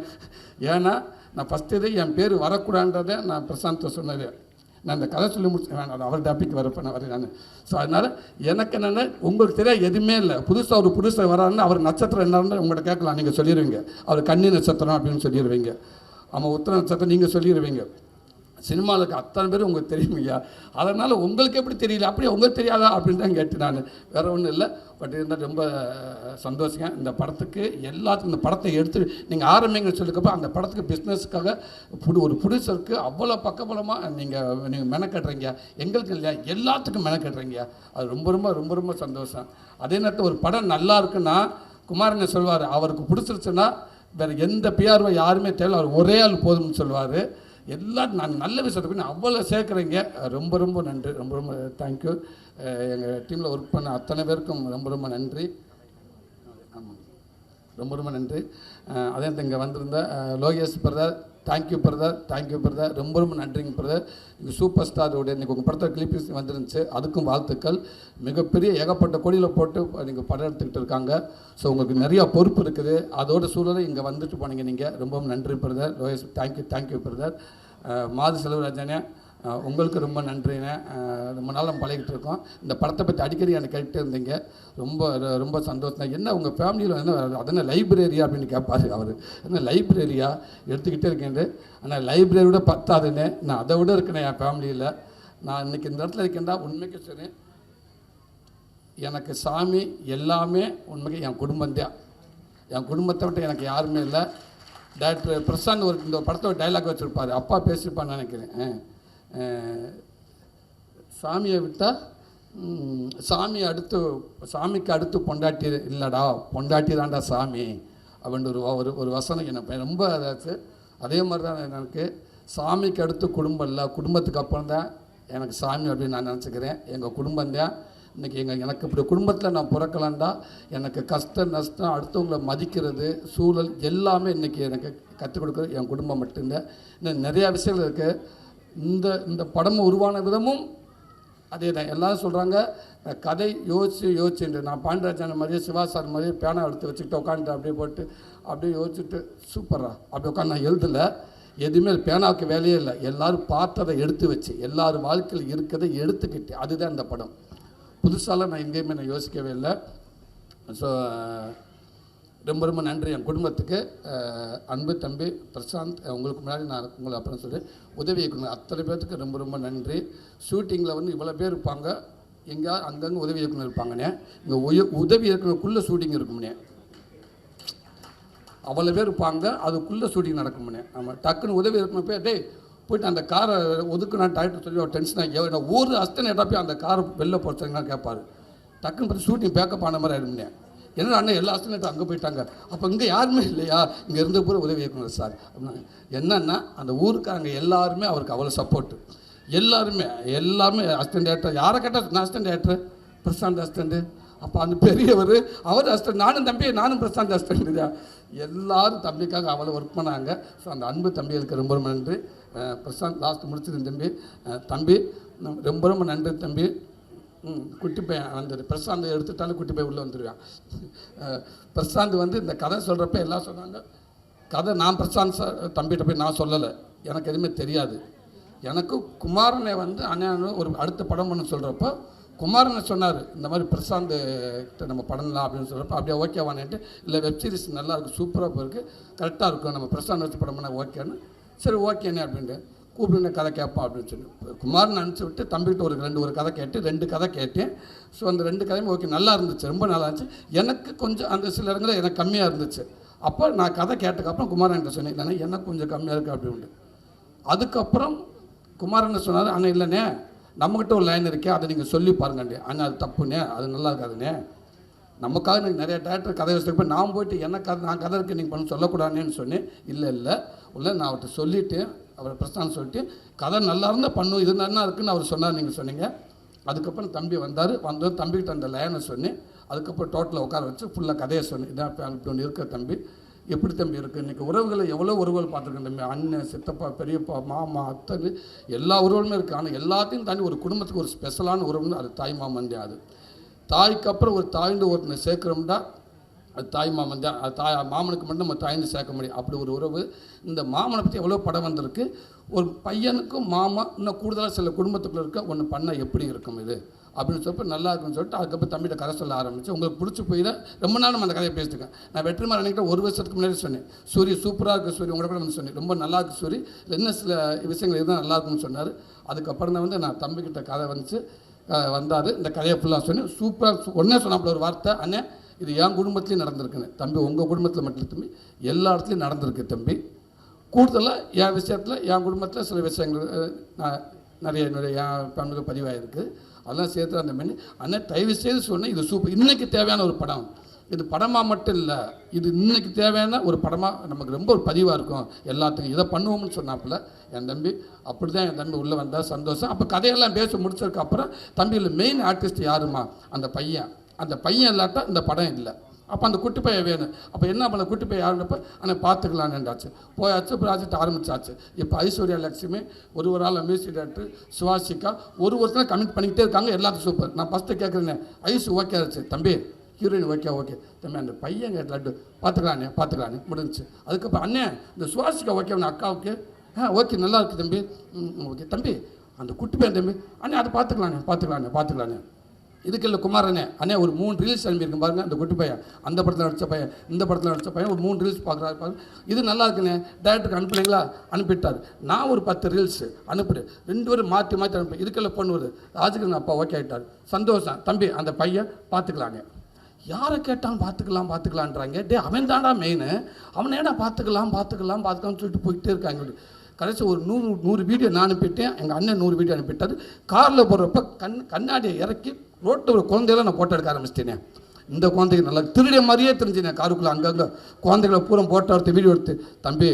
ஏன்னா நான் ஃபஸ்ட்டு என் பேர் வரக்கூடாதுன்றதை நான் பிரசாந்தை சொன்னது. நான் இந்த கதை சொல்லி முடிச்சு வேணாம், அவர் டாபிக் வரப்போ நான் வரேன். ஸோ அதனால் எனக்கு என்னென்ன உங்களுக்கு தெரியாது எதுவுமே இல்லை. புதுசாக வராருன்னு அவர் நட்சத்திரம் என்னன்னு உங்கள்கிட்ட கேட்கலாம், நீங்கள் சொல்லிடுவீங்க. அவர் கன்னி நட்சத்திரம் அப்படின்னு சொல்லிடுவீங்க. ஆமாம், உத்தர நட்சத்திரம் நீங்கள் சொல்லிடுவீங்க. சினிமாவில் இருக்க அத்தனை பேர் உங்களுக்கு தெரியுமையா, அதனால் உங்களுக்கு எப்படி தெரியல, அப்படியே உங்களுக்கு தெரியாதா அப்படின்னு தான் கேட்டு நான். வேறு ஒன்றும் இல்லை. பட் இருந்தால் ரொம்ப சந்தோஷங்க. இந்த படத்துக்கு எல்லாத்துக்கும் இந்த படத்தை எடுத்து நீங்கள் ஆரம்பிங்கன்னு சொல்லிக்கப்போ அந்த படத்துக்கு பிஸ்னஸுக்காக ஒரு ப்ரொடியூசருக்கு அவ்வளோ பக்கபலமாக நீங்கள் மெனக்கட்டுறீங்க. எங்களுக்கு இல்லையா, எல்லாத்துக்கும் மெனக்கட்டுறீங்க. அது ரொம்ப சந்தோஷம். அதே நேரத்தில் ஒரு படம் நல்லா இருக்குன்னா குமாரன் சொல்வார், அவருக்கு பிடிச்சிருச்சுன்னா வேறு எந்த பிஆர்ஓ யாருமே தேவை, அவர் ஒரே ஆள் போதும்னு சொல்லுவார். எல்லாம் நான் நல்ல விஷயத்துக்கு அவ்வளோ சேர்க்குறீங்க. ரொம்ப நன்றி. ரொம்ப தேங்க்யூ. எங்கள் டீமில் ஒர்க் பண்ண அத்தனை பேருக்கும் ரொம்ப நன்றி. ஆமாம், ரொம்ப நன்றி. அதே இங்கே வந்திருந்த லோகேஷ் பிரதர், தேங்க்யூ பிரதர். ரொம்ப நன்றிங்க பிரதர். இங்கே சூப்பர் ஸ்டாரோடைய இன்றைக்கி உங்கள் படத்தை கிளிப்பிஸ் வந்துருந்துச்சு, அதுக்கும் வாழ்த்துக்கள். மிகப்பெரிய ஏகப்பட்ட கோடியில் போட்டு நீங்கள் படம் எடுத்துக்கிட்டு இருக்காங்க. ஸோ உங்களுக்கு நிறையா பொறுப்பு இருக்குது. அதோட சூழலை இங்கே வந்துட்டு போனீங்க நீங்கள். ரொம்ப நன்றி பிரதர். Lokesh thank you brother. மாது செல்வராஜனே, உங்களுக்கு ரொம்ப நன்றிண்ணே. ரொம்ப நாள் நம்ம பழகிட்டு இருக்கோம். இந்த படத்தை பற்றி அடிக்கடி எனக்கு கேட்டு இருந்தீங்க. ரொம்ப சந்தோஷம். என்ன உங்கள் ஃபேமிலியில் என்ன அதென்ன லைப்ரரியா அப்படின்னு கேட்பாரு அவர். என்ன லைப்ரரியா எடுத்துக்கிட்டே இருக்கேன். ஆனால் லைப்ரரியோட பத்தாதுன்னு நான் அதை விட இருக்கேன் என் ஃபேமிலியில். நான் இன்றைக்கி இந்த இடத்துல இருக்கேன்டா உண்மைக்கு சரி, எனக்கு சாமி எல்லாமே உண்மைக்கு என் குடும்பம்தான். என் குடும்பத்தை விட்டு எனக்கு யாருமே இல்லை. டைரக்டர் பிரசாந்த் இந்த படத்தோட டைலாக் வச்சுருப்பார், அப்பா பேசியிருப்பான்னு நினைக்கிறேன். சாமியை விட்டால் சாமிக்கு அடுத்து பொண்டாட்டி இல்லைடா, பொண்டாட்டி தான்டா சாமி அப்படின்ற ஒரு வசனம் எனக்கு ரொம்ப அதாச்சு. அதே மாதிரி தான் எனக்கு சாமிக்கு அடுத்து குடும்பம் இல்லை, குடும்பத்துக்கு அப்புறம் தான் எனக்கு சாமி அப்படின்னு நான் நினச்சிக்கிறேன். எங்கள் குடும்பம் தான் இன்றைக்கி எனக்கு இப்படி குடும்பத்தில் நான் பிறக்கலான்டா எனக்கு கஷ்டம் நஷ்டம் அடுத்தவங்களை மதிக்கிறது சூழல் எல்லாமே இன்றைக்கி எனக்கு கற்றுக் கொடுக்குறது என் குடும்பம் மட்டும்தான். இன்னும் நிறையா விஷயங்கள் இருக்குது. இந்த படம் உருவான விதமும் அதே தான். எல்லோரும் சொல்கிறாங்க கதை யோசிச்சுட்டு நான் பாண்டியராஜன் மாதிரியே சிவா சார் மாதிரியே பேனா எடுத்து வச்சுக்கிட்டு உட்காந்துட்டு அப்படியே போட்டு அப்படியே யோசிச்சுட்டு சூப்பராக அப்படி உட்காந்து நான் எழுதலை. எதுவுமே பேனாவுக்கு வேலையே இல்லை. எல்லோரும் பார்த்ததை எடுத்து வச்சு எல்லாரும் வாழ்க்கையில் இருக்கிறதை எடுத்துக்கிட்டு அதுதான் இந்த படம். புதுசாலாம் நான் எங்கேயுமே நான் யோசிக்கவே இல்லை. ஸோ ரொம்ப ரொம்ப நன்றி என் குடும்பத்துக்கு. அன்பு தம்பி பிரசாந்த், உங்களுக்கு முன்னாடி நான் உங்களை அப்புறம் சொல்கிறேன், உதவி இயக்குனர் அத்தனை பேர்த்துக்கு ரொம்ப ரொம்ப நன்றி. ஷூட்டிங்கில் வந்து இவ்வளோ பேர் இருப்பாங்க, எங்கே அங்கங்கே உதவி இயக்குனர் இருப்பாங்கண்ணே. இங்கே உதவி இயக்குனருக்குள்ளே ஷூட்டிங் இருக்கும்னே, அவ்வளோ பேர் இருப்பாங்க, அதுக்குள்ளே ஷூட்டிங் நடக்கும்னே. நம்ம டக்குன்னு உதவி இயக்குனர் போய் டே போய்ட்டு அந்த காரை ஒதுக்குனா டைரக்டர் சொல்லி ஒரு டென்ஷனாக நான் ஊர் அஸ்தனை எட்டா போய் அந்த காரை வெளில போச்சாங்கன்னா கேட்பார். டக்குன்னு பார்த்து ஷூட்டிங் பேக்கப் ஆன மாதிரி ஆகிடும்னே. என்ன அண்ணன் எல்லா அஸ்தனைட்டும் அங்கே போயிட்டாங்க, அப்போ இங்கே யாருமே இல்லையா, இங்கே இருந்த பூரா உதவி இயக்குனர் சார் அப்படின்னா. என்னன்னா அந்த ஊருக்காரங்க எல்லாருமே அவருக்கு அவ்வளோ சப்போர்ட்டு. எல்லாமே அசிஸ்டன்ட் டேரக்டர். யாரை கேட்டால் நான் அசிஸ்டன்ட் டேரக்டர், பிரசாந்த் அசிஸ்டண்ட்டு. அப்போ அந்த பெரியவர் அவர் அசிஸ்டன்ட், நானும் பிரசாந்த் அசிஸ்டண்ட் தான். எல்லோரும் தம்பிக்காக அவ்வளோ ஒர்க் பண்ணாங்க. ஸோ அந்த அன்பு தம்பிகளுக்கு ரொம்ப ரொம்ப நன்றி. பிரசாந்த் லாஸ்ட் முடிச்சது தம்பி ரொம்ப ரொம்ப நன்றி தம்பி. குட்டி பையன் வந்துடு, பிரசாந்த் எடுத்துட்டாலும் குட்டி பையன் உள்ளே வந்துடுவான். பிரசாந்த் வந்து இந்த கதை சொல்கிறப்ப எல்லாம் சொன்னாங்க, கதை நான் பிரசாந்த் சார் தம்பிகிட்ட போய் நான் சொல்லலை, எனக்கு எதுவுமே தெரியாது. எனக்கு குமாரனை வந்து அண்ணன் ஒரு அடுத்த படம் பண்ண சொல்கிறப்போ குமாரனை சொன்னார், இந்த மாதிரி பிரசாந்த் கிட்ட நம்ம படம்லாம் அப்படின்னு சொல்கிறப்ப அப்படியே ஓகேவானேன்ட்டு, இல்லை வெப்சீரிஸ் நல்லா இருக்குது, சூப்பராக போயிருக்கு, கரெக்டாக இருக்கும், நம்ம பிரசாந்த் வச்சு படம் பண்ண ஓகேன்னு. சரி ஓகேண்ணே அப்படின்ட்டு கூப்பிடுங்க கதை கேட்போம் அப்படின்னு சொல்லி குமாரன் அனுப்பிச்சி விட்டு தம்பிக்கிட்ட ஒரு கதை கேட்டு 2 கதை கேட்டேன். ஸோ அந்த 2 கதையும் ஓகே நல்லா இருந்துச்சு, ரொம்ப நல்லா இருந்துச்சு. எனக்கு கொஞ்சம் அந்த சில இடங்களில் எனக்கு கம்மியாக இருந்துச்சு. அப்போ நான் கதை கேட்டதுக்கப்புறம் குமாரன் சொன்னேன், இல்லைன்னா எனக்கு கொஞ்சம் கம்மியாக இருக்குது அப்படின்ட்டு. அதுக்கப்புறம் குமாரன் சொன்னார், அண்ணன் இல்லைண்ணே நம்மக்கிட்ட ஒரு லைன் இருக்கே அதை நீங்கள் சொல்லி பாருங்கண்ணே. அண்ணா அது தப்புண்ணே, அது நல்லா இருக்காதுண்ணே, நமக்காக எனக்கு நிறைய டேரக்டர் கதை வச்சுருப்பேன், நான் போயிட்டு என்ன கதை நான் கதை இருக்குது நீங்கள் பண்ண சொல்லக்கூடாதுன்னு சொன்னேன். இல்லை நான் அவர்கிட்ட சொல்லிவிட்டு அவர் பிரசாந்த் சொல்லிட்டு கதை நல்லா இருந்தால் பண்ணும், இது நல்லா இருக்குன்னு அவர் சொன்னார், நீங்கள் சொன்னீங்க. அதுக்கப்புறம் தம்பி வந்தார், தம்பிக்கிட்ட அந்த லைனை சொன்னேன். அதுக்கப்புறம் டோட்டலாக உட்கார வச்சு ஃபுல்லாக கதையை சொன்னேன். இதான் இப்படி ஒன்று இருக்க தம்பி, எப்படி தம்பி இருக்குது, இன்றைக்கி உறவுகளை எவ்வளோ உறவுகள் பார்த்துருக்கேன் தம்பி, அண்ணன் சித்தப்பா பெரியப்பா மாமா அத்தனை எல்லா உறவுகளுமே இருக்குது. ஆனால் எல்லாத்தையும் தாண்டி ஒரு குடும்பத்துக்கு ஒரு ஸ்பெஷலான உறவுன்னு அது தாய் மாமன் தான். அது தாய்க்கு அப்புறம் ஒரு தாய்ந்து ஒருத்தனை சேர்க்குறோம்னா அது தாய் மாமன் தான். அது மாமனுக்கு மட்டும் நம்ம தாய்ந்து சேர்க்க முடியும், அப்படி ஒரு உறவு. இந்த மாமனை பற்றி எவ்வளோ படம் வந்திருக்கு. ஒரு பையனுக்கும் மாமா இன்னும் கூடுதலாக சில குடும்பத்துக்குள்ளே இருக்க ஒன்று பண்ணால் எப்படி இருக்கும் இது அப்படின்னு சொல்லிட்டு நல்லா இருக்குன்னு சொல்லிட்டு அதுக்கப்புறம் தம்பிகிட்ட கதை சொல்ல ஆரம்பிச்சு. உங்களுக்கு பிடிச்சி போய் தான் ரொம்ப நாள் நம்ம அந்த கதையை பேசிட்டுருக்கேன். நான் வெற்றிமாறன் அன்றைக்கிட்ட 1 வருஷத்துக்கு முன்னாடி சொன்னேன், சூரிய சூப்பராக இருக்குது சூரிய, உங்களை கூட வந்து சொன்னேன் ரொம்ப நல்லா இருக்குது சூரிய, இன்னும் சில விஷயங்கள் இருந்தால் நல்லா இருக்குன்னு சொன்னார். அதுக்கப்புறம் தான் வந்து நான் தம்பிக்கிட்ட கதை வந்துச்சு வந்தார், இந்த கதையை ஃபுல்லாக சொன்னேன். சூப்பராக ஒன்றே சொன்னாப்புல ஒரு வார்த்தை, அண்ணன் இது என் குடும்பத்துலேயும் நடந்திருக்குன்னு. தம்பி உங்கள் குடும்பத்தில் மட்டும் தம்பி எல்லா இடத்துலையும் நடந்திருக்கு தம்பி. கூடுதலாக என் விஷயத்தில் என் குடும்பத்தில் சில விஷயங்கள் நிறைய என் ஃபேமிலியில் பதிவாகிருக்கு, அதெல்லாம் சேர்த்து அந்த மாதிரி அண்ணன் தயவு செய்து சொன்னேன். இது சூப்பர், இன்றைக்கி தேவையான ஒரு படம், இது படமாக மட்டும் இல்லை, இது இன்றைக்கி தேவையான ஒரு படமாக நமக்கு ரொம்ப ஒரு பதிவாக இருக்கும் எல்லாத்துக்கும், இதை பண்ணுவோம்னு சொன்னாப்புல என் தம்பி. அப்படி தான் என் தம்பி உள்ளே வந்தால் சந்தோஷம். அப்போ கதையெல்லாம் பேச முடிச்சதுக்கப்புறம் தம்பியில் மெயின் ஆர்டிஸ்ட் யாருமா, அந்த பையன் இல்லாட்டா இந்த படம் இல்லை. அப்போ அந்த குட்டி பையன் வேணும். அப்போ என்ன பண்ண குட்டி பையன் யாருன்றப்ப ஆனால் பார்த்துக்கலான்னுண்டாச்சு. போயாச்சு ப்ராஜெக்ட் ஆரம்பிச்சாச்சு. இப்போ ஐஸ்வர்யா லட்சுமி ஒரு ஆள் மியூசிக் டைரக்டர் சுவாசிகா ஒருத்தர் கமிட் பண்ணிக்கிட்டே இருக்காங்க, எல்லாத்துக்கும் சூப்பர். நான் ஃபஸ்ட்டு கேட்குறேன், ஐஸ் ஓகே ஆச்சு தம்பி, ஹீரோயின் ஓகே தம்பி, அந்த பையன் கேட்டு பார்த்துக்கலான்னு முடிஞ்சிச்சு. அதுக்கப்புறம் அண்ணே இந்த சுவாசிகா ஓகே, அக்காவுக்கு ஓகே நல்லா இருக்குது தம்பி, ஓகே தம்பி அந்த குட்டி பையன் தம்பி, அண்ணே அதை பார்த்துக்கலான்னு. இதுக்கு இல்லை குமாரண்ணே, அண்ணே ஒரு 3 ரீல்ஸ் அனுப்பியிருக்கேன் பாருங்கள், அந்த குட்டி பையன் அந்த படத்தில் நடித்த பையன் இந்த படத்தில் நடித்த பையன் ஒரு 3 ரீல்ஸ் பார்க்குறாரு பாருங்க, இது நல்லா இருக்குண்ணே, டேரக்டருக்கு அனுப்புனீங்களா, அனுப்பிட்டார். நான் ஒரு 10 ரீல்ஸ் அனுப்பிடு, 2 பேரும் மாற்றி அனுப்பி. இதுக்கெல்லாம் பண்ணுவது ராஜகிரன் அப்பா ஓகே ஆகிட்டார், சந்தோஷம் தம்பி அந்த பையன் பார்த்துக்கலாங்க. யாரை கேட்டாலும் பார்த்துக்கலான்றாங்க. அவன் தாண்டா மெயின், அவனை ஏடா பார்த்துக்கலாம் சொல்லிட்டு போயிட்டே இருக்காங்க. கடைசி ஒரு 100 வீடியோ நான் அனுப்பிட்டேன், எங்கள் அண்ணன் 100 வீடியோ அனுப்பிட்டார். காரில் போடுறப்ப கண்ணாடியை இறக்கி ரோட்டில் ஒரு குழந்தையெல்லாம் நான் ஃபோட்டோ எடுக்க ஆரம்பிச்சிட்டேனே. இந்த குழந்தைக்கு நல்லா திருடிய மாதிரியே தெரிஞ்சுனேன். காருக்குள்ளே அங்கங்கே குழந்தைகளை பூரா ஃபோட்டோ எடுத்து வீடியோ எடுத்து, தம்பி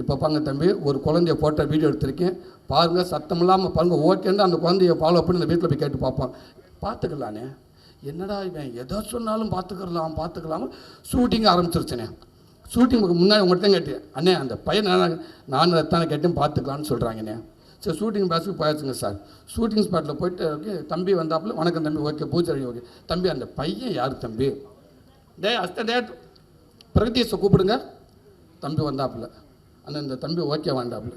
இப்போ பாருங்க தம்பி, ஒரு குழந்தைய ஃபோட்டோ வீடியோ எடுத்திருக்கேன் பாருங்கள், சத்தம் இல்லாமல் பாருங்கள், ஓகேன்னு அந்த குழந்தைய ஃபாலோ பண்ணி இந்த வீட்டில் போய் கேட்டு பார்ப்போம். பார்த்துக்கலானே, என்னடா இவன் எதோ சொன்னாலும் பார்த்துக்கலாம். ஷூட்டிங் ஆரம்பிச்சிருச்சேனே. ஷூட்டிங்க்கு முன்னாடி உங்கள்கிட்ட கேட்டேன், அண்ணே அந்த பையன் நான் தானே கேட்டேன் பார்த்துக்கலான்னு சொல்கிறாங்கண்ணே. சரி ஷூட்டிங் பேஸுக்கு போயாச்சுங்க சார். ஷூட்டிங் ஸ்பாட்டில் போயிட்டு ஓகே தம்பி வந்தாப்புல, வணக்கம் தம்பி, ஓகே பூஜை ஓகே தம்பி, அந்த பையன் யார் தம்பி? பிரகதீஷை கூப்பிடுங்க. தம்பி வந்தாப்புல, அண்ணன் இந்த தம்பி ஓகே வேண்டாப்புல.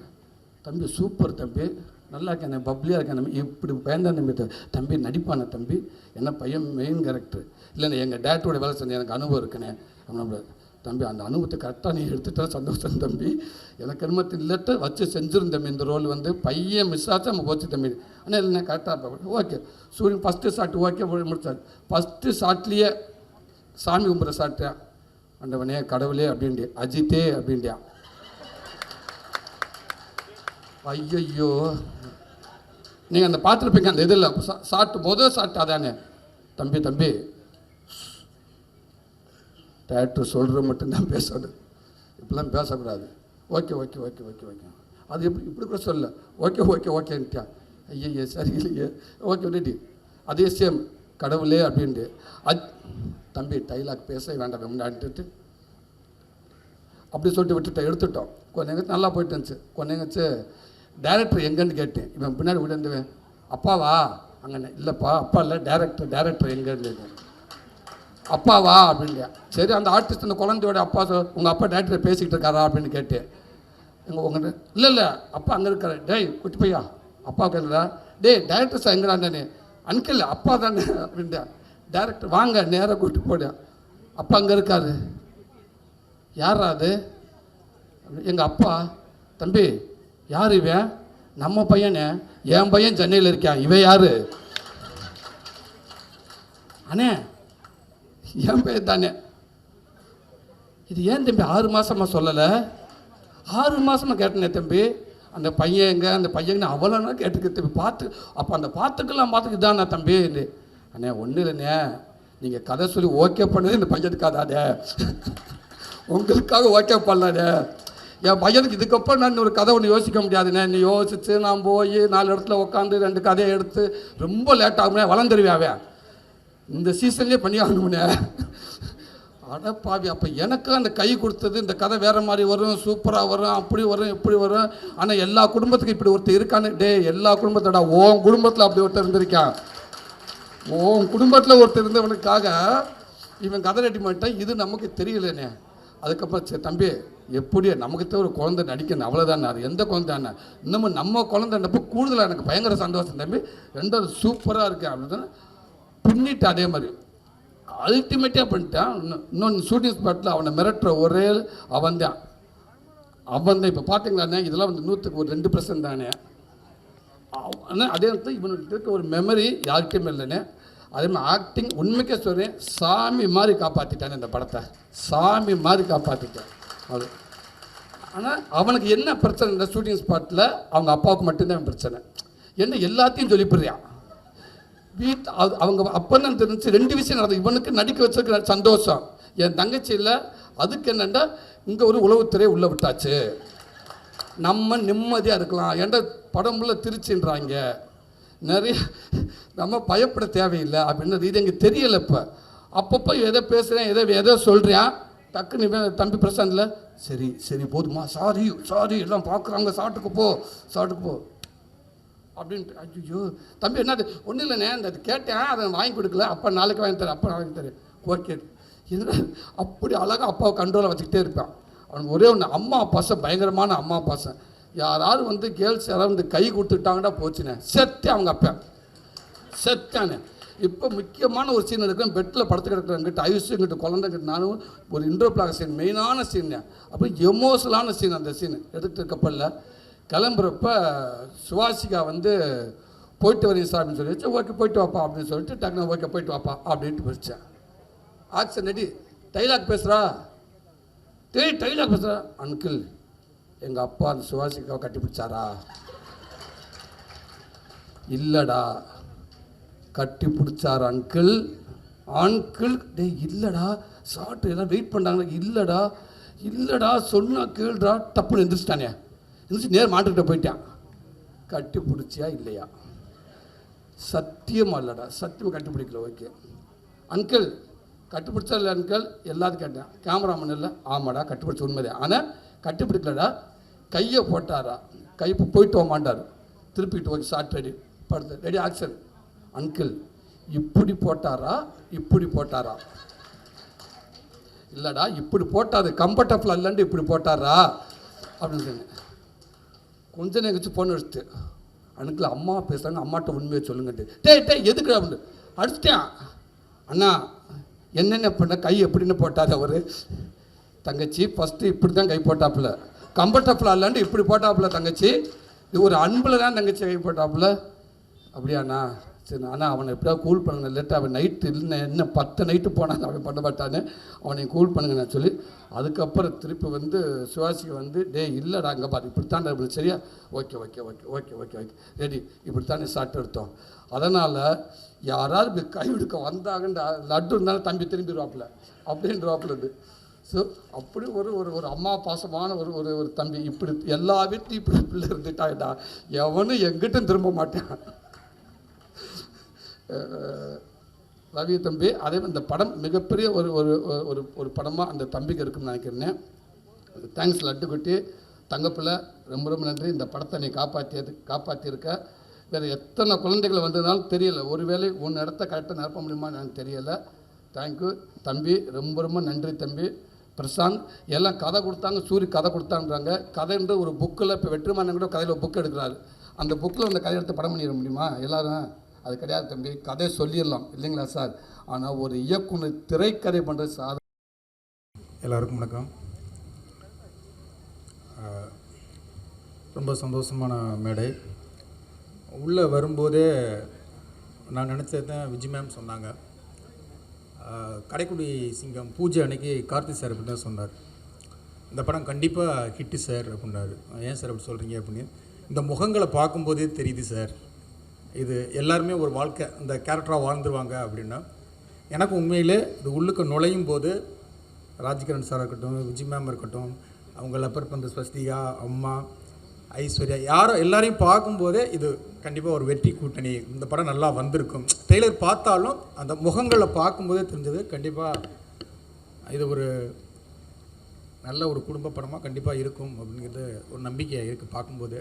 தம்பி சூப்பர் தம்பி, நல்லா இருக்கேன், பப்ளியாக இருக்கேன் தம்பி, இப்படி பயந்தான் தம்பி. தம்பி நடிப்பான தம்பி, என்ன பையன் மெயின் கேரக்டர் இல்லைண்ணே, எங்கள் டேரக்டரோட வேலை செஞ்சேன், எனக்கு அனுபவம் இருக்குண்ணே. நம்மள தம்பி அந்த அனுபவத்தை கரெக்டாக நீ எடுத்துட்டா சந்தோஷம் தம்பி, எனக்கு அனுமதி இல்லட்ட வச்சு செஞ்சுருந்தம்பி. இந்த ரோல் வந்து பையன் மிஸ் ஆச்சு, நம்ம போச்சு தம்பி. ஆனால் இல்லைண்ணே கரெக்டாக இருப்பேன். ஓகே சூரியன் ஃபஸ்ட்டு ஷாட் ஓகே முடிச்சார். ஃபஸ்ட்டு ஷாட்லேயே சாமி கும்பிட்ற ஷாட்டா, ஆண்டவனே கடவுளே அப்படின்ட்டு, அஜித்தே அப்படின்ட்டியா. ஐயோ நீங்கள் அந்த பார்த்துருப்பீங்க அந்த இதில் ஷாட்டு, முதல் ஷாட் அதானே. தம்பி டேரக்டர் சொல்கிற மட்டும்தான் பேசணும், இப்படிலாம் பேசக்கூடாது. ஓகே அது இப்படி கூட சொல்ல, ஓகேன்ட்டியா. ஐயய்யே சரி இல்லையே, ஓகே ரெடி. அதே சேம் கடவுளே அப்படின்ட்டு. தம்பி டைலாக் பேச வேண்டாம் முன்னாடிட்டு அப்படி சொல்லிட்டு விட்டுட்டோம், எடுத்துட்டோம். கொஞ்சம் நல்லா போயிட்டு இருந்துச்சு. கொஞ்சம் டேரக்டர் எங்கன்னு கேட்டேன். இவன் பின்னாடி விழுந்துவேன், அப்பாவா அங்கே இல்லைப்பா, அப்பா இல்லை டேரக்டர் எங்கன்னு அப்பாவா அப்படின்ட்டு. சரி அந்த ஆர்டிஸ்ட் அந்த குழந்தையோட அப்பா உங்கள் அப்பா டேரக்டர் பேசிக்கிட்டு இருக்காரா அப்படின்னு கேட்டேன். உங்கள் இல்லை அப்பா அங்கே இருக்காரு. டேய் குட்டி பையா அப்பா கேட்குறா, டேரக்டர் சார் எங்கடானே, அன்கிள் அப்பா தானே அப்படின்ட்டா. டேரக்டர் வாங்க நேராக கூப்பிட்டு போட, அப்பா அங்கே இருக்காரு. யாரா அது? எங்கள் அப்பா. தம்பி யார் இவன்? நம்ம பையனே, என் பையன் சென்னையில் இருக்கான், இவன் யார்? அண்ணே என் பையன் தானே. இது ஏன் தம்பி 6 மாதமாக சொல்லலை? 6 மாதமாக கேட்டேனே தம்பி, அந்த பையன் எங்கே, அந்த பையன் அவ்வளோனா கேட்டுக்க தம்பி. பார்த்து அப்போ அந்த பார்த்துக்கலாம் இதானா தம்பி? அண்ணே ஒன்றும் இல்லைண்ணே, நீங்கள் கதை சொல்லி ஓகே பண்ணது இந்த பையனுக்காதானே, உங்களுக்காக ஓகே பண்ணலானே. என் பையனுக்கு இதுக்கப்புறம் நான் ஒரு கதை ஒன்று யோசிக்க முடியாதுண்ணே. நீ யோசிச்சு நான் போய் 4 இடத்துல உட்காந்து 2 கதையை எடுத்து ரொம்ப லேட் ஆகும்னே, வளர்ந்துருவியாவே. இந்த சீசன்லேயே பண்ணி ஆகணும்னே. அடப்பாவி, அப்போ எனக்கு அந்த கை கொடுத்தது இந்த கதை வேறு மாதிரி வரும், சூப்பராக வரும், அப்படி வரும் இப்படி வரும். ஆனால் எல்லா குடும்பத்துக்கும் இப்படி ஒருத்தர் இருக்கான்னு. எல்லா குடும்பத்தோட உன் குடும்பத்தில் அப்படி ஒருத்தர் இருந்திருக்கான். உன் குடும்பத்தில் ஒருத்தர் இருந்தவனுக்காக இவன் கதை ரெடி பண்ணிட்டான். இது நமக்கு தெரியலண்ணே. அதுக்கப்புறம் சரி தம்பி எப்படி நமக்கு ஒரு குழந்தை நடிக்கணும், அவ்வளோதானே. அது எந்த குழந்தைண்ணே, இன்னமும் நம்ம குழந்தைன்னப்போ கூடுதலாக எனக்கு பயங்கர சந்தோஷம் தம்பி. 2வது சூப்பராக இருக்கேன் அப்படின்னு பின்னிட்டு அதே மாதிரி அல்டிமேட்டாக பண்ணிட்டான். இன்னொன்று ஷூட்டிங் ஸ்பாட்டில் அவனை மிரட்டுற ஒரே அவன் தான். இப்போ பார்த்தீங்களாண்ணே, இதெல்லாம் வந்து 100க்கு ஒரு 2% தானே. ஆனால் அதே நேரத்தில் இவனுக்கு இருக்க ஒரு மெமரி யாருக்குமே இல்லைண்ணே. அதே மாதிரி ஆக்டிங் உண்மைக்கே சொல்கிறேன், சாமி மாதிரி காப்பாற்றிட்டானே இந்த படத்தை, சாமி மாதிரி காப்பாற்றிட்டேன் அது. ஆனால் அவனுக்கு என்ன பிரச்சனை இல்லை, ஷூட்டிங் ஸ்பாட்டில் அவங்க அப்பாவுக்கு மட்டும்தான் பிரச்சனை. என்ன எல்லாத்தையும் சொல்லிப்படுறியான் அவங்க அப்பன்னு தெரிஞ்சு 2 விஷயம் நடந்தது. இவனுக்கு நடிக்க வச்சிருக்கிற சந்தோஷம், என் தங்கச்சி இல்லை. அதுக்கு என்னென்னா இங்கே ஒரு உளவுத்துறை உள்ளே விட்டாச்சு, நம்ம நிம்மதியாக இருக்கலாம். ஏன்டா படம் உள்ள திருச்சின்றாங்க, நிறைய நம்ம பயப்பட தேவையில்லை அப்படின்னு. இது எங்களுக்கு தெரியலை. இப்போ அப்பப்போ எதை பேசுகிறேன், எதோ சொல்கிறேன், டக்குன்னு தம்பி பிரசாந்தில் சரி போதுமா, சாரி எல்லாம் பார்க்குறாங்க, சாட்டுக்கு போ அப்படின்ட்டு. ஐயோ தம்பி என்னது ஒன்றும் இல்லைண்ணே, அந்த கேட்டேன் அதை வாங்கி கொடுக்கல, அப்பா நாளைக்கு வாங்கி தரேன், அப்பா வாங்கி தரேன். ஓகே என்ன அப்படி அழகாக அப்பாவை கண்ட்ரோலை வச்சுக்கிட்டே இருப்பான். அவனுக்கு ஒரே ஒன்று அம்மா பாசம், பயங்கரமான அம்மா பாசம். யாராவது வந்து கேர்ள்ஸ் யாராவது வந்து கை கொடுத்துட்டாங்கன்னா போச்சுண்ணே, செத்தே அவங்க அப்பா செத்தானே. இப்போ முக்கியமான ஒரு சீன் இருக்கிறேன், பெட்டில் படுத்து கிடக்குறங்கிட்ட ஐஸுங்கிட்ட குழந்தைங்கிட்ட நானும் ஒரு இன்ட்ரோப்ளாக சீன், மெயினான சீன், அப்படி எமோஷனலான சீன். அந்த சீன் எடுத்துகிட்டு இருக்கப்பல்ல கிளம்புறப்ப சுவாசிகா வந்து போயிட்டு வரீங்க சார் அப்படின்னு சொல்லி வச்சு, ஓகே போயிட்டு வாப்பா அப்படின்னு சொல்லிட்டு டக்குனு ஓகே போயிட்டு வாப்பா அப்படின்ட்டு போயிடுச்சேன். ஆக்ஷன் ரெடி, டைலாக் பேசுகிறா, டைலாக் பேசுகிறா. அங்கிள் எங்கள் அப்பா அந்த சுவாசிக்காவை கட்டி பிடிச்சாரா? இல்லைடா. கட்டி பிடிச்சார் அங்கிள். அங்கிள் டேய் இல்லைடா, சாப்பிட்டு எல்லாம் வெயிட் பண்ணாங்க. இல்லைடா இல்லைடா சொன்னா கேளுடா. டப்புன்னு எந்திரிச்சிட்டானே, எந்திரிச்சு நேர் மாட்டுக்கிட்ட போயிட்டான். கட்டி பிடிச்சியா இல்லையா? சத்தியமாக இல்லைடா, சத்தியமாக கட்டி பிடிக்கல. ஓகே அங்கிள் கட்டி பிடிச்சா இல்லை அங்கிள்? எல்லாத்தையும் கேட்டேன். கேமராமேன் இல்லை? ஆமாடா கட்டி பிடிச்ச உண்மைதே. ஆனால் கட்டி பிடிக்கலடா. கையை போட்டாரா? கை போயிட்டு போமாண்டார். திருப்பிட்டு ஓகே ஷார்ட் ரெடி படுத்து ரெடி ஆக்ஷன். அங்கிள் இப்படி போட்டாரா இப்படி போட்டாரா? இல்லைடா இப்படி போட்டாது கம்ஃபர்டபுளாக இல்லைன்ட்டு இப்படி போட்டாரா அப்படின்னு சொன்னேன். கொஞ்ச நேரம் கழிச்சு பொண்ணு அடிச்சுட்டு அன்னைக்கு அம்மா பேசுகிறாங்க, அம்மாட்ட உண்மையை சொல்லுங்கட்டு. டேய் எதுக்கு அப்படின்னு அடிச்சிட்டேன். அண்ணா என்னென்ன பண்ண கை எப்படின்னு போட்டார் அவர். தங்கச்சி ஃபஸ்ட்டு இப்படி தான் கை போட்டாப்புல, கம்ஃபர்டபுளாக இல்லைன்ட்டு இப்படி போட்டாப்புல தங்கச்சி. இது ஒரு அன்பில் தான் தங்கச்சி கை போட்டாப்புல. அப்படியாண்ணா சரி அண்ணா அவனை எப்படியாவது கூல் பண்ணுங்க. லேட்டாக அவன் நைட்டு இல்லை என்ன 10 நைட்டு போனாங்க, அவன் பண்ண மாட்டான்னு அவனை கூல் பண்ணுங்க நான் சொல்லி அதுக்கப்புறம் திருப்பி வந்து சுவாசிக்கு வந்து டே இல்லைடா அங்கே பாரு இப்படித்தான் இப்படி சரியா? Okay okay okay okay okay okay ready இப்படித்தானே ஷார்ட் எடுத்தோம். அதனால் யாராவது இப்படி கை எடுக்க வந்தாங்கன்ற லட்டு இருந்தாலும் தம்பி திரும்பிடுவாப்புல அப்படின்றவாப்புல இது. ஸோ அப்படி ஒரு ஒரு ஒரு அம்மா பாசமான ஒரு ஒரு ஒரு தம்பி. இப்படி எல்லா வீட்லையும் இப்படி பிள்ளை இருந்துட்டாங்கடா, எவனும் எங்கிட்டும் திரும்ப மாட்டான். ரவி தம்பி அதே இந்த படம் மிகப்பெரிய ஒரு ஒரு ஒரு ஒரு படமாக அந்த தம்பிக்கு இருக்குன்னு நினைக்கிறேன். தேங்க்ஸ் லட்டுக்குட்டி தங்கப்பிள்ளை, ரொம்ப ரொம்ப நன்றி. இந்த படத்தை நீ காப்பாற்றியிருக்க. வேறு எத்தனை குழந்தைகள் வந்ததுனாலும் தெரியலை, ஒருவேளை உன் இடத்த கரெக்டாக நிரப்ப முடியுமா எனக்கு தெரியலை. தேங்க்யூ தம்பி, ரொம்ப ரொம்ப நன்றி தம்பி. பிரசாந்த் எல்லாம் கதை கொடுத்தாங்க, சூரி கதை கொடுத்தான்றாங்க. கதைன்ற ஒரு புக்கில் இப்போ வெற்றிமாறன் கூட கதையில் ஒரு புக் எடுக்கிறாரு. அந்த புக்கில் அந்த கதை எடுத்து படம் பண்ணிட முடியுமா எல்லோரும்? அது கிடையாது தம்பி, கதை சொல்லிடலாம் இல்லைங்களா சார்? ஆனால் ஒரு இயக்குனர் திரைக்கதை பண்ணுறது சார். எல்லாருக்கும் வணக்கம். ரொம்ப சந்தோஷமான மேடை. உள்ளே வரும்போதே நான் நினச்சது தான் விஜய் மேம் சொன்னாங்க. கடைக்குடி சிங்கம் பூஜை அன்னைக்கு கார்த்தி சார் அப்படி தான் சொன்னார், இந்த படம் கண்டிப்பாக ஹிட்டு சார் அப்படின்னாரு. ஏன் சார் அப்படி சொல்கிறீங்க அப்படின்னு, இந்த முகங்களை பார்க்கும்போதே தெரியுது சார், இது எல்லாருமே ஒரு வாழ்க்கை இந்த கேரக்டராக வாழ்ந்துருவாங்க அப்படின்னா. எனக்கு உண்மையிலே இது உள்ளுக்கு நுழையும் போது ராஜ்கிரண் சார் இருக்கட்டும், விஜய் மேம் இருக்கட்டும், அவங்க லப்பர் பந்து ஸ்வஸ்திகா, அம்மா, ஐஸ்வர்யா, யாரோ எல்லாரையும் பார்க்கும்போதே இது கண்டிப்பாக ஒரு வெற்றி கூட்டணி, இந்த படம் நல்லா வந்திருக்கும். ட்ரெய்லர் பார்த்தாலும் அந்த முகங்களை பார்க்கும்போதே தெரிஞ்சது கண்டிப்பாக இது ஒரு நல்ல ஒரு குடும்ப படமாக கண்டிப்பாக இருக்கும் அப்படிங்கிறது ஒரு நம்பிக்கை இருக்குது பார்க்கும்போது.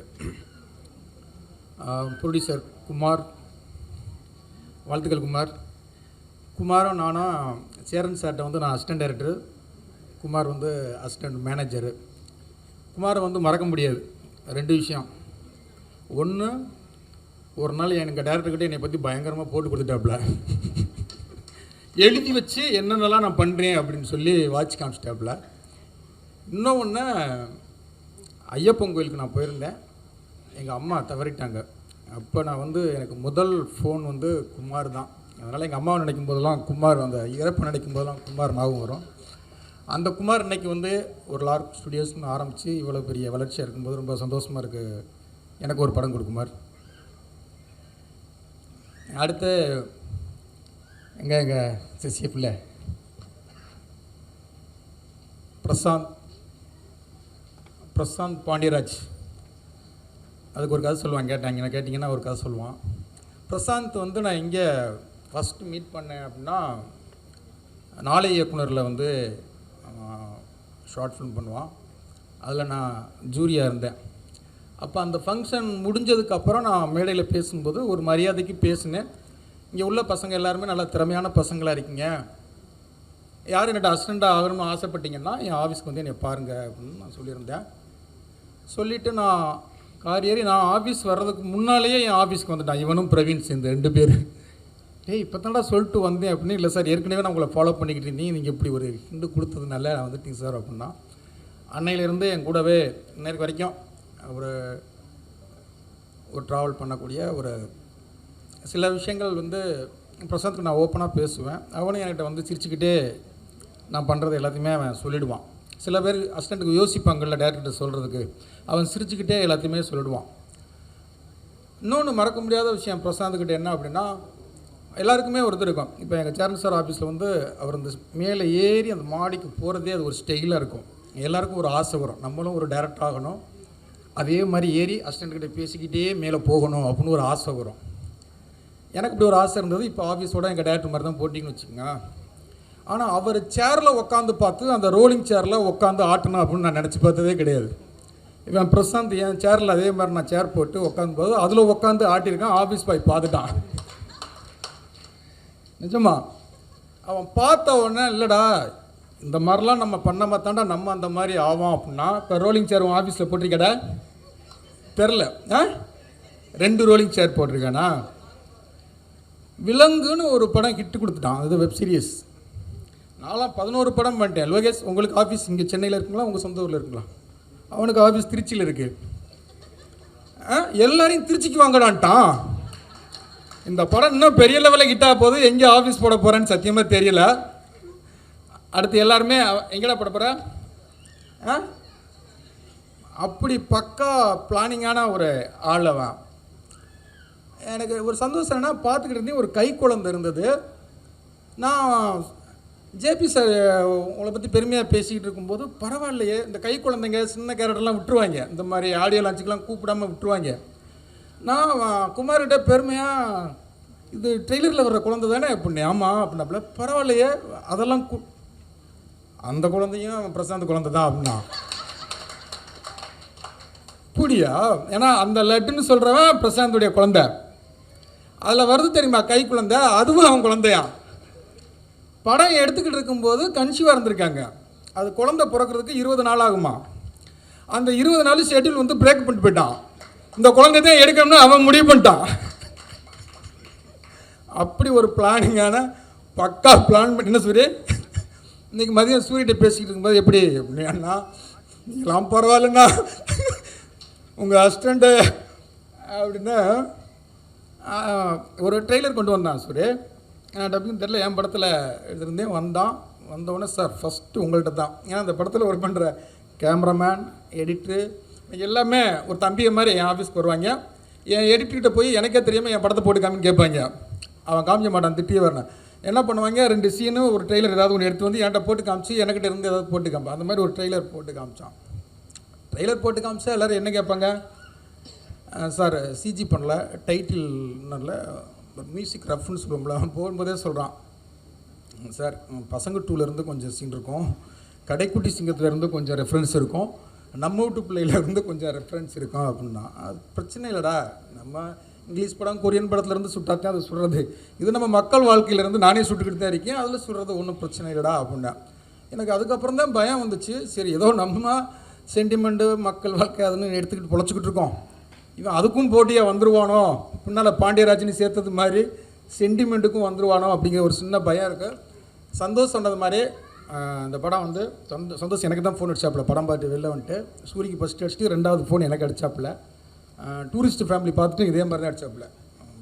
ப்ரொடியூசர் குமார், வாழ்த்துக்கள் குமார். குமாரும் நானும் சேரன் சார்கிட்ட வந்து நான் அசிஸ்டன்ட் டைரக்டரு, குமார் வந்து அசிஸ்டன்ட் மேனேஜரு. குமாரை வந்து மறக்க முடியாது 2 விஷயம். ஒன்று, ஒரு நாள் எனக்கு டேரக்டர்கிட்ட என்னை பற்றி பயங்கரமாக போட்டு கொடுத்துட்டாப்புல, எழுதி வச்சு என்னென்னலாம் நான் பண்ணுறேன் அப்படின்னு சொல்லி வாட்ச் காமிச்சிட்டாப்புல. இன்னொன்று, ஐயப்பன் கோயிலுக்கு நான் போயிருந்தேன், எங்கள் அம்மா தவறிட்டாங்க. அப்போ நான் வந்து எனக்கு முதல் ஃபோன் வந்து குமார் தான். அதனால் எங்கள் அம்மாவை நினைக்கும் போதெல்லாம் குமார், அந்த இறப்பு நினைக்கும் போதெல்லாம் குமார் ஞாபகம் வரும். அந்த குமார் இன்றைக்கி வந்து ஒரு லார்க் ஸ்டுடியோஸ்னு ஆரம்பித்து இவ்வளோ பெரிய வளர்ச்சியாக இருக்கும்போது ரொம்ப சந்தோஷமாக இருக்குது. எனக்கு ஒரு படம் கொடுக்குமார். அடுத்து எங்கள் சிசிய பிள்ளை பிரசாந்த் பாண்டியராஜ், அதுக்கு ஒரு கதை சொல்லுவான். கேட்டிங்கன்னா ஒரு கதை சொல்லுவான். பிரசாந்த் வந்து நான் இங்கே ஃபஸ்ட்டு மீட் பண்ணேன் அப்படின்னா, நாளை இயக்குனரில் வந்து ஷார்ட் ஃபிலிம் பண்ணுவான், அதில் நான் ஜூரியாக இருந்தேன். அப்போ அந்த ஃபங்க்ஷன் முடிஞ்சதுக்கப்புறம் நான் மேடையில் பேசும்போது ஒரு மரியாதைக்கு பேசினேன். இங்கே உள்ள பசங்க எல்லாருமே நல்லா திறமையான பசங்களாக இருக்கீங்க, யார் என்னோட அசிஸ்டண்ட்டாக ஆகணும்னு ஆசைப்பட்டீங்கன்னா என் ஆஃபீஸ்க்கு வந்து என்னை பாருங்கள் அப்படின்னு நான் சொல்லியிருந்தேன். சொல்லிவிட்டு நான் கார் ஏறி நான் ஆஃபீஸ் வர்றதுக்கு முன்னாலேயே என் ஆஃபீஸ்க்கு வந்துட்டான் இவனும் பிரவீன் சேர்ந்து 2 பேர். இப்போ தான்டா சொல்லிட்டு வந்தேன் அப்படின்னு. இல்லை சார், ஏற்கனவே நான் உங்களை ஃபாலோ பண்ணிக்கிட்டு இருந்தீங்க, நீங்கள் இப்படி ஒரு ஹிண்டு கொடுத்ததுனால நான் வந்துட்டீங்க சார் அப்படின்னா. அன்னையிலேருந்து என் கூடவே இன்னைக்கு வரைக்கும் ஒரு ட்ராவல் பண்ணக்கூடிய ஒரு சில விஷயங்கள் வந்து பிரசாந்த்க்கு நான் ஓப்பனாக பேசுவேன். அவனும் என்கிட்ட வந்து சிரிச்சுக்கிட்டே நான் பண்ணுறது எல்லாத்தையுமே அவன் சொல்லிவிடுவான். சில பேர் அசிஸ்டண்ட்டுக்கு யோசிப்பாங்கள்ல டேரக்டர் சொல்கிறதுக்கு, அவன் சிரிச்சுக்கிட்டே எல்லாத்தையுமே சொல்லிடுவான். இன்னொன்று மறக்க முடியாத விஷயம் பிரசாந்த்கிட்ட என்ன அப்படின்னா, எல்லாருக்குமே ஒரு இது இருக்கும். இப்போ எங்கள் சேர்மன் சார் ஆஃபீஸில் வந்து அவர் இந்த மேலே ஏறி அந்த மாடிக்கு போகிறதே அது ஒரு ஸ்டைலாக இருக்கும். எல்லாருக்கும் ஒரு ஆசை வரும், நம்மளும் ஒரு டேரக்டர் ஆகணும், அதே மாதிரி ஏறி அசிஸ்டண்ட்கிட்ட பேசிக்கிட்டே மேலே போகணும் அப்படின்னு ஒரு ஆசை வரும். எனக்கு இப்படி ஒரு ஆசை இருந்தது. இப்போ ஆஃபீஸோட எங்கள் டேரக்டர் மாதிரி தான் போட்டிங்கன்னு வச்சுக்கோங்க. ஆனால் அவர் சேரில் உட்காந்து பார்த்து அந்த ரோலிங் சேரில் உட்காந்து ஆட்டணும் அப்படின்னு நான் நினச்சி பார்த்ததே கிடையாது. இவன் பிரசாந்த் என் சேரில் அதே மாதிரி நான் சேர் போட்டு உட்காந்து போது அதில் உட்காந்து ஆட்டியிருக்கான். ஆஃபீஸ் பாய் பார்த்துட்டான். நிஜமா அவன் பார்த்த உடனே, இல்லைடா இந்த மாதிரிலாம் நம்ம பண்ண மாத்தாண்டா நம்ம அந்த மாதிரி ஆவோம் அப்படின்னா. இப்போ ரோலிங் சேர் உன் ஆஃபீஸில் போட்டிருக்கடா தெரில, 2 ரோலிங் சேர் போட்டிருக்கானா. விலங்குன்னு ஒரு படம் ஹிட்டு கொடுத்துட்டான், அது வெப் சீரிஸ். நான்லாம் 11 படம் பண்ணிட்டேன். லோகேஷ் உங்களுக்கு ஆஃபீஸ் இங்கே சென்னையில் இருக்குங்களா, உங்கள் சொந்த ஊரில் இருக்குங்களா? அவனுக்கு ஆஃபீஸ் திருச்சியில் இருக்குது. எல்லாரையும் திருச்சிக்கு வாங்கடான்ட்டான். இந்த படம் இன்னும் பெரிய லெவலில் ஹிட்டாக போது எங்கே ஆஃபீஸ் போட போகிறேன்னு சத்தியமாக தெரியல. அடுத்து எல்லாருமே எங்கடா போட போகிற? அப்படி பக்கா பிளானிங்கான ஒரு ஆள் அவன். எனக்கு ஒரு சந்தோஷம் என்ன, பார்த்துக்கிட்டு இருந்தேன், ஒரு கை குழந்தை இருந்தது. நான் ஜேபி சார் உங்களை பற்றி பெருமையாக பேசிக்கிட்டு இருக்கும்போது, பரவாயில்லையே இந்த கை குழந்தைங்க சின்ன கேரக்டர்லாம் விட்டுருவாங்க, இந்த மாதிரி ஆடியோ லான்ச்சுக்கெலாம் கூப்பிடாமல் விட்டுருவாங்க. நான் குமார்கிட்ட பெருமையாக, இது ட்ரெய்லரில் வர்ற குழந்தை தானே அப்படின்னு. ஆமாம் அப்படின்னாப்புல. பரவாயில்லையே அதெல்லாம் அந்த குழந்தையும் பிரசாந்த் குழந்தை தான் அப்படின்னா. கூடியா? ஏன்னா அந்த லட்டுன்னு சொல்கிறவன் பிரசாந்துடைய குழந்தை. அதில் வருது தெரியுமா கை குழந்தை, அதுவும் அவன் குழந்தையா. படம் எடுத்துக்கிட்டு இருக்கும்போது கன்சீவாக இருந்திருக்காங்க. அது குழந்தை பிறக்கிறதுக்கு 20 நாள் ஆகுமா. அந்த 20 நாள் ஷெட்யூல் வந்து பிரேக் பண்ணிட்டு போயிட்டான். இந்த குழந்தை தான் எடுக்கணும்னு அவன் முடிவு பண்ணிட்டான். அப்படி ஒரு பிளானிங்கான பக்கா பிளான் பண்ணி. என்ன சூரிய இன்றைக்கி மதியம் சூரியகிட்ட பேசிக்கிட்டு இருக்கும்போது எப்படி அப்படின்னா, நீங்களாம் பரவாயில்லண்ணா உங்கள் அசிஸ்டண்ட்டு அப்படின்னா ஒரு ட்ரெய்லர் கொண்டு வந்தான் சூரிய. டப்பிங் தெரில, என் படத்தில் எடுத்துருந்தேன். வந்தோடனே சார் ஃபஸ்ட்டு உங்கள்கிட்ட தான். ஏன்னா அந்த படத்தில் ஒர்க் பண்ணுற கேமராமேன், எடிட்ரு எல்லாமே ஒரு தம்பியை மாதிரி என் ஆஃபீஸ்க்கு வருவாங்க. என் எடிட்டர்கிட்ட போய் எனக்கே தெரியாமல் என் படத்தை போட்டு காமின்னு கேட்பாங்க. அவன் காமிக்க மாட்டான், திட்டியே வரணும். என்ன பண்ணுவாங்க, 2 சீனு ஒரு ட்ரெய்லர் ஏதாவது ஒன்று எடுத்து வந்து என்கிட்ட போட்டு காமிச்சு என்கிட்ட இருந்து ஏதாவது போட்டு காமிப்பான். அந்த மாதிரி ஒரு ட்ரெய்லர் போட்டு காமிச்சான். ட்ரெய்லர் போட்டு காமிச்சா எல்லோரும் என்ன கேட்பாங்க, சார் சிஜி பண்ணல, டைட்டில் மியூசிக் ரஃப்னு சொல்லுவோம்ல. போகும்போதே சொல்கிறான், சார் பசங்க 2லேருந்து கொஞ்சம் சீன் இருக்கும், கடைக்குட்டி சிங்கத்துலேருந்து கொஞ்சம் ரெஃபரன்ஸ் இருக்கும், நம்ம வீட்டு பிள்ளையிலேருந்து கொஞ்சம் ரெஃபரன்ஸ் இருக்கும் அப்படின்னா. அது பிரச்சனை இல்லைடா, நம்ம இங்கிலீஷ் படம் கொரியன் படத்துலேருந்து சுட்டாத்தான் அது சுடுறது, இது நம்ம மக்கள் வாழ்க்கையிலேருந்து நானே சுட்டுக்கிட்டு தான் இருக்கேன், அதில் சுடுறது ஒன்றும் பிரச்சனை இல்லைடா அப்படின்னா. எனக்கு அதுக்கப்புறம் தான் பயம் வந்துச்சு. சரி ஏதோ நம்ம சென்டிமெண்ட்டு மக்கள் வாழ்க்கை அதுன்னு எடுத்துக்கிட்டு பொழைச்சிக்கிட்டு இருக்கோம், இவன் அதுக்கும் போட்டியாக வந்துடுவானோ, பின்னால் பாண்டியராஜனி சேர்த்தது மாதிரி சென்டிமெண்ட்டுக்கும் வந்துடுவானோ அப்படிங்கிற ஒரு சின்ன பயம் இருக்குது. சந்தோஷம் சொன்னது மாதிரி இந்த படம் வந்து சந்தோஷம் எனக்கு தான் ஃபோன் அடிச்சாப்புல. படம் பார்த்து வெளில வந்துட்டு சூரிக்கு ஃபஸ்ட்டு அடிச்சுட்டு 2வது ஃபோன் எனக்கு அடிச்சாப்புல. டூரிஸ்ட் ஃபேமிலி பார்த்துட்டு இதே மாதிரி தான் அடிச்சாப்புல.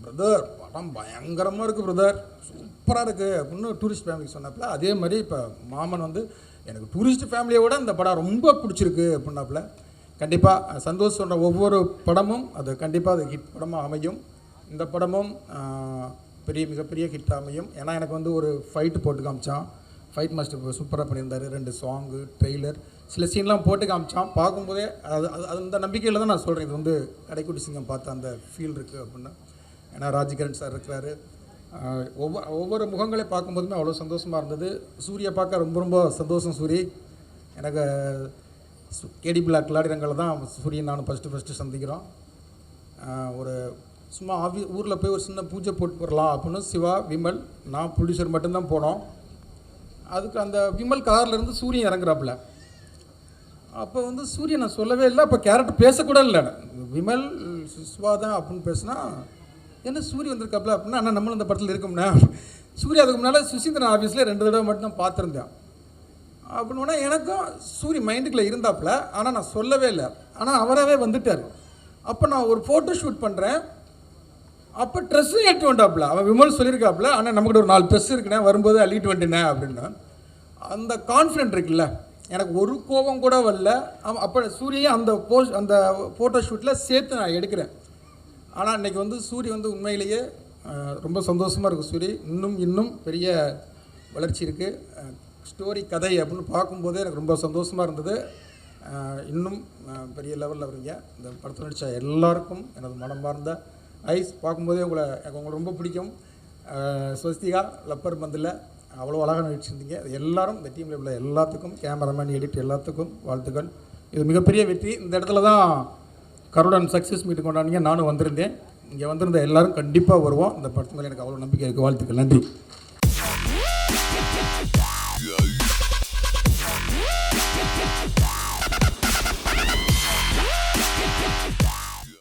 பிரதர் படம் பயங்கரமாக இருக்குது பிரதர், சூப்பராக இருக்குது அப்படின்னு டூரிஸ்ட் ஃபேமிலிக்கு சொன்னாப்புல. அதே மாதிரி இப்போ மாமன் வந்து எனக்கு டூரிஸ்ட் ஃபேமிலியை விட இந்த படம் ரொம்ப பிடிச்சிருக்கு அப்படின்னாப்புல. கண்டிப்பாக சந்தோஷ் சொல்கிற ஒவ்வொரு படமும் அது கண்டிப்பாக அது ஹிட் படமாக அமையும். இந்த படமும் மிகப்பெரிய ஹிட் அமையும். ஏன்னா எனக்கு வந்து ஒரு ஃபைட்டு போட்டு காமிச்சான், ஃபைட் மாஸ்டர் சூப்பராக பண்ணியிருந்தார். 2 சாங்கு, ட்ரெய்லர், சில சீன்லாம் போட்டு காமிச்சான். பார்க்கும்போதே அது அந்த நம்பிக்கையில் தான் நான் சொல்கிறேன், இது வந்து கடைக்குட்டி சிங்கம் பார்த்த அந்த ஃபீல் இருக்குது அப்படின்னு. ஏன்னா ராஜ்கிரண் சார் இருக்கிறாரு. ஒவ்வொரு முகங்களை பார்க்கும்போதுமே அவ்வளோ சந்தோஷமாக இருந்தது. சூரியை பார்க்க ரொம்ப ரொம்ப சந்தோஷம் சூரி. எனக்கு கேடி பிளாக் லாடிரங்களில் தான் சூரியன் நானும் ஃபஸ்ட்டு சந்திக்கிறோம். ஒரு சும்மா ஊரில் போய் ஒரு சின்ன பூஜை போட்டு வரலாம் அப்படின்னு சிவா, விமல், நான் ப்ரொடியூசர் மட்டும்தான் போனோம். அதுக்கு அந்த விமல் கார்லேருந்து சூரியன் இறங்குறாப்புல. அப்போ வந்து சூரியன் நான் சொல்லவே இல்லை, அப்போ கேரக்டர் பேசக்கூட இல்லை, விமல் சிவா தான் அப்படின்னு பேசுனா, என்ன சூரிய வந்திருக்காப்புல அப்படின்னா, அண்ணா நம்மளும் இந்த படத்தில் இருக்கோம்னா. சூரிய அதுக்கு முன்னால் சுசீந்திரன் ஆஃபீஸில் 2 தடவை மட்டும் தான் பார்த்துருந்தேன். அப்படின்னா எனக்கும் சூரிய மைண்டுக்குள்ளே இருந்தாப்புல, ஆனால் நான் சொல்லவே இல்லை. ஆனால் அவராகவே வந்துட்டார். அப்போ நான் ஒரு ஃபோட்டோ ஷூட் பண்ணுறேன், அப்போ ட்ரெஸ்ஸும் எடுத்து வந்துட்டாப்புல. அவன் விமல் சொல்லியிருக்காப்புல, ஆனால் நம்மக்கிட்ட ஒரு 4 ட்ரெஸ் இருக்குண்ணே, வரும்போது அள்ளிட்டு வந்துட்டேன் அப்படின்னா. அந்த கான்ஃபிடென்ட் இருக்குல்ல, எனக்கு ஒரு கோபம் கூட வரல. அப்போ சூரியன் அந்த அந்த ஃபோட்டோ ஷூட்டில் சேர்த்து நான் எடுக்கிறேன். ஆனால் இன்றைக்கி வந்து சூரிய வந்து உண்மையிலேயே ரொம்ப சந்தோஷமாக இருக்குது. சூரிய இன்னும் பெரிய வளர்ச்சி இருக்குது. ஸ்டோரி கதை அப்படின்னு பார்க்கும்போதே எனக்கு ரொம்ப சந்தோஷமாக இருந்தது. இன்னும் பெரிய லெவலில் வருவீங்க. இந்த படத்தில் நடித்த எல்லாருக்கும் எனது மனமார்ந்த ஐஸ். பார்க்கும்போதே எனக்கு உங்களை ரொம்ப பிடிக்கும். ஸ்வஸ்திகா லப்பர் பந்தில் அவ்வளோ அழகாக நடிச்சிருந்தீங்க. எல்லாரும் இந்த டீமில் உள்ள எல்லாத்துக்கும், கேமராமேன், எடிட் எல்லாத்துக்கும் வாழ்த்துக்கள். இது மிகப்பெரிய வெற்றி. இந்த இடத்துல தான் கருடன் சக்ஸஸ் மீட் கொண்டாடிங்க. நானும் வந்திருந்தேன். இங்கே வந்திருந்த எல்லாரும் கண்டிப்பாக வருவோம். இந்த படத்து மேலே எனக்கு அவ்வளோ நம்பிக்கை இருக்குது. வாழ்த்துக்கள். நன்றி.